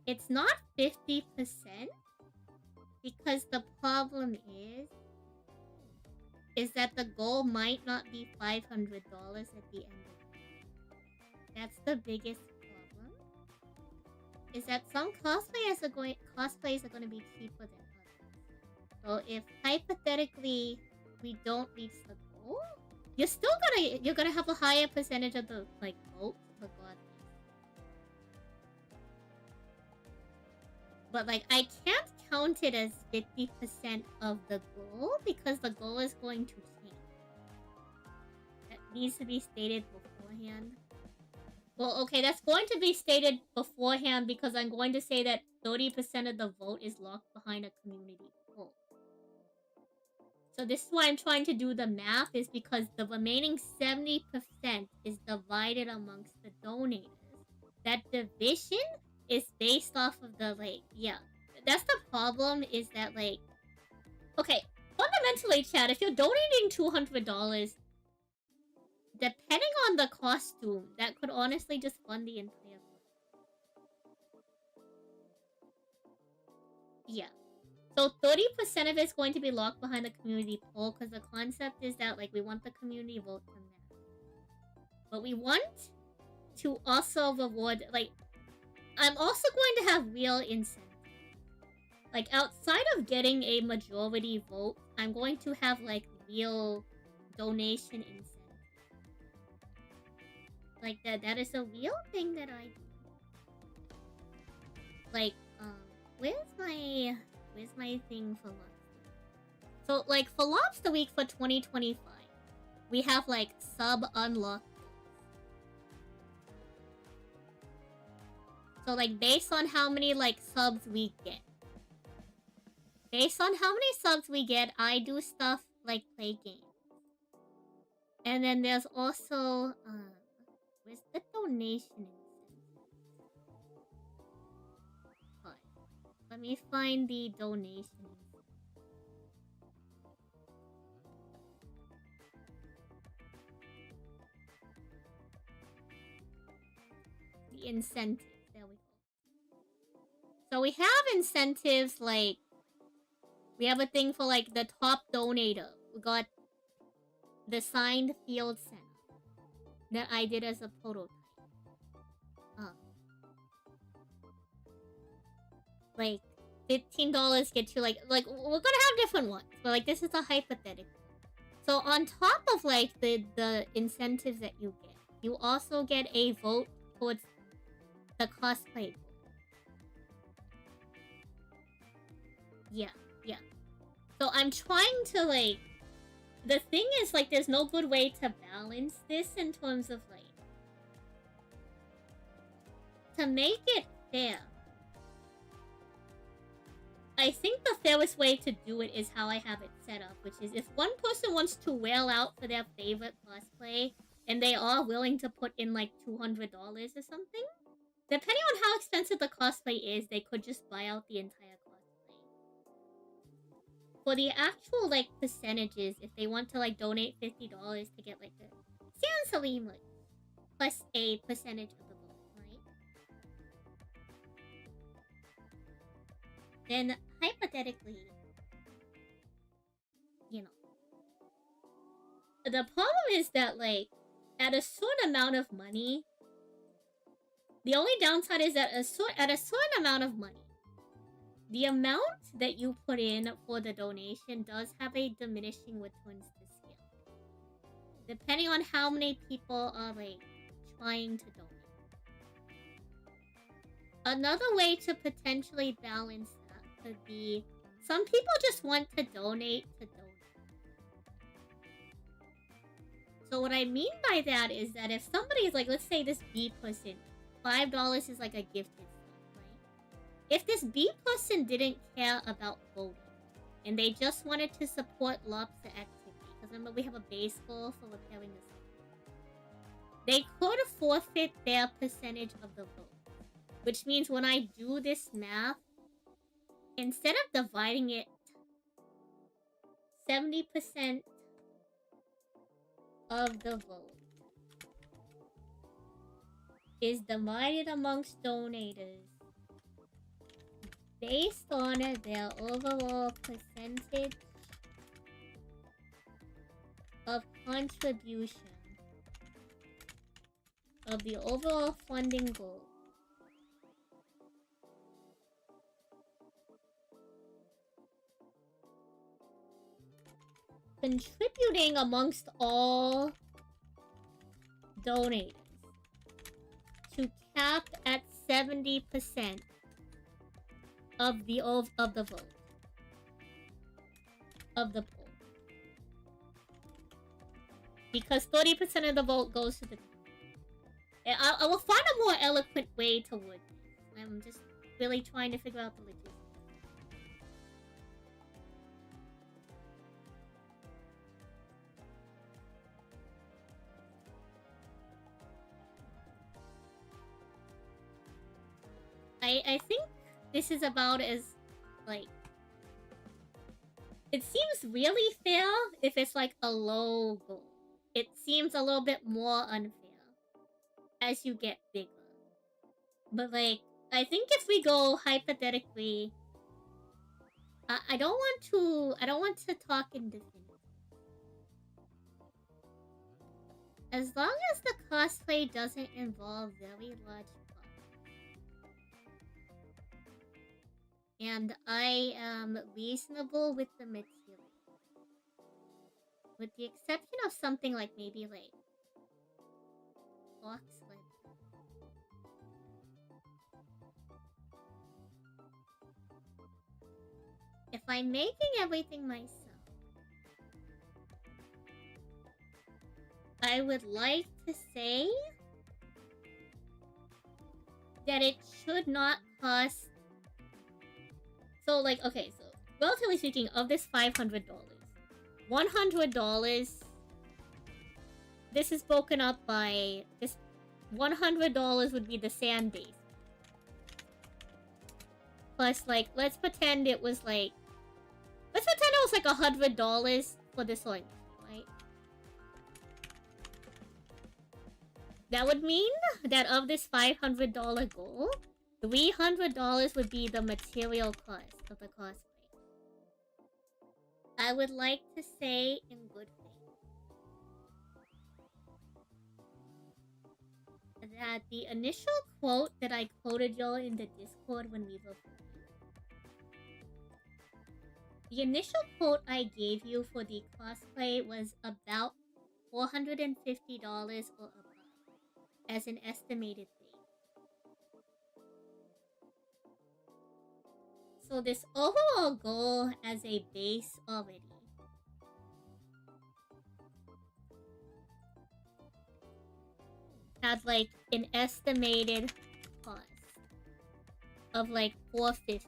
it's not 50%. Because the problem is that the goal might not be $500 at the end of it. That's the biggest problem. Is that some cosplayers are going to be cheaper than others. So if hypothetically we don't reach the goal, you're gonna have a higher percentage of the vote regardless. But I can't count it as 50% of the goal because the goal is going to change. That needs to be stated beforehand. Well, okay, that's going to be stated beforehand because I'm going to say that 30% of the vote is locked behind a community goal. So this is why I'm trying to do the math, is because the remaining 70% is divided amongst the donators. That division is based off of the, like, yeah. That's the problem, is that, like... Okay, fundamentally, chat, if you're donating $200, depending on the costume, that could honestly just fund the entire book. Yeah. So 30% of it's going to be locked behind the community poll, because the concept is that, like, we want the community vote from that. But we want to also reward, like... I'm also going to have real incentive. Like, outside of getting a majority vote, I'm going to have, like, real donation incentive. Like, that is a real thing that I do. Like, where's my thing for Lobster Week? So, like, for Lobster Week for 2025, we have, like, sub-unlocked. So, like, based on how many, like, subs we get. Based on how many subs we get, I do stuff like play games. And then there's also, where's the donation incentive? Hold on. Let me find the donation incentive. The incentives. There we go. So we have incentives like... We have a thing for, like, the top donator. We got the signed field center that I did as a prototype. Like, $15 get you, like, we're gonna have different ones, but, like, this is a hypothetical. So on top of, like, the incentives that you get, you also get a vote towards the cosplay. Yeah. So I'm trying to, like... The thing is, like, there's no good way to balance this in terms of, like... To make it fair. I think the fairest way to do it is how I have it set up, which is if one person wants to wail out for their favorite cosplay, and they are willing to put in, like, $200 or something, depending on how expensive the cosplay is, they could just buy out the entire cosplay. For the actual, like, percentages, if they want to, like, donate $50 to get, like, the Sansali plus a percentage of the vote, right? Then, hypothetically, you know. The problem is that, like, at a certain amount of money, the only downside is that at a certain amount of money, the amount that you put in for the donation does have a diminishing returns to scale. Depending on how many people are, like, trying to donate. Another way to potentially balance that could be... Some people just want to donate to donate. So what I mean by that is that if somebody is, like, let's say this B person, $5 is, like, a gifted... If this B person didn't care about voting, and they just wanted to support lobster activity, because remember we have a base goal for repairing this, they could forfeit their percentage of the vote. Which means when I do this math, instead of dividing it 70% of the vote is divided amongst donators based on their overall percentage of contribution of the overall funding goal. Contributing amongst all donators to cap at 70% of the vote of the poll, because 30% of the vote goes to the. I will find a more eloquent way to word this. I'm just really trying to figure out the logistics. I I think this is about as, like... It seems really fair if it's like a low goal. It seems a little bit more unfair as you get bigger. But like, I think if we go hypothetically... I don't want to talk in definitive. As long as the cosplay doesn't involve very large costs. And I am reasonable with the material. With the exception of something like maybe like box leather. If I'm making everything myself, I would like to say that it should not cost... So, like, okay, so, relatively speaking, of this $500, $100... This is broken up by... This $100 would be the sand base. Plus, like, let's pretend it was, like... Let's pretend it was, like, $100 for this one, right? That would mean that of this $500 goal, $300 would be the material cost of the cosplay. I would like to say in good faith that the initial quote that I quoted y'all in the Discord when we were playing, the initial quote I gave you for the cosplay was about $450 or above as an estimated rate. So this overall goal as a base already had like an estimated cost of like $450.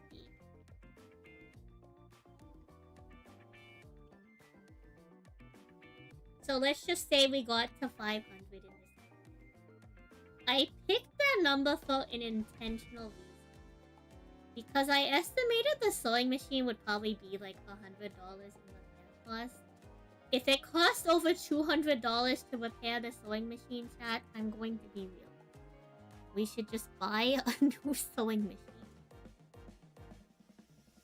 So let's just say we got to 500 in this. I picked that number for an intentional reason. Because I estimated the sewing machine would probably be like $100 in repair cost. If it costs over $200 to repair the sewing machine, chat, I'm going to be real. We should just buy a new sewing machine.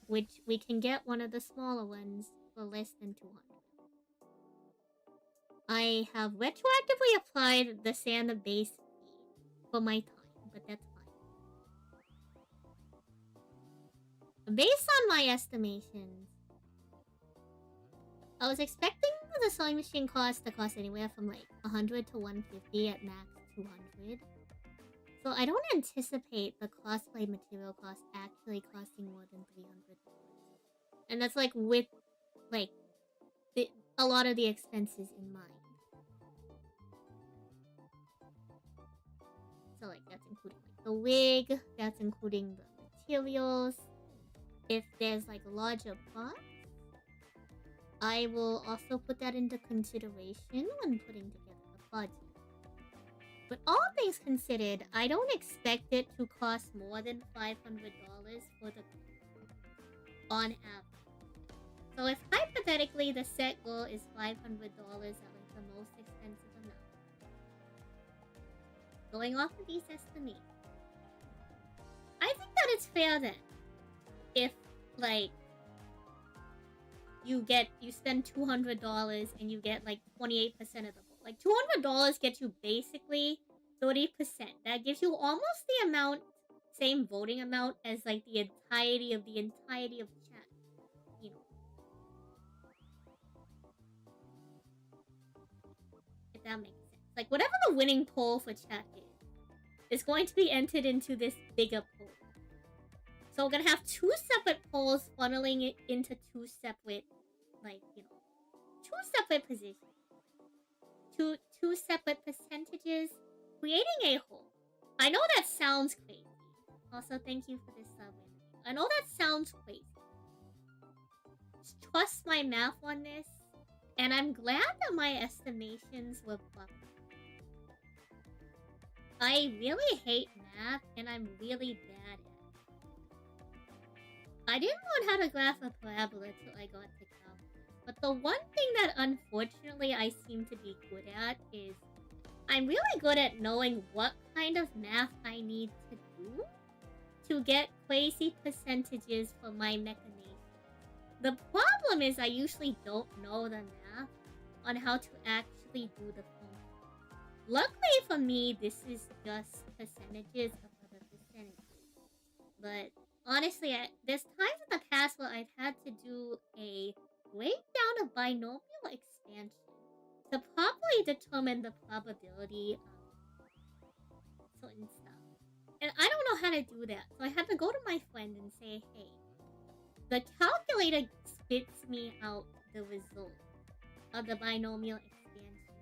Which we can get one of the smaller ones for less than $200. I have retroactively applied the sand base fee for my time, but that's fine. Based on my estimations, I was expecting the sewing machine cost to cost anywhere from like 100 to 150 at max 200. So I don't anticipate the cosplay material cost actually costing more than $300. And that's like with like a lot of the expenses in mind. So like that's including like the wig, that's including the materials. If there's like larger props, I will also put that into consideration when putting together the budget. But all things considered, I don't expect it to cost more than $500 for the on average. So if hypothetically the set goal is $500 at like the most expensive amount, going off of these estimates, I think that it's fair then. If like you spend $200 and you get like 28% of the goal. Like $200 gets you basically 30%. That gives you almost the amount, same voting amount as like the entirety of chat. You know. If that makes sense. Like whatever the winning poll for chat is going to be entered into this bigger poll. So we're gonna have two separate polls funneling it into two separate, like, you know, two separate positions. Two separate percentages, creating a whole. I know that sounds crazy. Also, thank you for this sub. I know that sounds crazy. Just trust my math on this, and I'm glad that my estimations were proper. I really hate math, and I'm really bad at it. I didn't learn how to graph a parabola till I got to calculus. But the one thing that unfortunately I seem to be good at is I'm really good at knowing what kind of math I need to do to get crazy percentages for my mechanation. The problem is I usually don't know the math on how to actually do the function. Luckily for me, this is just percentages of other percentages. But honestly, there's times in the past where I've had to do a breakdown of binomial expansion to properly determine the probability of certain stuff. And I don't know how to do that, so I had to go to my friend and say, hey, the calculator spits me out the result of the binomial expansion.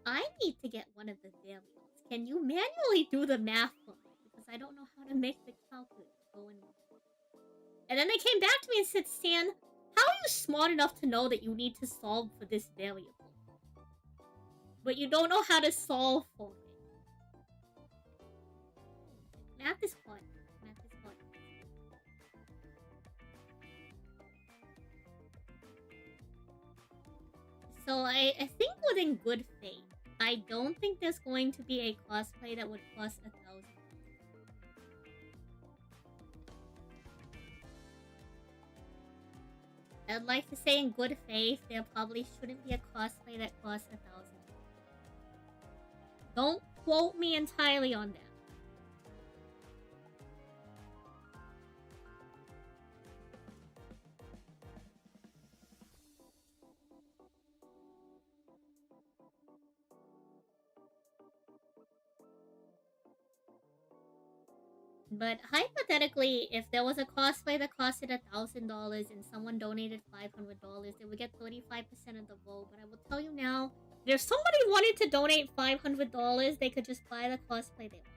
I need to get one of the variables. Can you manually do the math for me? Because I don't know how to make the calculator go in. And then they came back to me and said, Stan, how are you smart enough to know that you need to solve for this variable? But you don't know how to solve for it. Math is fun. Math is fun. So I think within good faith, I don't think there's going to be a cosplay that would cost $1,000. I'd like to say in good faith, there probably shouldn't be a cosplay that costs $1,000. Don't quote me entirely on that. But hypothetically, if there was a cosplay that costed $1,000 and someone donated $500, they would get 35% of the vote. But I will tell you now, if somebody wanted to donate $500, they could just buy the cosplay they want.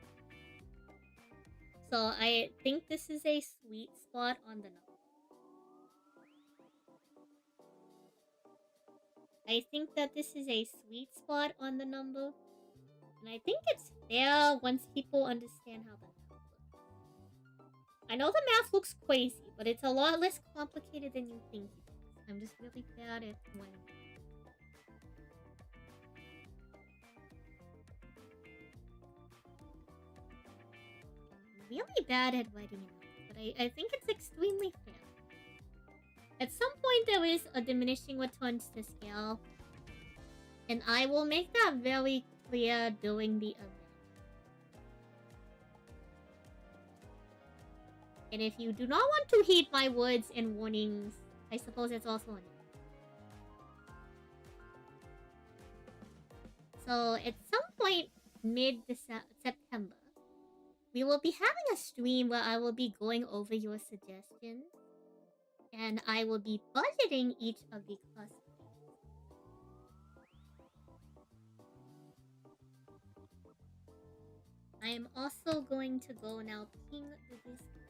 So I think this is a sweet spot on the number. I think that this is a sweet spot on the number. And I think it's fair once people understand how the math looks. I know the math looks crazy, but it's a lot less complicated than you think it is. I'm just really bad at when. Really bad at writing it out, but I think it's extremely fair. At some point, there is a diminishing returns to scale, and I will make that very clear during the event. And if you do not want to heed my words and warnings, I suppose it's also on you. So, at some point mid-September, we will be having a stream where I will be going over your suggestions, and I will be budgeting each of the cosplays. I am also going to go now ping the Discord.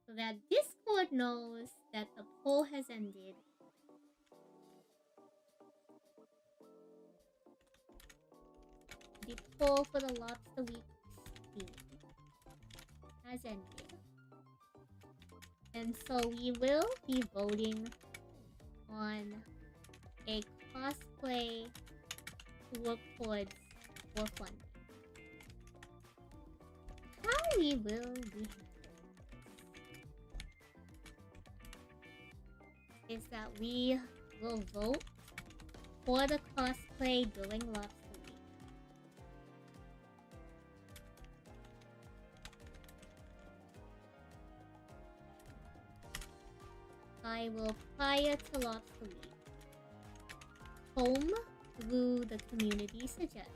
So that Discord knows that the poll has ended. The poll for the Lobster Week stream has ended. And so we will be voting on a cosplay towards for funding. How we will be is that we will vote for the cosplay during Lobster Week. I will, prior to Lobster Week, comb through the community suggestions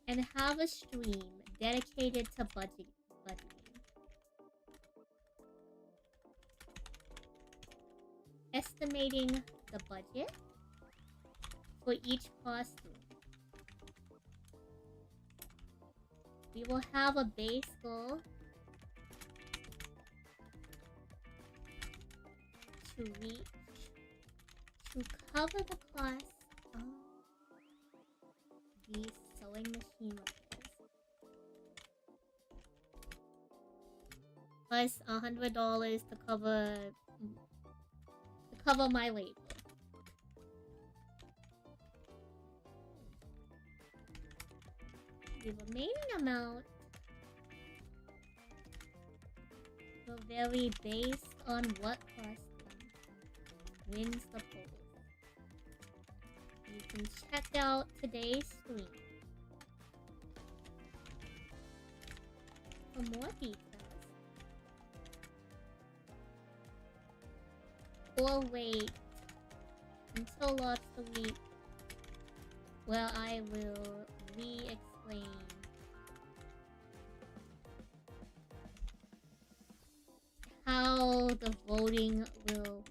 and have a stream dedicated to budgeting. Estimating the budget for each costume. We will have a base goal to reach to cover the cost of the sewing Plus $100 to cover my labor. The remaining amount will vary based on what costume wins the poll. You can check out today's stream for more details. Or wait until Lobster Week, where I will re-explain how the voting will work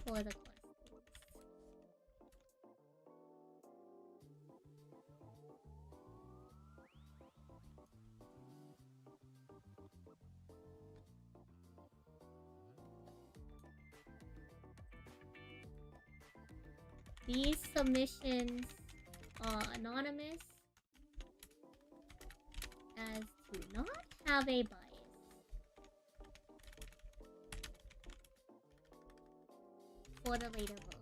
for the costumes. These submissions are anonymous as to not have a bias. For the later votes.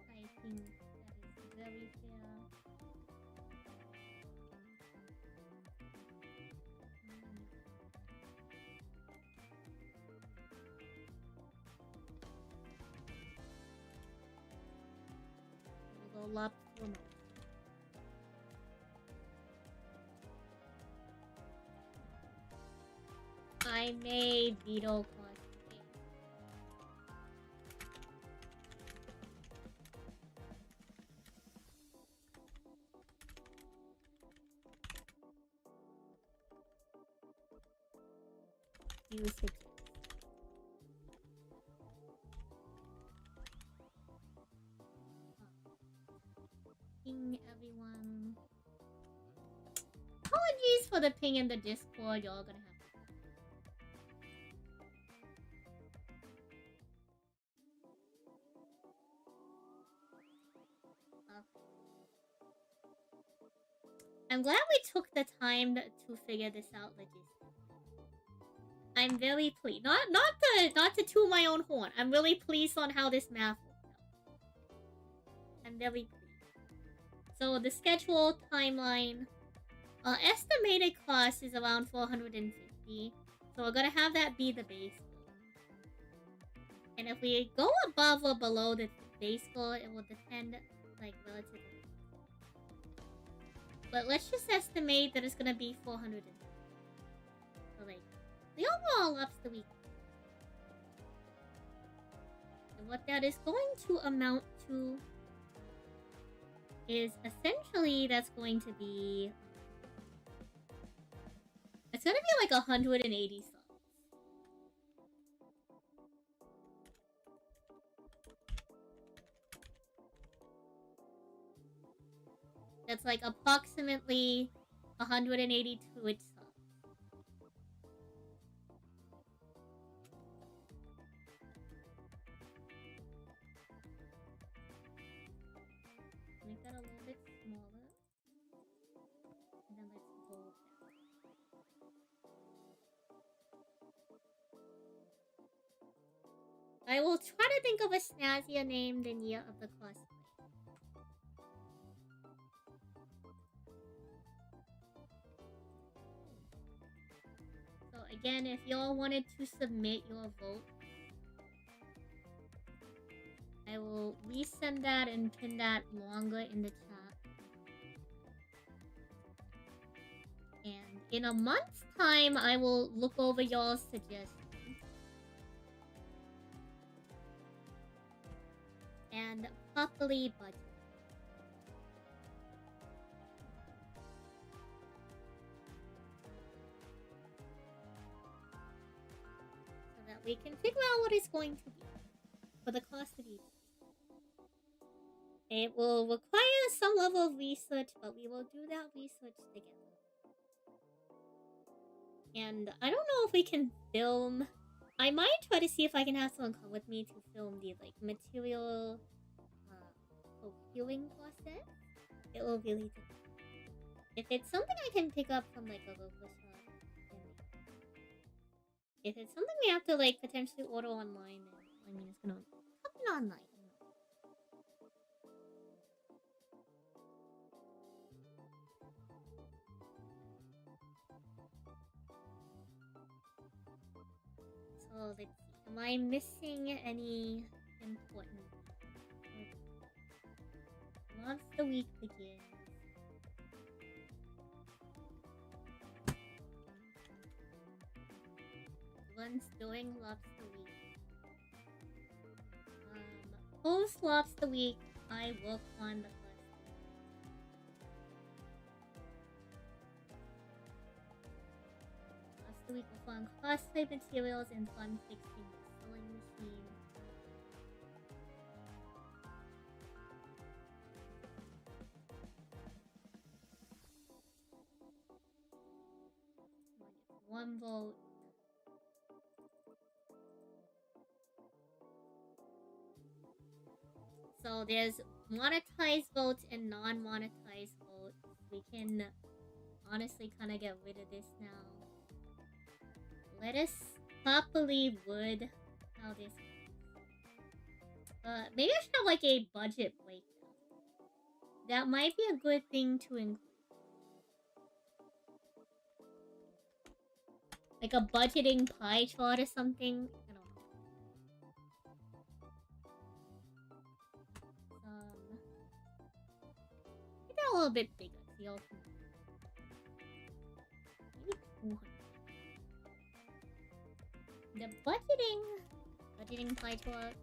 I think that is very fair. We'll go lobster remote. I may veto cosplay. You suggest. Ping everyone. Apologies for the ping in the Discord. Y'all gonna have to. I'm glad we took the time to figure this out logistically. I'm very pleased. Not to toot my own horn. I'm really pleased on how this math worked out. I'm very pleased. So the schedule timeline, estimated cost is around 450. So we're gonna have that be the base goal. And if we go above or below the base goal, it will depend like relatively. But let's just estimate that it's gonna be 400. So like, the overall lobster week. And what that is going to amount to is essentially that's going to be... It's gonna be like 180 subs. That's like approximately 180 Twitch subs. Make that a little bit smaller. And then let's go down. I will try to think of a snazzier name than Year of the Cosplay. So again, if y'all wanted to submit your vote, I will resend that and pin that longer in the chat. And in a month's time, I will look over y'all's suggestions. And properly budget. So that we can figure out what it's going to be for the cost of each. It will require some level of research, but we will do that research together. And I don't know if we can film. I might try to see if I can have someone come with me to film the like material healing process. It will really depend. If it's something I can pick up from like a local shop, then if it's something we have to like potentially order online, then I mean it's gonna happen online. So let's see. Am I missing any important? Once the week begins. Once during Lobster Week. Post Lobster Week, I work on the first. Lobster Week will find cosplay materials and fun fixing the sewing machine. One vote. So there's monetized votes and non-monetized votes. We can honestly kind of get rid of this now. Let us properly wood how this goes. Maybe I should have like a budget breakdown. That might be a good thing to include. Like a budgeting pie chart or something. I don't know. Make that a little bit bigger so y'all can. Maybe 200. The budgeting pie chart.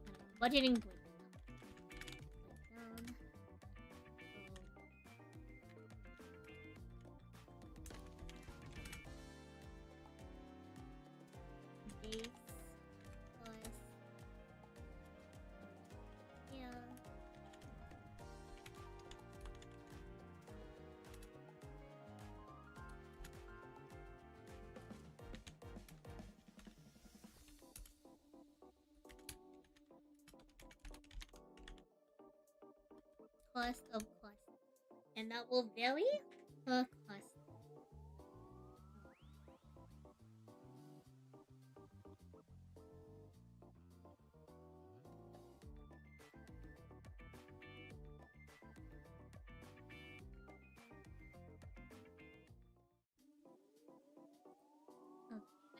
Budgeting breakdown. Base plus yeah. Cost of cost. And that will vary per cost.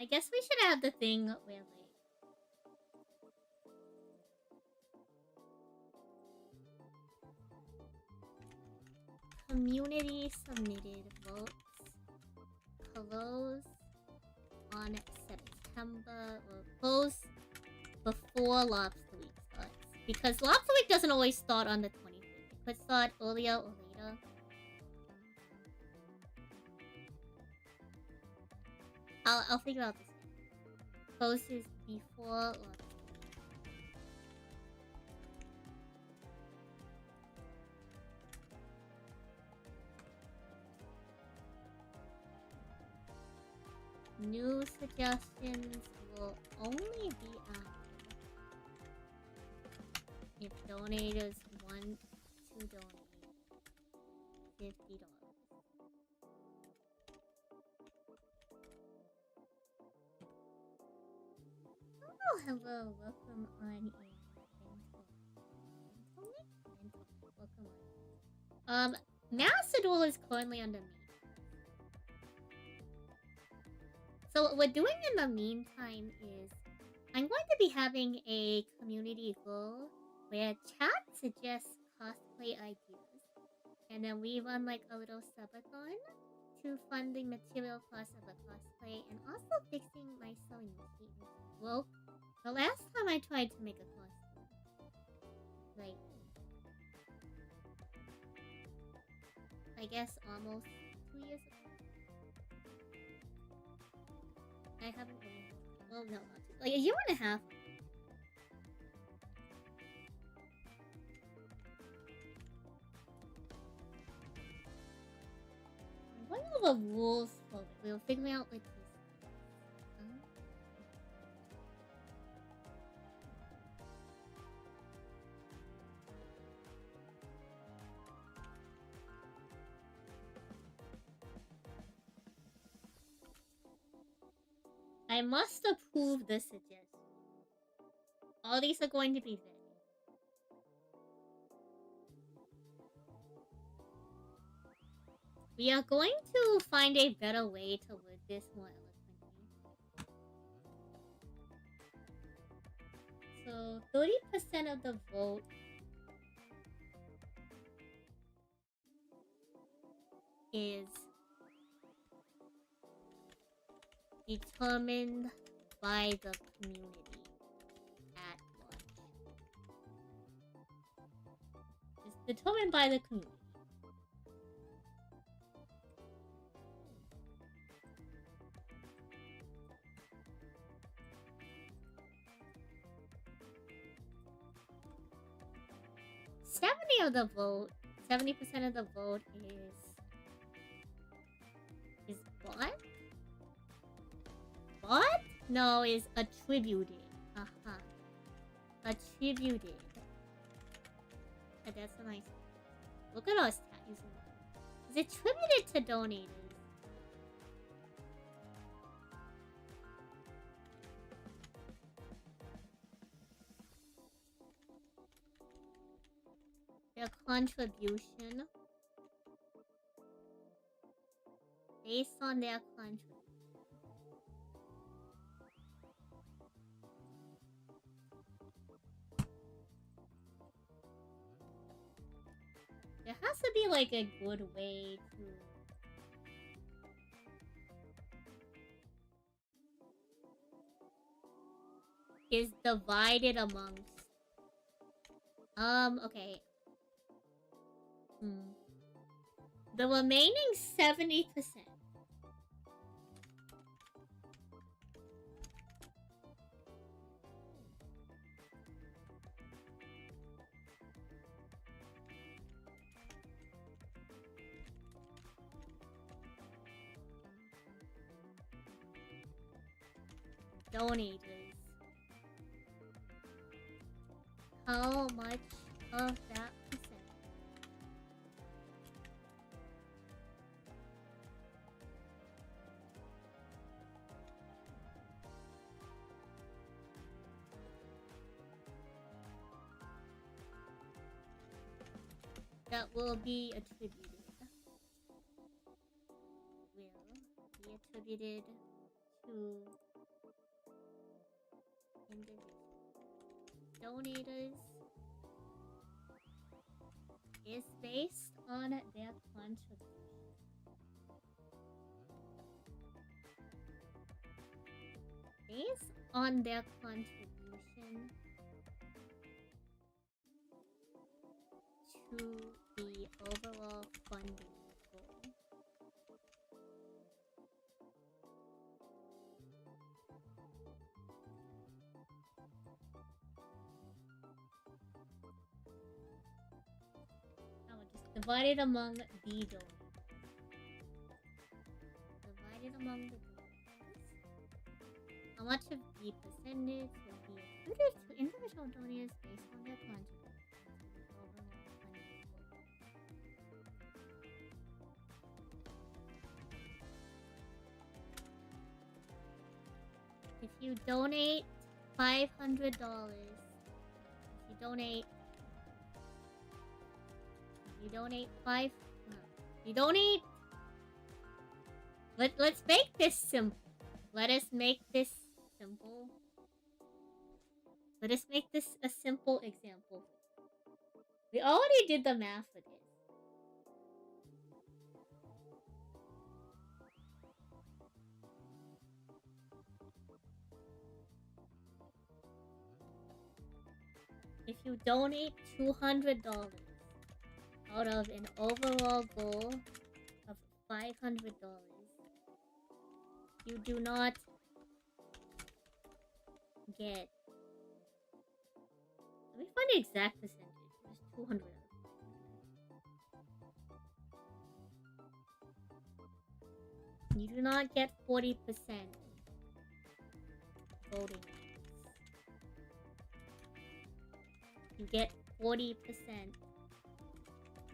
I guess we should have the thing where like community submitted votes close on September or close before Lobster Week starts. Because Lobster Week doesn't always start on the 25th. It could start earlier or later. I'll figure out this. Closes before Lobster Week. New suggestions will only be added if donators want to donate $50. Oh, hello, welcome on in. Welcome on. Master Duel is currently under me. So what we're doing in the meantime is I'm going to be having a community goal where chat suggests cosplay ideas. And then we run like a little subathon to fund the material cost of a cosplay and also fixing my sewing machine. Well, the last time I tried to make a costume, like, I guess almost 2 years ago. I haven't really. Well, no, not two. Like a year and a half. What are the rules for it? We'll figure out like this. I must approve the suggestion. All these are going to be vetted. We are going to find a better way to word this more eloquently. So 30% of the vote is determined by the community at large. It's determined by the community. Of the vote, 70% of the vote is what? What? No, is attributed. Attributed. That's a nice one. Look at us using that. Is attributed to donators. Their contribution based on their contribution. There has to be like a good way to is divided amongst okay. The remaining 70%. Donators. How much of that percent? That will be attributed. Will be attributed to individuals. Donators is based on their contribution. Based on their contribution to the overall funding goal. I will just divide it among the donors. Divided among the donors. How much of the percentage will be attributed to individual donors based on their contribution? If you donate $500, let's make this simple. Let us make this simple. Let us make this a simple example. We already did the math for this. If you donate $200 out of an overall goal of $500, you do not get. Let me find the exact percentage. It's 200. You do not get 40% voting rights. You get 40%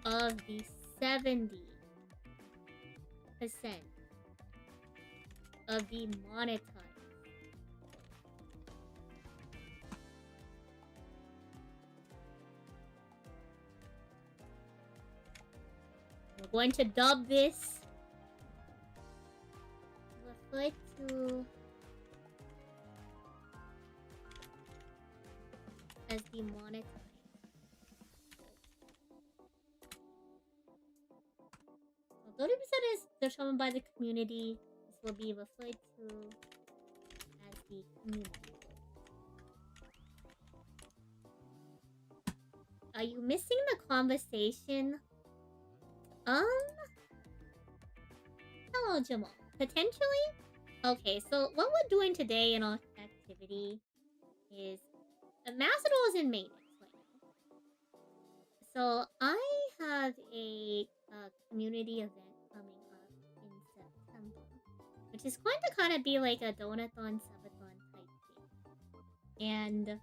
of the 70% of the monetized going to dub this refer to as demonetized. So 30% is determined by the community. This will be referred to as the community. Are you missing the conversation? Hello, Jamal. Potentially? Okay, so what we're doing today in our activity is Macedon is in maintenance right now. So I have a community event coming up in September, which is going to kind of be like a Donathon, Subathon type thing. And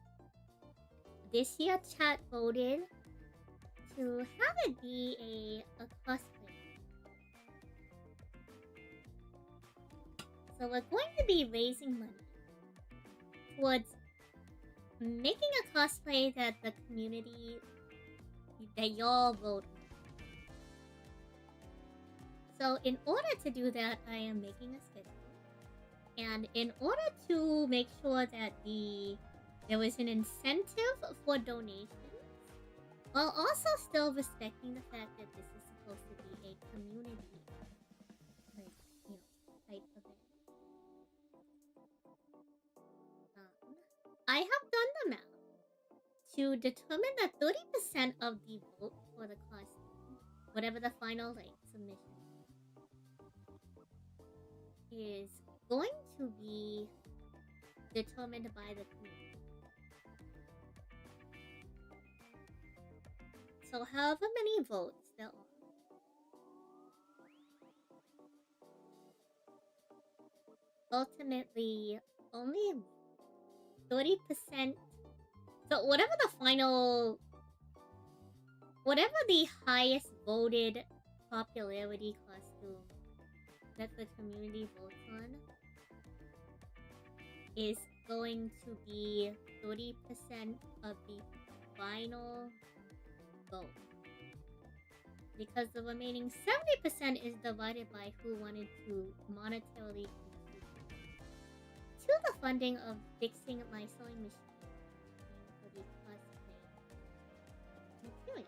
this year chat voted to have it be a cosplay. So we're going to be raising money towards making a cosplay that the community, that y'all vote on. So in order to do that, I am making a schedule. And in order to make sure that there was an incentive for donations, while also still respecting the fact that this is supposed to be a community, like, type event. I have done the math to determine that 30% of the vote for the costume, whatever the final submission, is going to be determined by the community. So however many votes there are, ultimately only 30%. So whatever the highest voted popularity costume that the community votes on is going to be 30% of the final vote. Because the remaining 70% is divided by who wanted to monetarily contribute to the funding of fixing my sewing machine for the cosplay material.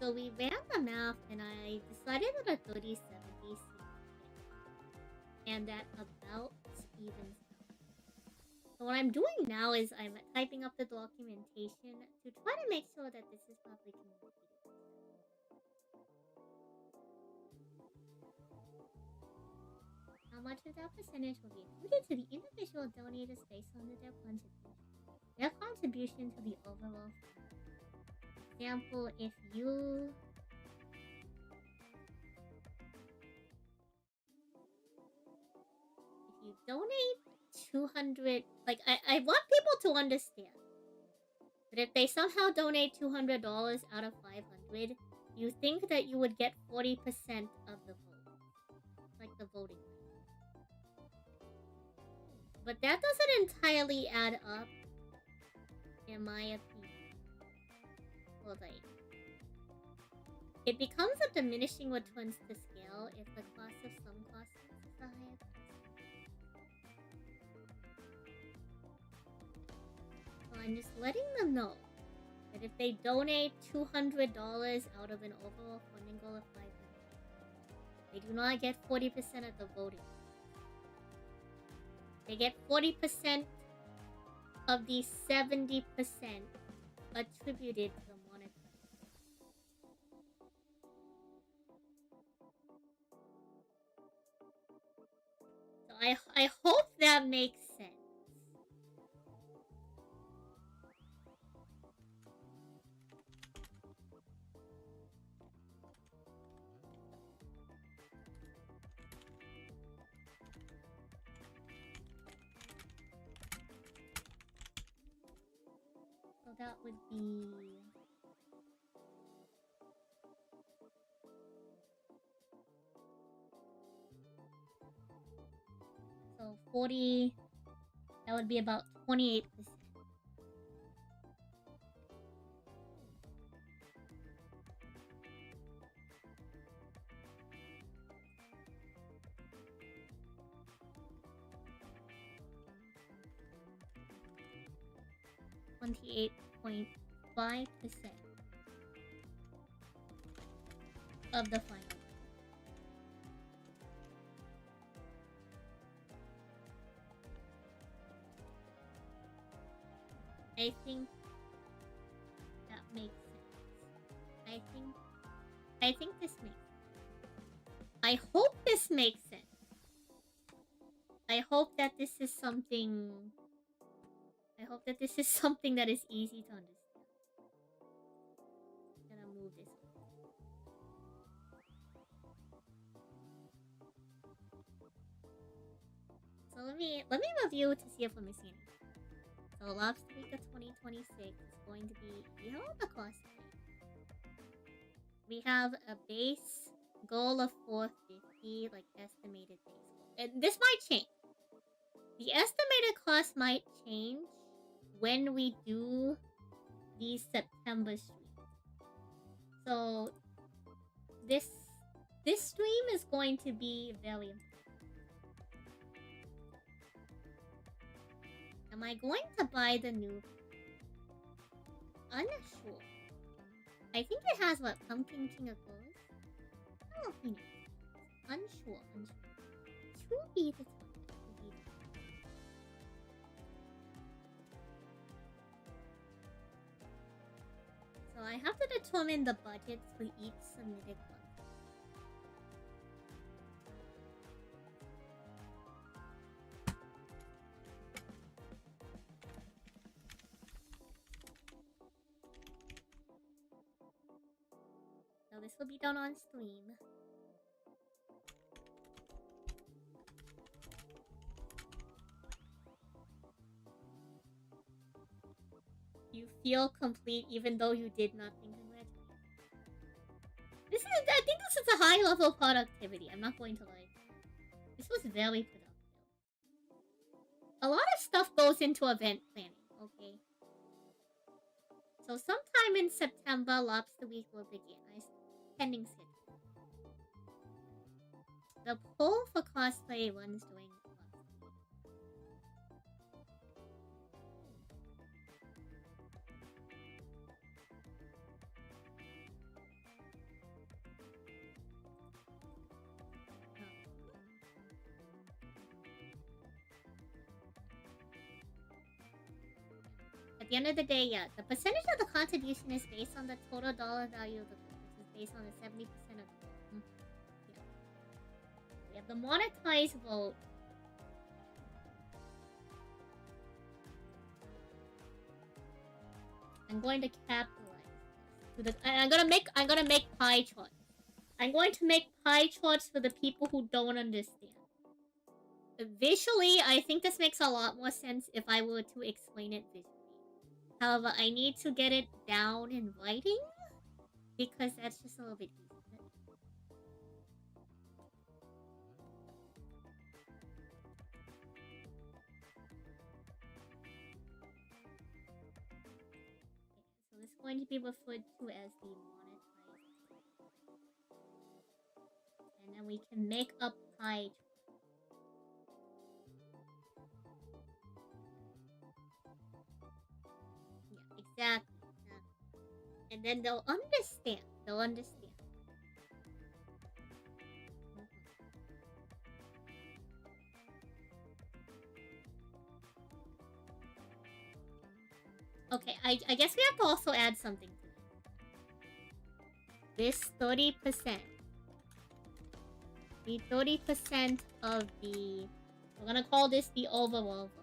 So we ran the math and I decided that a 30-70 seemed fair, and that about evens out. So what I'm doing now is I'm typing up the documentation to try to make sure that this is properly communicated. How much of that percentage will be included to the individual donators based on their contribution to the overall fund. For example, if you donate 200, like I want people to understand that if they somehow donate $200 out of 500, you think that you would get 40% of the vote, like the voting. But that doesn't entirely add up, in my opinion. Well, like, it becomes a diminishing returns to scale if the cost of some costumes is the highest. So I'm just letting them know that if they donate $200 out of an overall funding goal of 500, they do not get 40% of the voting. They get 40% of the 70% attributed to the monetary. So I hope that makes sense. So that would be... So 40... That would be about 28%. 28.5% of the final. I think that makes sense. I think this makes sense. I hope this makes sense. I hope that this is something that is easy to understand. I'm gonna move this one. So let me review to see if we're missing anything. So Lobster Week of 2026 is going to be, we have the cosplay. We have a base goal of 450, like estimated base goal. And this might change. The estimated cost might change when we do the September stream. So this stream is going to be very important. Am I going to buy the new? Unsure. I think it has what? Pumpkin King of Clothes? Jalapeno. Unsure. To be determined. So I have to determine the budget for each submitted one. So this will be done on stream. You feel complete even though you did nothing. I think this is a high level of productivity. I'm not going to lie. This was very productive. A lot of stuff goes into event planning, okay? So sometime in September, Lobster Week will begin. Pending schedule. The poll for cosplay runs during Lobster Week. At the end of the day, yeah, the percentage of the contribution is based on the total dollar value of the goal, which is based on the 70% of the goal. Yeah. We have the monetized vote. I'm going to capitalize this. I'm gonna make pie charts. I'm going to make pie charts for the people who don't understand. Visually, I think this makes a lot more sense if I were to explain it visually. However, I need to get it down in writing because that's just a little bit easier. Okay, so this is going to be referred to as the monetized. And then we can make a pie chart. Exactly. And then they'll understand. Okay, I guess we have to also add something to this. This 30%. The 30% of the... We're gonna call this the overall vote.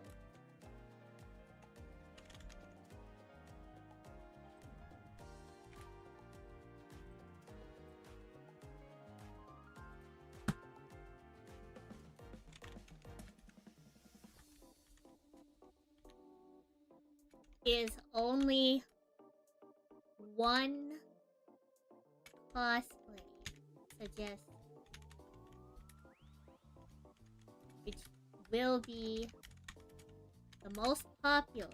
Is only one cosplay suggested, which will be the most popular,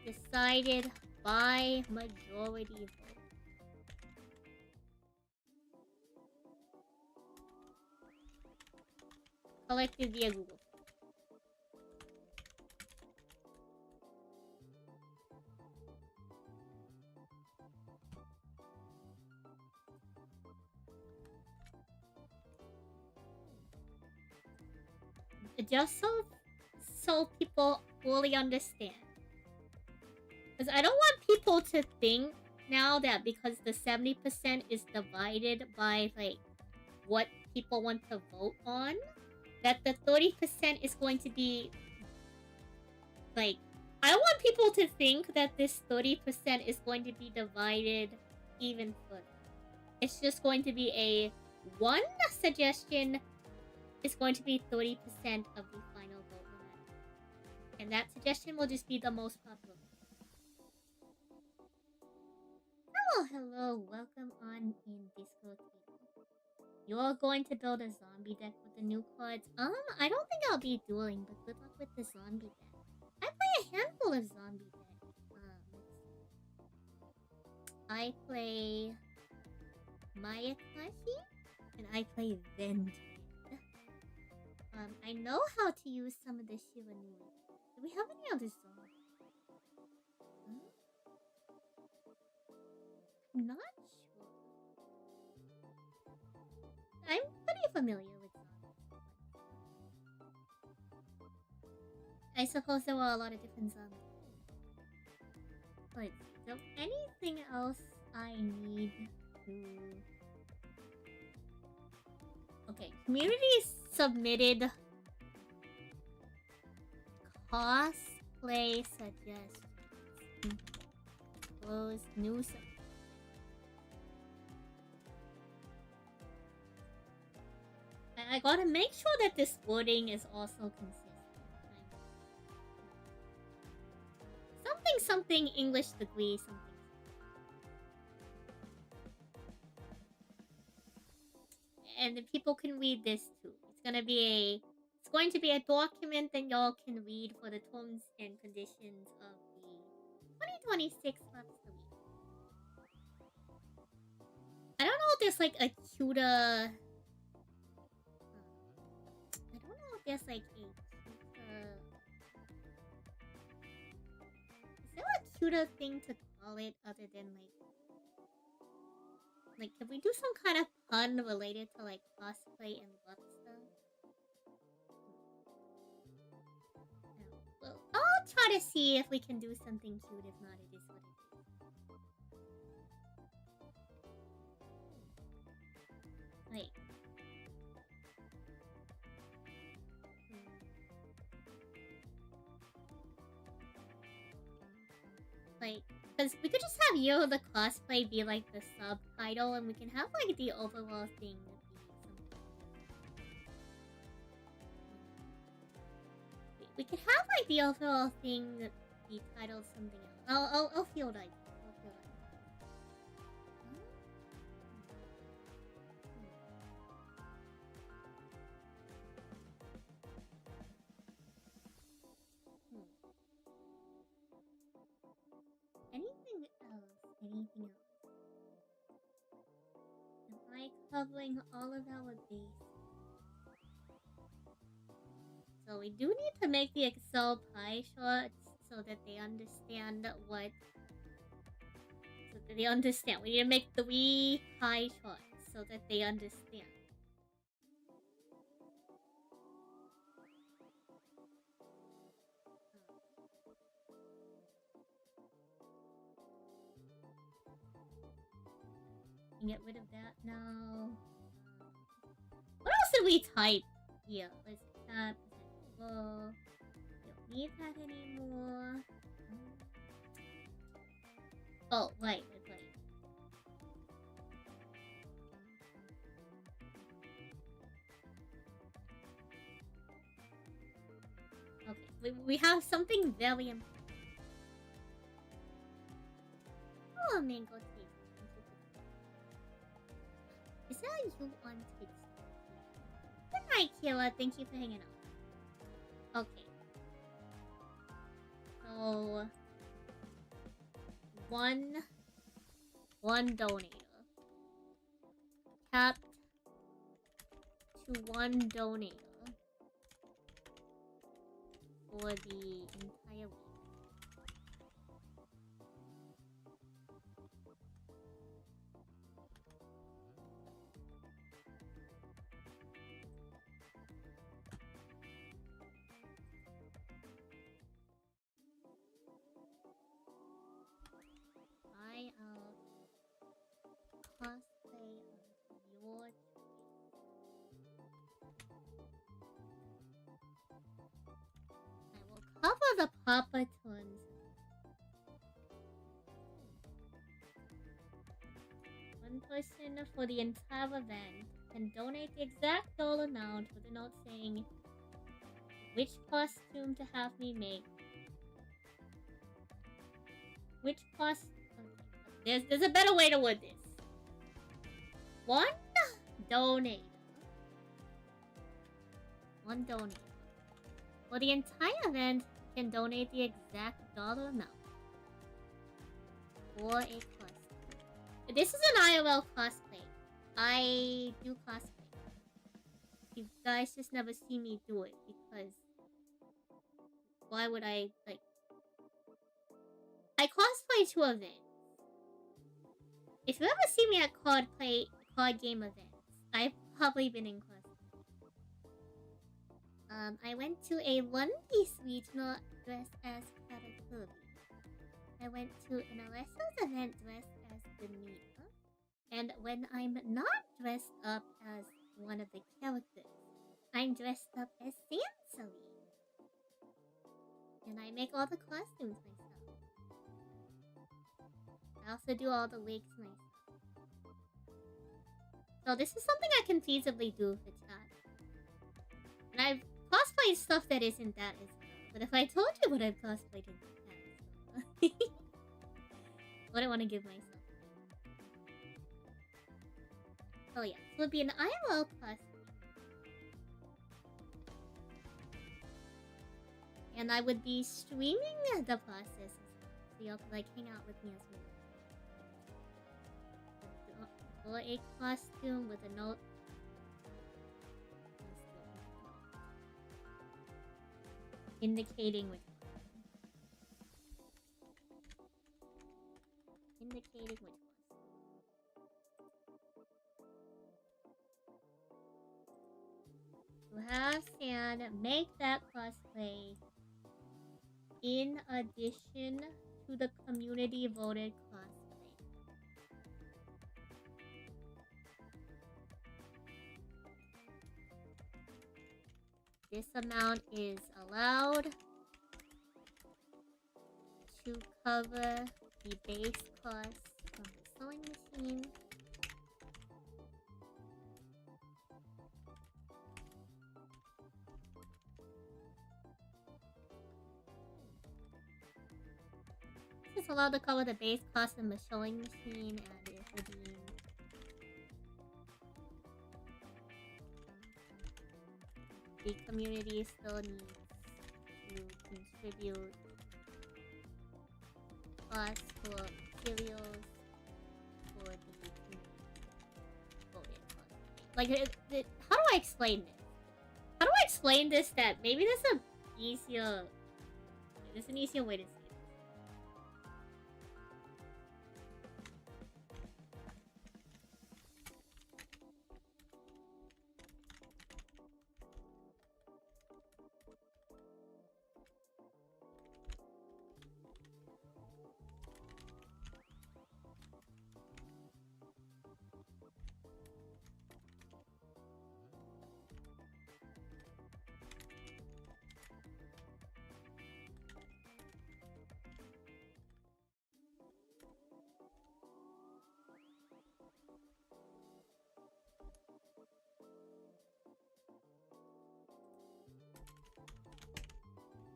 decided by majority vote. Collected via Google. just so people fully understand. Because I don't want people to think now that because the 70% is divided by, like, what people want to vote on, that the 30% is going to be, like... I don't want people to think that this 30% is going to be divided even further. It's just going to be a... One suggestion is going to be 30% of the final vote. And that suggestion will just be the most popular. Hello. Welcome on in Disco table. You're going to build a zombie deck with the new cards? I don't think I'll be dueling, but good luck with the zombie deck. I play a handful of zombie decks. I play Mayakashi, and I play Vendred. I know how to use some of the Shivanui. Do we have any other zombies? I'm not sure. I'm pretty familiar with zombies. I suppose there were a lot of different zombies. But is there anything else I need to... Okay, community submitted cosplay suggestions. Close new sub... I gotta make sure that this wording is also consistent. Something English degree something. And the people can read this too. It's going to be a document that y'all can read for the terms and conditions of the 2026 Lobster Week. I don't know if there's like a cuter... I don't know if there's like a cuter... Is there a cuter thing to call it other than like, can we do some kind of pun related to like cosplay and lobster? Well, I'll try to see if we can do something cute. If not, it is what it is. Wait. Like, because we could just have Yo the cosplay be like the subtitle, and we can have like the overall thing be something. We could have like the overall thing be titled something else. I'll feel like. Anything else? Am I covering all of our base? So we do need to make the Excel pie charts so that they understand what... So that they understand. We need to make 3 pie charts so that they understand. Get rid of that now. What else did we type? Yeah, let's tap. Well, we don't need that anymore. Oh, right. Okay, we have something very important. Oh, mango tape. Is that you on TikTok? Good night, Kayla. Thank you for hanging out. Okay. So... One donator. Capped to 1 donator. For the entire week. the Papa Twins. One person for the entire event can donate the exact dollar amount with a note saying which costume to have me make. Which cost? Okay. There's a better way to word this. One donate. One donate. For the entire event, can donate the exact dollar amount for a cosplay. This is an IRL cosplay. I do cosplay. You guys just never see me do it because why would I like? I cosplay to events. If you ever see me at card game events, I've probably been in cosplay. I went to a one-piece regional dressed as Katakuri. I went to an Alessa's event dressed as the Mia. And when I'm not dressed up as one of the characters, I'm dressed up as Sansui. And I make all the costumes myself. I also do all the wigs myself. So this is something I can feasibly do for chat. And I've cosplayed stuff that isn't that as well. But if I told you what I've cosplayed in that as well, wouldn't want to give myself. Oh yeah, so it'd be an ILL cosplay. And I would be streaming the process as well. So y'all could like hang out with me as well. Or a costume with a note. Indicating which one. Indicating which one. To have San make that cosplay in addition to the community voted cosplay. This amount is allowed to cover the base cost of the sewing machine. This is allowed to cover the base cost of the sewing machine, and it will be the community still needs to contribute costs for materials for the community voted cosplay. Like, how do I explain this? How do I explain this that maybe there's an easier way to say it.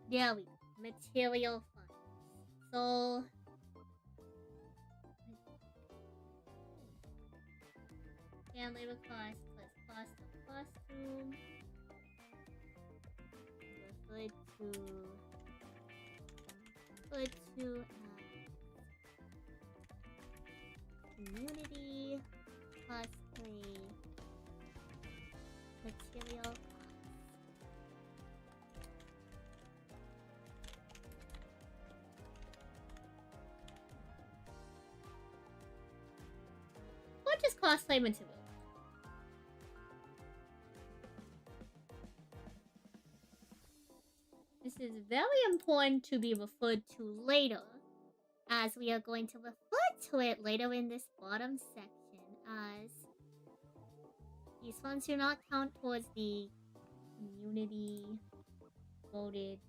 There we go. Material funds. So and labor cost plus cost of costume. Referred to community cosplay material cost. What is cosplay material? This is very important to be referred to later, as we are going to refer to it later in this bottom section, as these funds do not count towards the community voted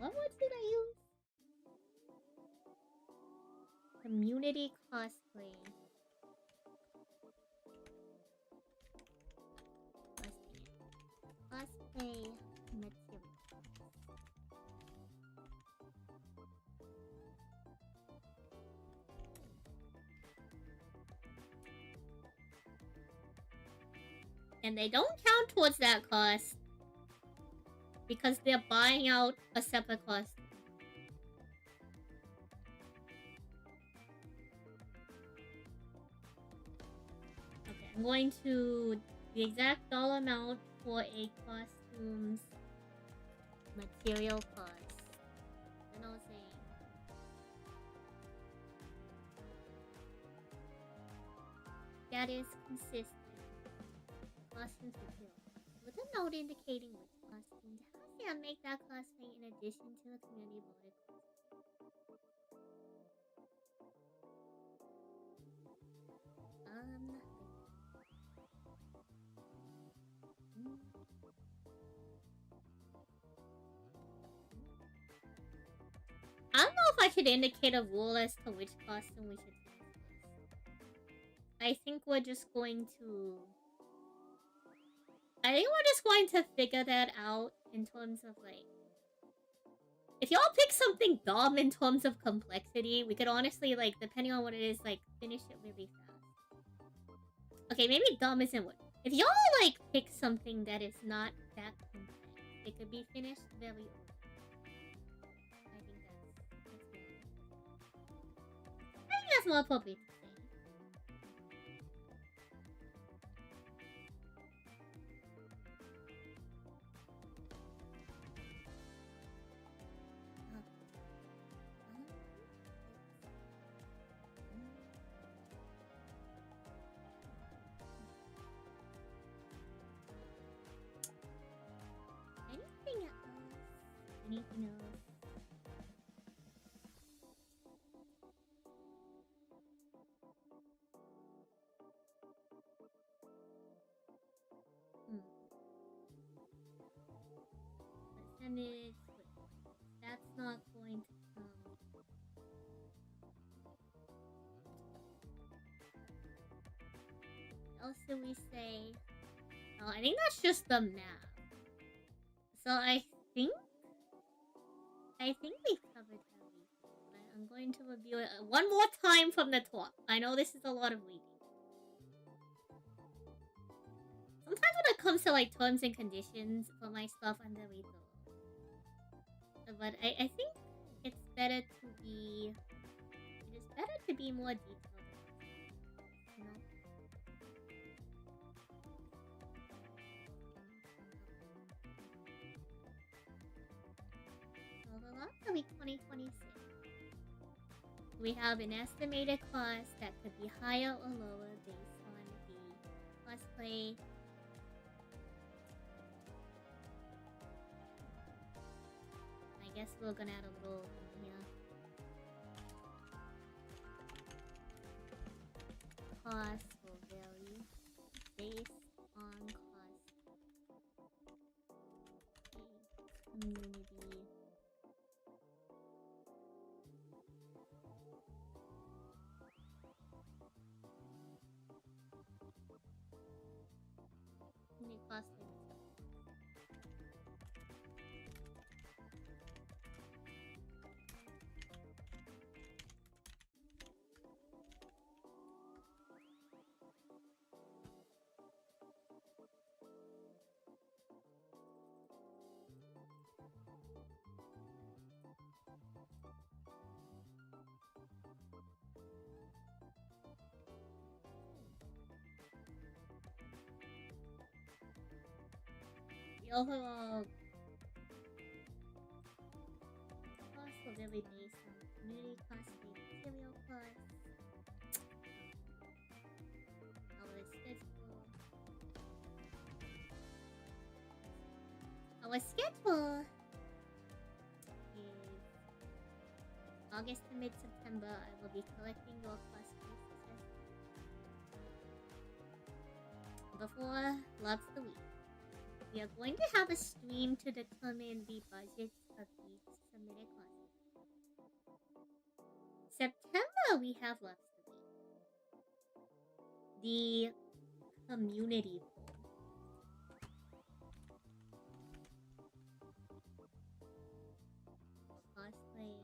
What word did I use? Community cosplay. Let's see. Cosplay material. And they don't count towards that cost because they're buying out a separate cost. Okay, I'm going to the exact dollar amount for a costume's material cost. Then I was saying that is consistent. Costumes material. With a note indicating which costume to have Sam make that cosplay in addition to the community voted I don't know if I should indicate a rule as to which costume we should use first. I think we're just going to figure that out in terms of like, if y'all pick something dumb in terms of complexity, we could honestly, like, depending on what it is, like, finish it really fast. Okay, maybe dumb isn't what. If y'all, like, pick something that is not that complex, it could be finished very early. I think that's more appropriate to say. Anything else? Percentage. That's not going to come. What else do we say? Oh, I think that's just the map. So I think we covered everything. But I'm going to review it one more time from the top. I know this is a lot of reading. Sometimes when it comes to like terms and conditions for my stuff, I'm very thorough. But I think it's better to be. It is better to be more detailed. You know. So the lot for week 2026. We have an estimated cost that could be higher or lower based on the cosplay. I guess we're gonna add a little here. Cost will vary based on community. Cost the overall cost will vary based on community cosplay material costs. Our schedule is August to mid-September. I will be collecting your cosplay suggestions before Loves the Week. We are going to have a stream to determine the budgets of each submitted cosplay. September we have Lobster Week. The community poll. Cosplay.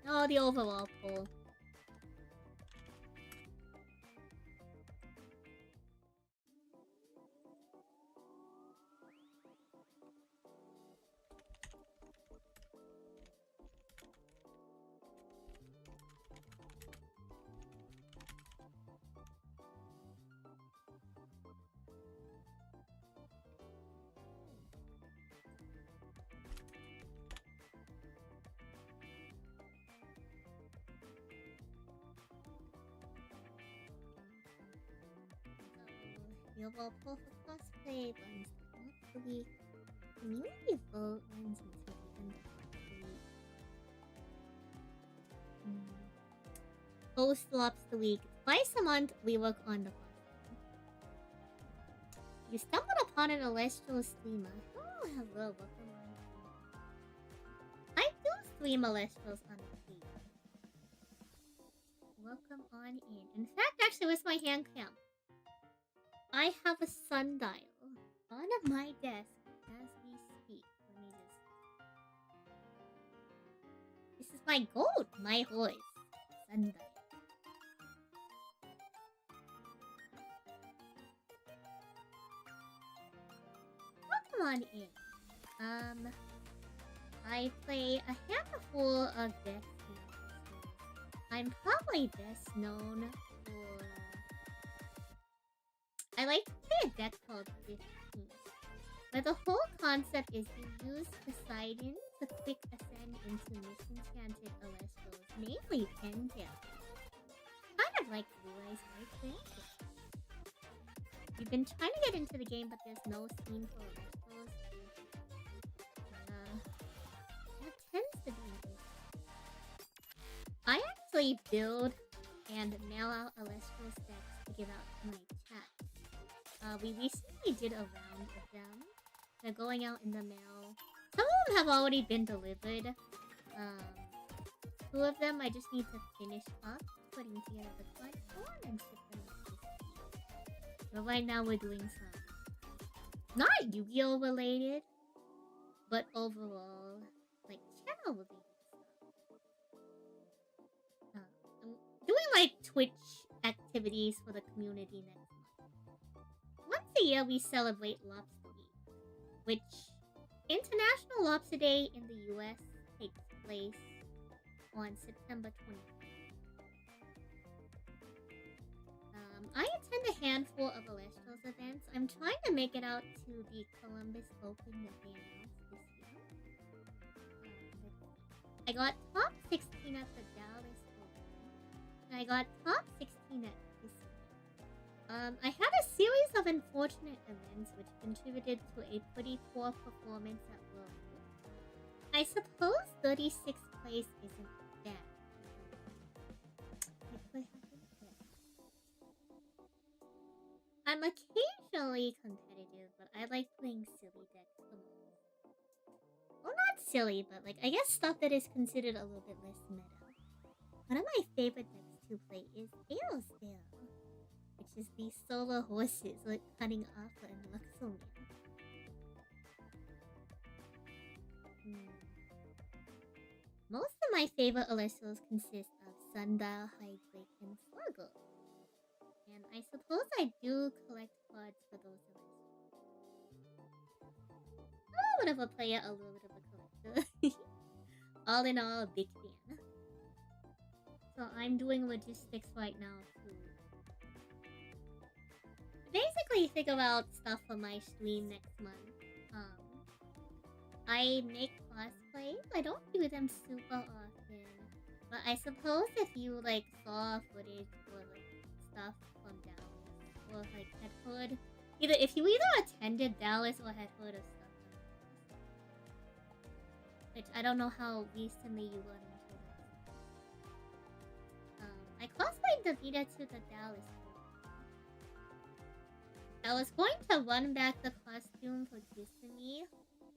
No, the overall poll. The overall poll for cosplay runs once a week. Community vote runs until the end of the week. Post Lobster Week. Twice a month, we work on the cosplay. You stumbled upon an Celestial streamer. Oh, hello, welcome on. I do stream Celestials on the feed. Welcome on in. In fact, actually, where's my hand cam? I have a sundial on my desk as we speak. Let me just... This is my goat, my horse. Sundial. Welcome on in. I play a handful of decks. I'm probably best known for... I like to play a deck called 15, where the whole concept is you use Poseidon to quick ascend into misenchanted Celestials, mainly Pentail. Kind of like Blue Eyes White Pentail. We've been trying to get into the game, but there's no scene for Celestials. What tends to be this? I actually build and mail out Celestial decks to give out to my chat. We recently did a round of them. They're going out in the mail. Some of them have already been delivered. Two of them I just need to finish up putting together the card form and ship them up this week. But right now we're doing some not Yu-Gi-Oh related, but overall like channel related stuff. I'm doing like Twitch activities for the community next month. Once a year we celebrate Lobster Week, which International Lobster Day in the US takes place on September 20th. I attend a handful of Celestials events. I'm trying to make it out to the Columbus Open that they announced this year. I got top 16 at the Dallas Open. And I got top 16 at this one. I had a series of unfortunate events which contributed to a pretty poor performance at World. I suppose 36th place isn't bad. It could happen again. I'm occasionally competitive, but I like playing silly decks the most. Well, not silly, but like I guess stuff that is considered a little bit less meta. One of my favorite decks to play is Ailsdale, which is the solo horses like cutting off and Luxomir. Most of my favorite Celestials consist of Sundial, Hydrate, and Sluggle. And I suppose I do collect cards for those Celestials. A little bit of a player, a little bit of a collector. All in all, a big fan. So I'm doing logistics right now to basically figure out stuff for my stream next month. I make cosplays. I don't do them super often, but I suppose if you like saw footage or like stuff from Dallas or like had heard if you attended Dallas or had heard of stuff like this, which I don't know how recently you got into this. I cosplayed Davida to the Dallas Open. I was going to run back the costume for Kissimmee,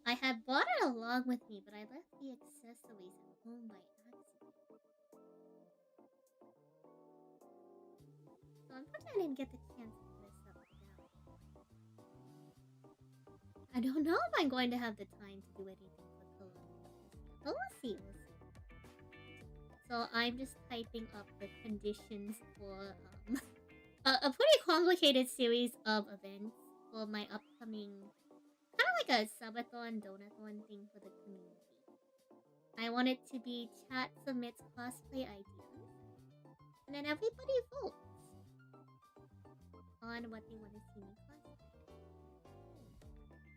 I had brought it along with me, but I left the accessories at home by accident. So unfortunately, I didn't get the chance to dress up for that one. I don't know if I'm going to have the time to do anything for Columbus this year, but we'll see, we'll see. So I'm just typing up the conditions for a pretty complicated series of events for my upcoming, kind of like a subathon, donathon thing for the community. I want it to be chat submits cosplay ideas, and then everybody votes on what they want to see me cosplay.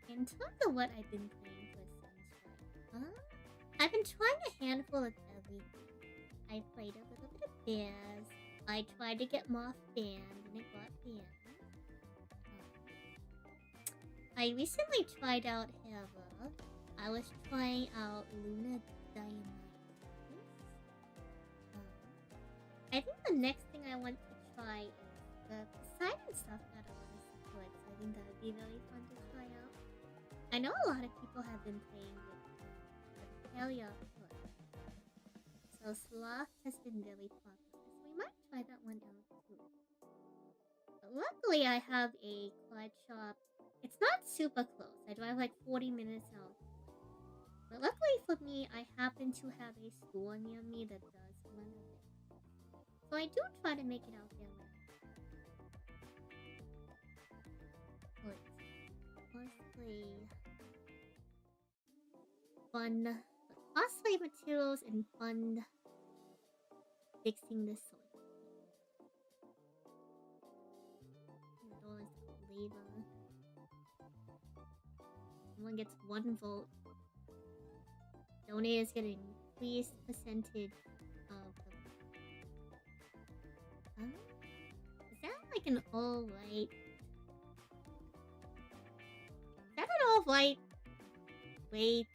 In terms of what I've been playing for Sunstrike, I've been trying a handful of everything. I played a little bit of Bears. I tried to get Moth banned, and it got banned. I recently tried out Hera. I was trying out Luna Dynamite. I think the next thing I want to try is the Poseidon stuff got a lot of support, so I think that would be really fun to try out. I know a lot of people have been playing with Helia foot. So Sloth has been really popular, so we might try that one out too. But luckily I have a quad shop. It's not super close. I drive like 40 minutes out. But luckily for me, I happen to have a store near me that does run events. So I do try to make it out there when I can. Cosplay fun. Cosplay materials and fun fixing the soil. Labor. Someone gets 1 vote. Donators get an increased percentage of the is that like an all-white? Is that an all-white? Wait.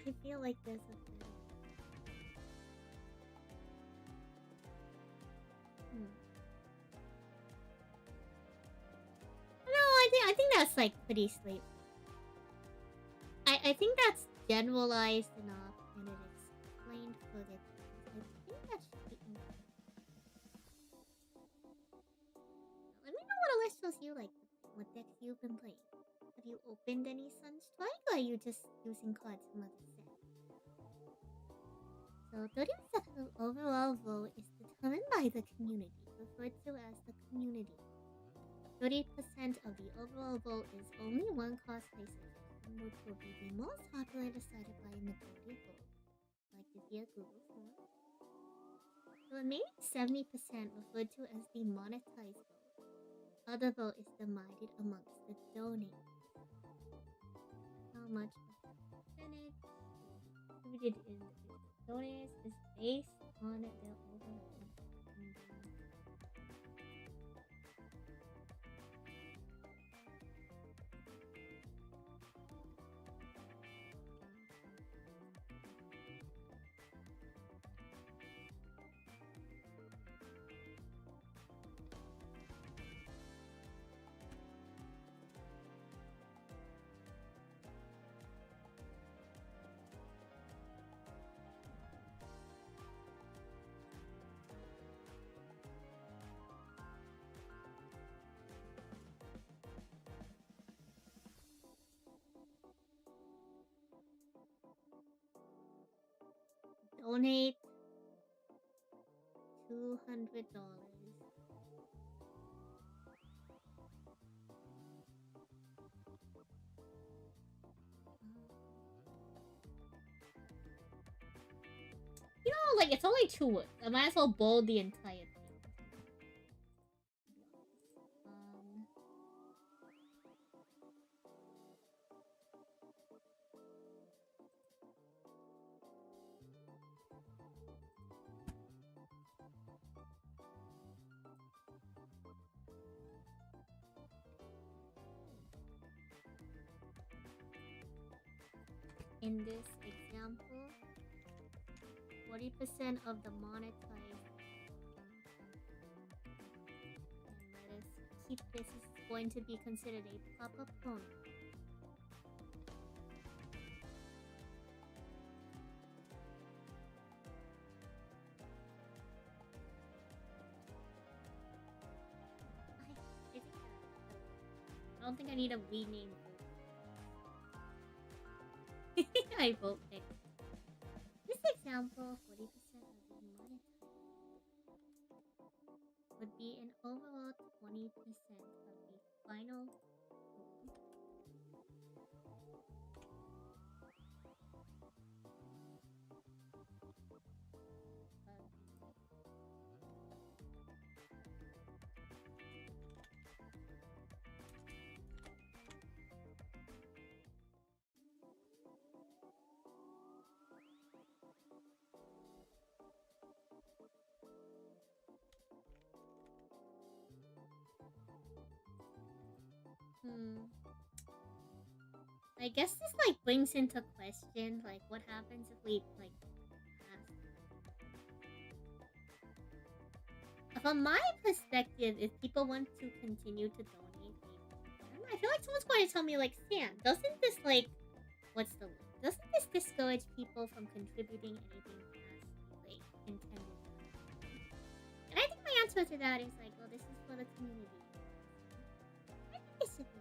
I feel like there's a bit. No, I think that's like pretty sleep. I think that's generalized enough and it explained for the I think that should be enough. Let me know what Alestro's you like. What decks you've been playing. Have you opened any Sunstrike or are you just using cards from other sets? So 30% of overall vote is determined by the community, referred to as the community. 30% of the overall vote is only one cosplay suggestion, which will be the most popular decided by a majority vote, selected via Google Form. The remaining 70% referred to as the monetized vote. Other vote is divided amongst the donators. How much of the percentage included in the donors is based on their overall spending. Donate $200. You know, like it's only 2 words. I might as well bold the entire thing. In this example, 40% of the monetized. And let us keep this going to be considered a pop-up pony. I don't think I need a rename. I vote X. This example, 40% of the monetary would be an overall 20% of the final goal. I guess this like brings into question like what happens if we like pass. From my perspective, if people want to continue to donate, I feel like someone's going to tell me like, Sam, doesn't this like doesn't this discourage people from contributing anything past like intended? And I think my answer to that is like, well, this is for the community. I think this should be.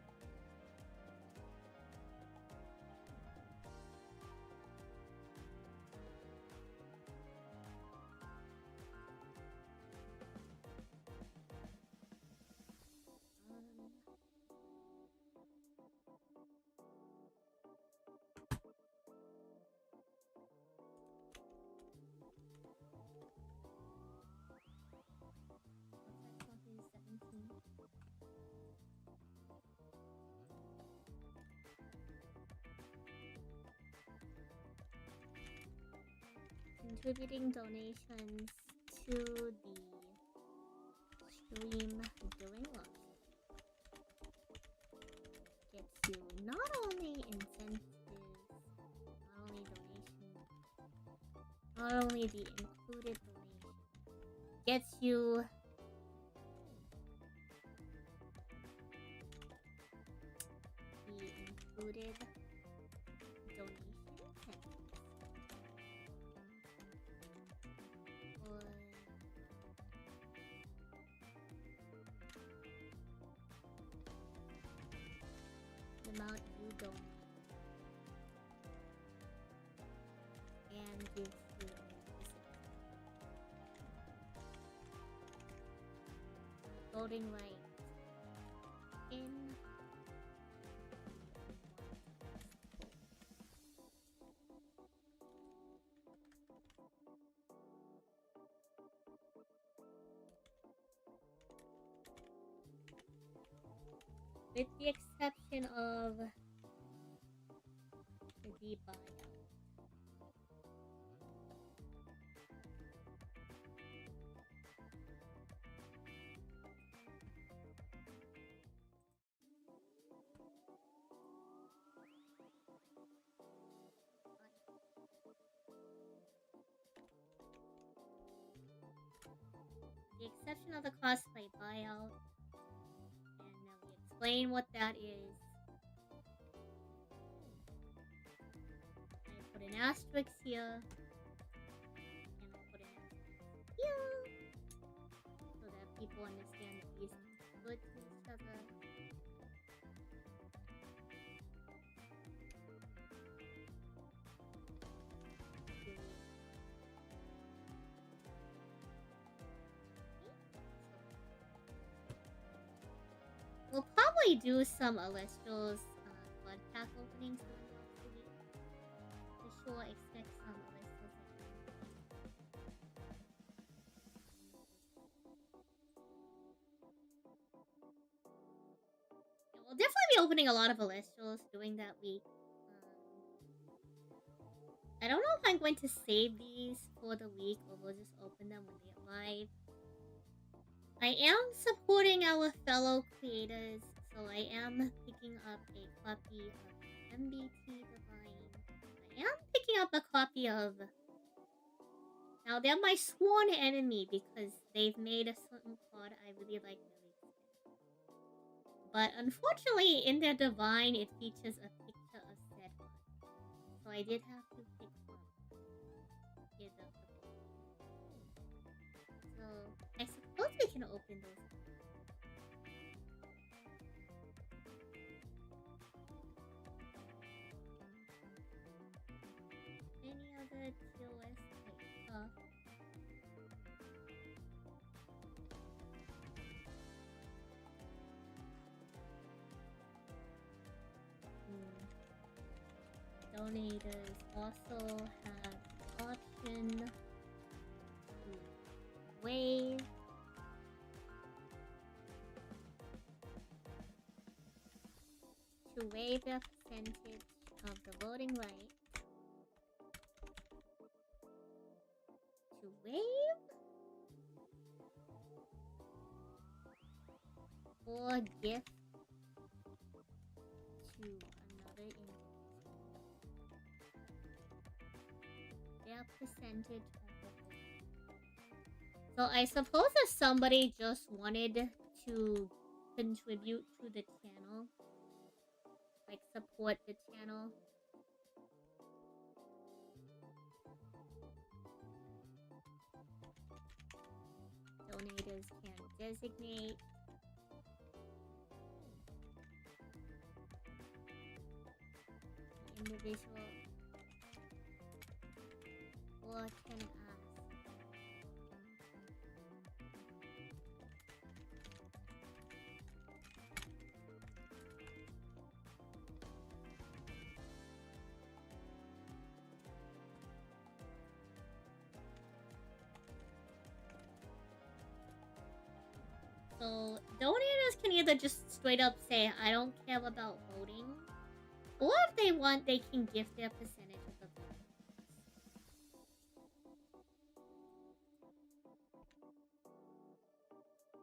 Contributing donations to the stream during launch gets you not only incentives, not only the included donation, gets you the included donation. Amount you donate and gives you voting rights in with the exception of the buyout. The exception of the cosplay buyout. Explain what that is. I put an asterisk here. And I put an asterisk here. So that people understand that these are good to each other. We'll probably do some Alestro's blood pack openings during the week. For sure, expect some Alestro's. Yeah, we'll definitely be opening a lot of Alestro's during that week. I don't know if I'm going to save these for the week or we'll just open them when they arrive. I am supporting our fellow creators, so I am picking up a copy of MBT Divine. I am picking up a copy of... Now, they're my sworn enemy because they've made a certain card I really like. But unfortunately, in their divine, it features a picture of said one. So I did have to pick one. Here's the So I suppose we can open those. Any other TOS type stuff? Donators also have the option to waive their percentage of the voting right. To waive or gift to another individual their percentage of the vote. So I suppose if somebody just wanted to contribute to the channel, like support the channel, donators can designate the individual or can ask So donators can either just straight up say, I don't care about voting, or if they want, they can gift their percentage of the vote.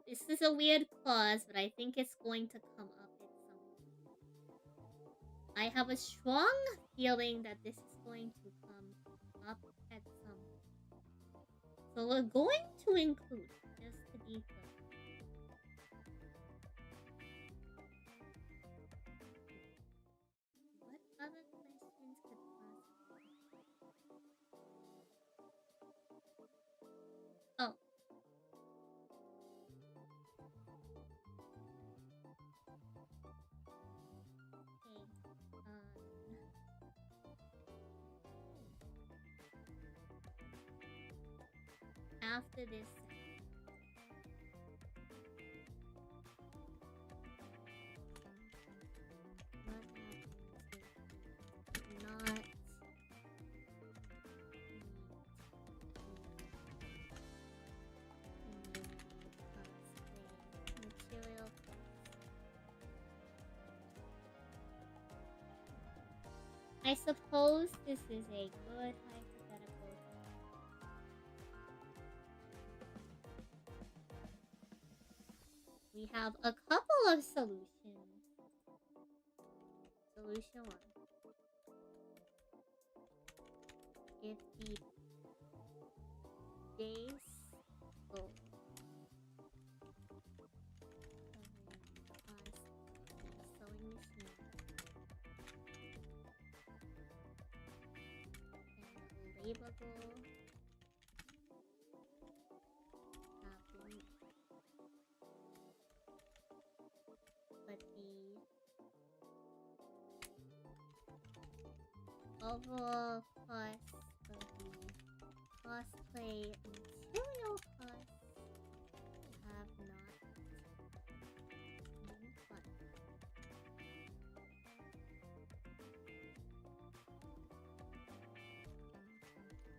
This is a weird clause, but I think it's going to come up at some point. I have a strong feeling that this is going to come up at some point. So we're going to include, just to be clear. What other questions could possibly... Oh. After this what happens if you not material I suppose this is a good hypothetical. We have a couple of solutions. Solution 1. If the base goal sewing machine and the labor goal have been met. But the overall cost of the cosplay material costs have not been funded.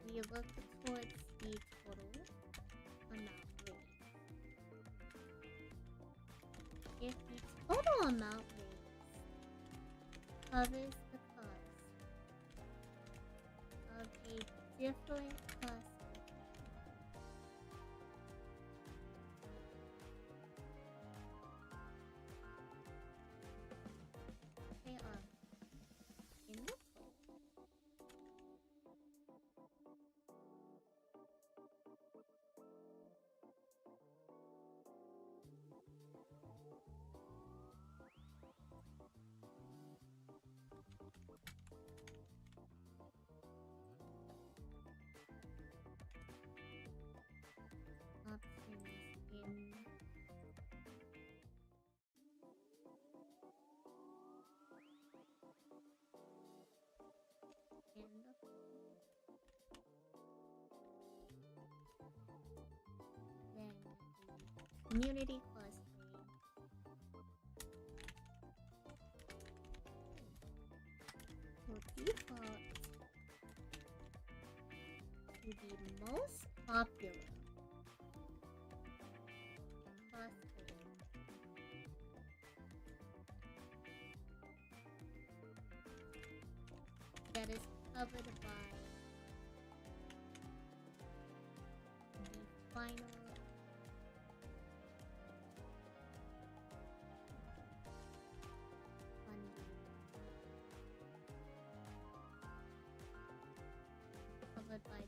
We look towards the total amount raised. If the total amount raised covers the cost of a different cost they are in the total. Options in then the community cosplay. Will default to the most popular cosplay that is covered by the final funding covered by the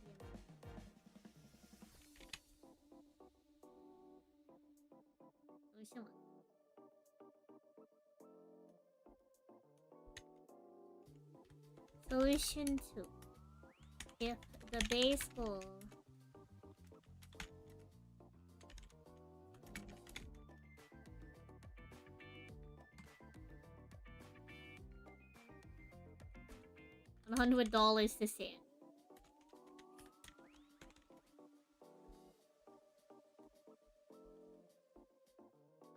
Solution 2. If the base goal $100 to send.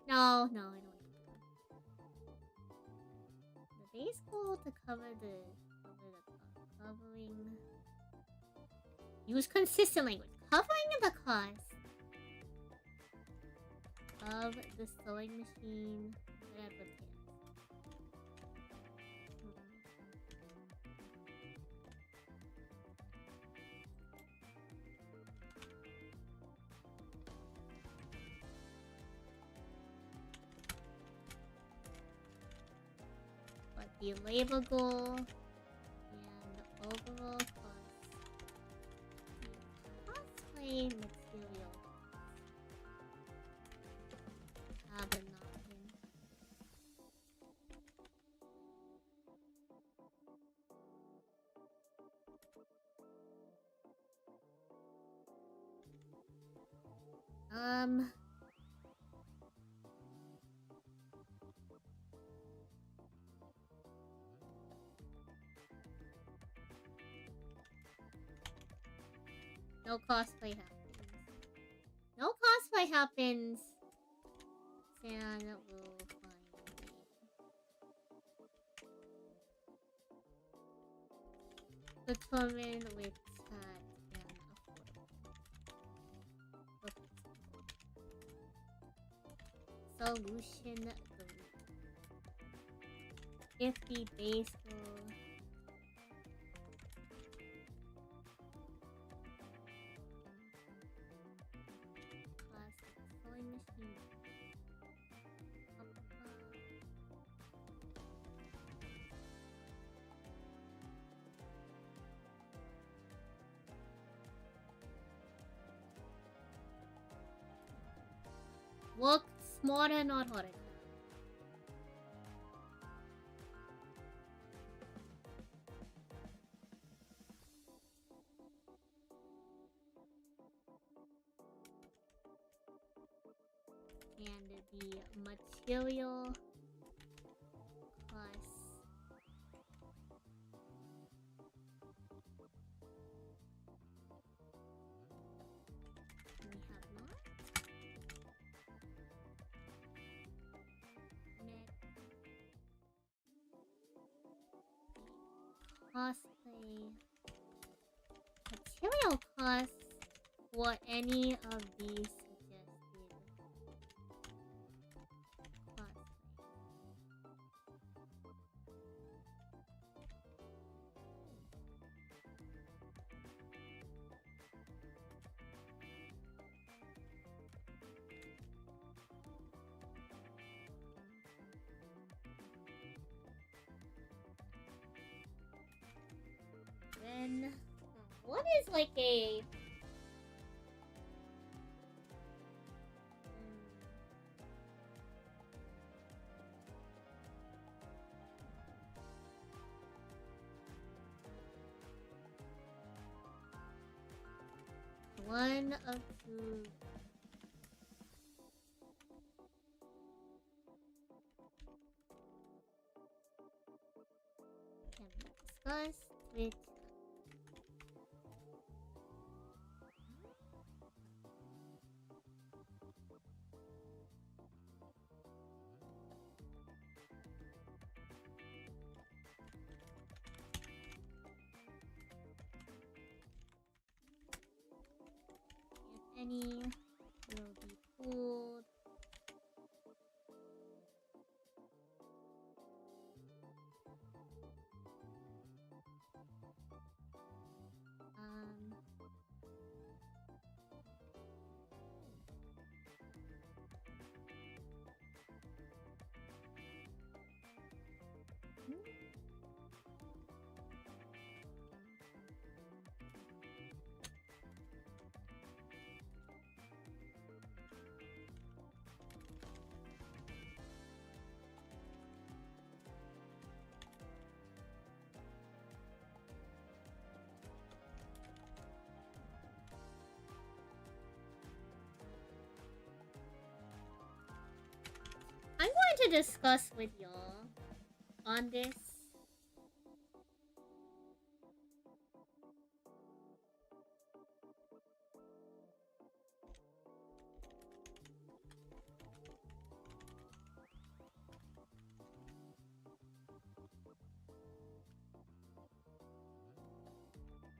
No, I don't need that. The base goal to cover the covering. Use consistent language. Covering the cost of the sewing machine. Whatever it is. But the labor goal and the overall cost. The cosplay material have not been. No cosplay happens. No cosplay happens. Santa will find me. Determine with chat and affordable. Solution 3. If the base goal sewing machine work smarter, not harder. And the material costs we have not met the cosplay material costs for any of these suggested cosplays. Then, what is like a One of two. Can discuss with. If any will be pulled. I'm going to discuss with y'all on this.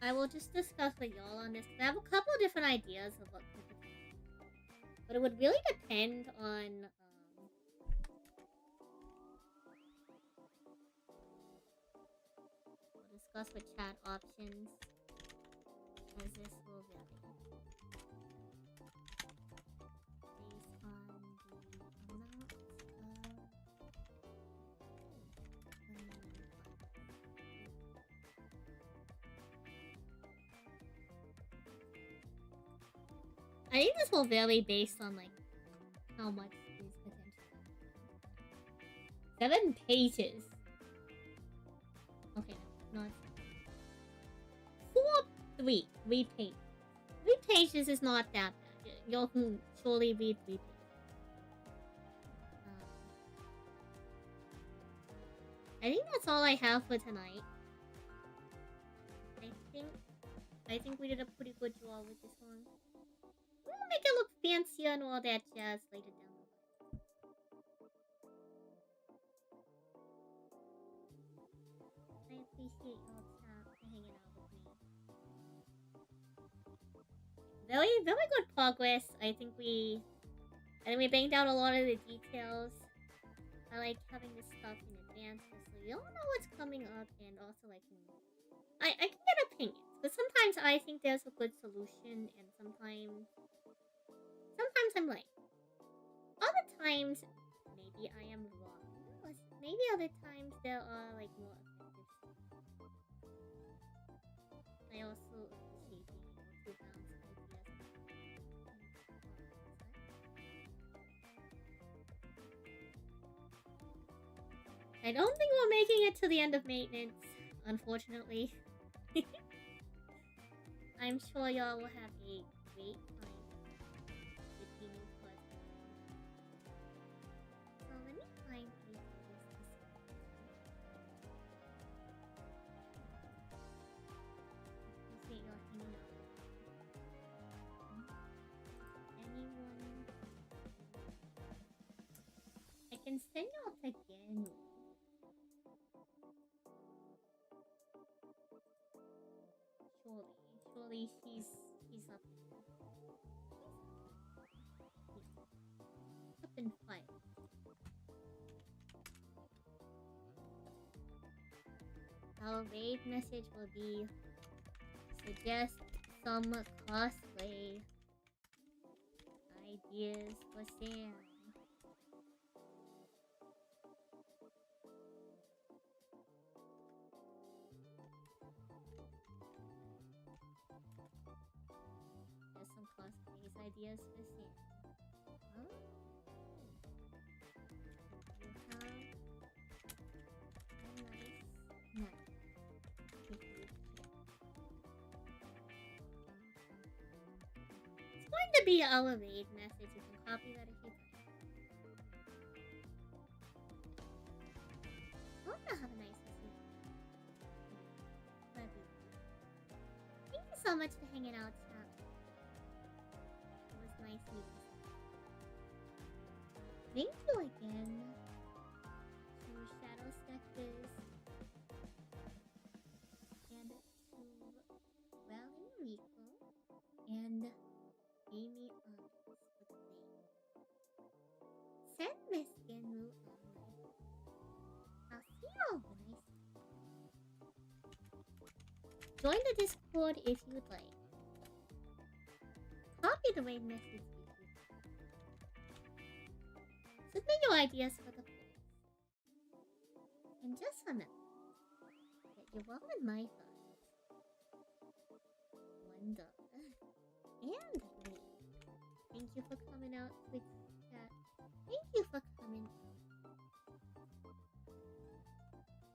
I will just discuss with y'all on this. I have a couple of different ideas of what could be, but it would really depend on we'll discuss with chat options as this will vary based on the amount of I think this will vary based on like how much is potential. 7 pages. Okay, no, not 3 pages. 3 pages is not that bad. Y'all can surely read 3 pages. I think that's all I have for tonight. I think we did a pretty good job with this one. We'll make it look fancier and all that jazz later down the line. I appreciate y'all chat for hanging out with me. Very, very good progress. I think we banged out a lot of the details. I like having this stuff in advance so you don't know what's coming up, and also I can get opinions. But sometimes I think there's a good solution, and sometimes I'm right. Other times, maybe I am wrong. Maybe other times there are like more effective solutions. I also appreciate being able to bounce ideas. I don't think we're making it to the end of maintenance, unfortunately. I'm sure y'all will have a great time with the new puzzle. So let me find a list to appreciate y'all hanging out. Anyone? I can send y'all to Ganu. Surely he's up in fight. Our raid message will be suggest some cosplay ideas for Sam. Ideas for Sam. Huh? You have a nice night. to be our raid message. You can copy that if you like. Hope you have a nice week. Love you. Thank you so much for hanging out, chat. It was nice meeting you. Thank you again to Shadow Sketches and to Well and Rico and Amy August for the raid. Send Miss Genmu online. I'll see you all when I see you. Join the Discord if you'd like. Copy the raid message if you'd like. Submit your ideas for the polls. And just remember that you're all in my thoughts. $1. And me. Thank you for coming out with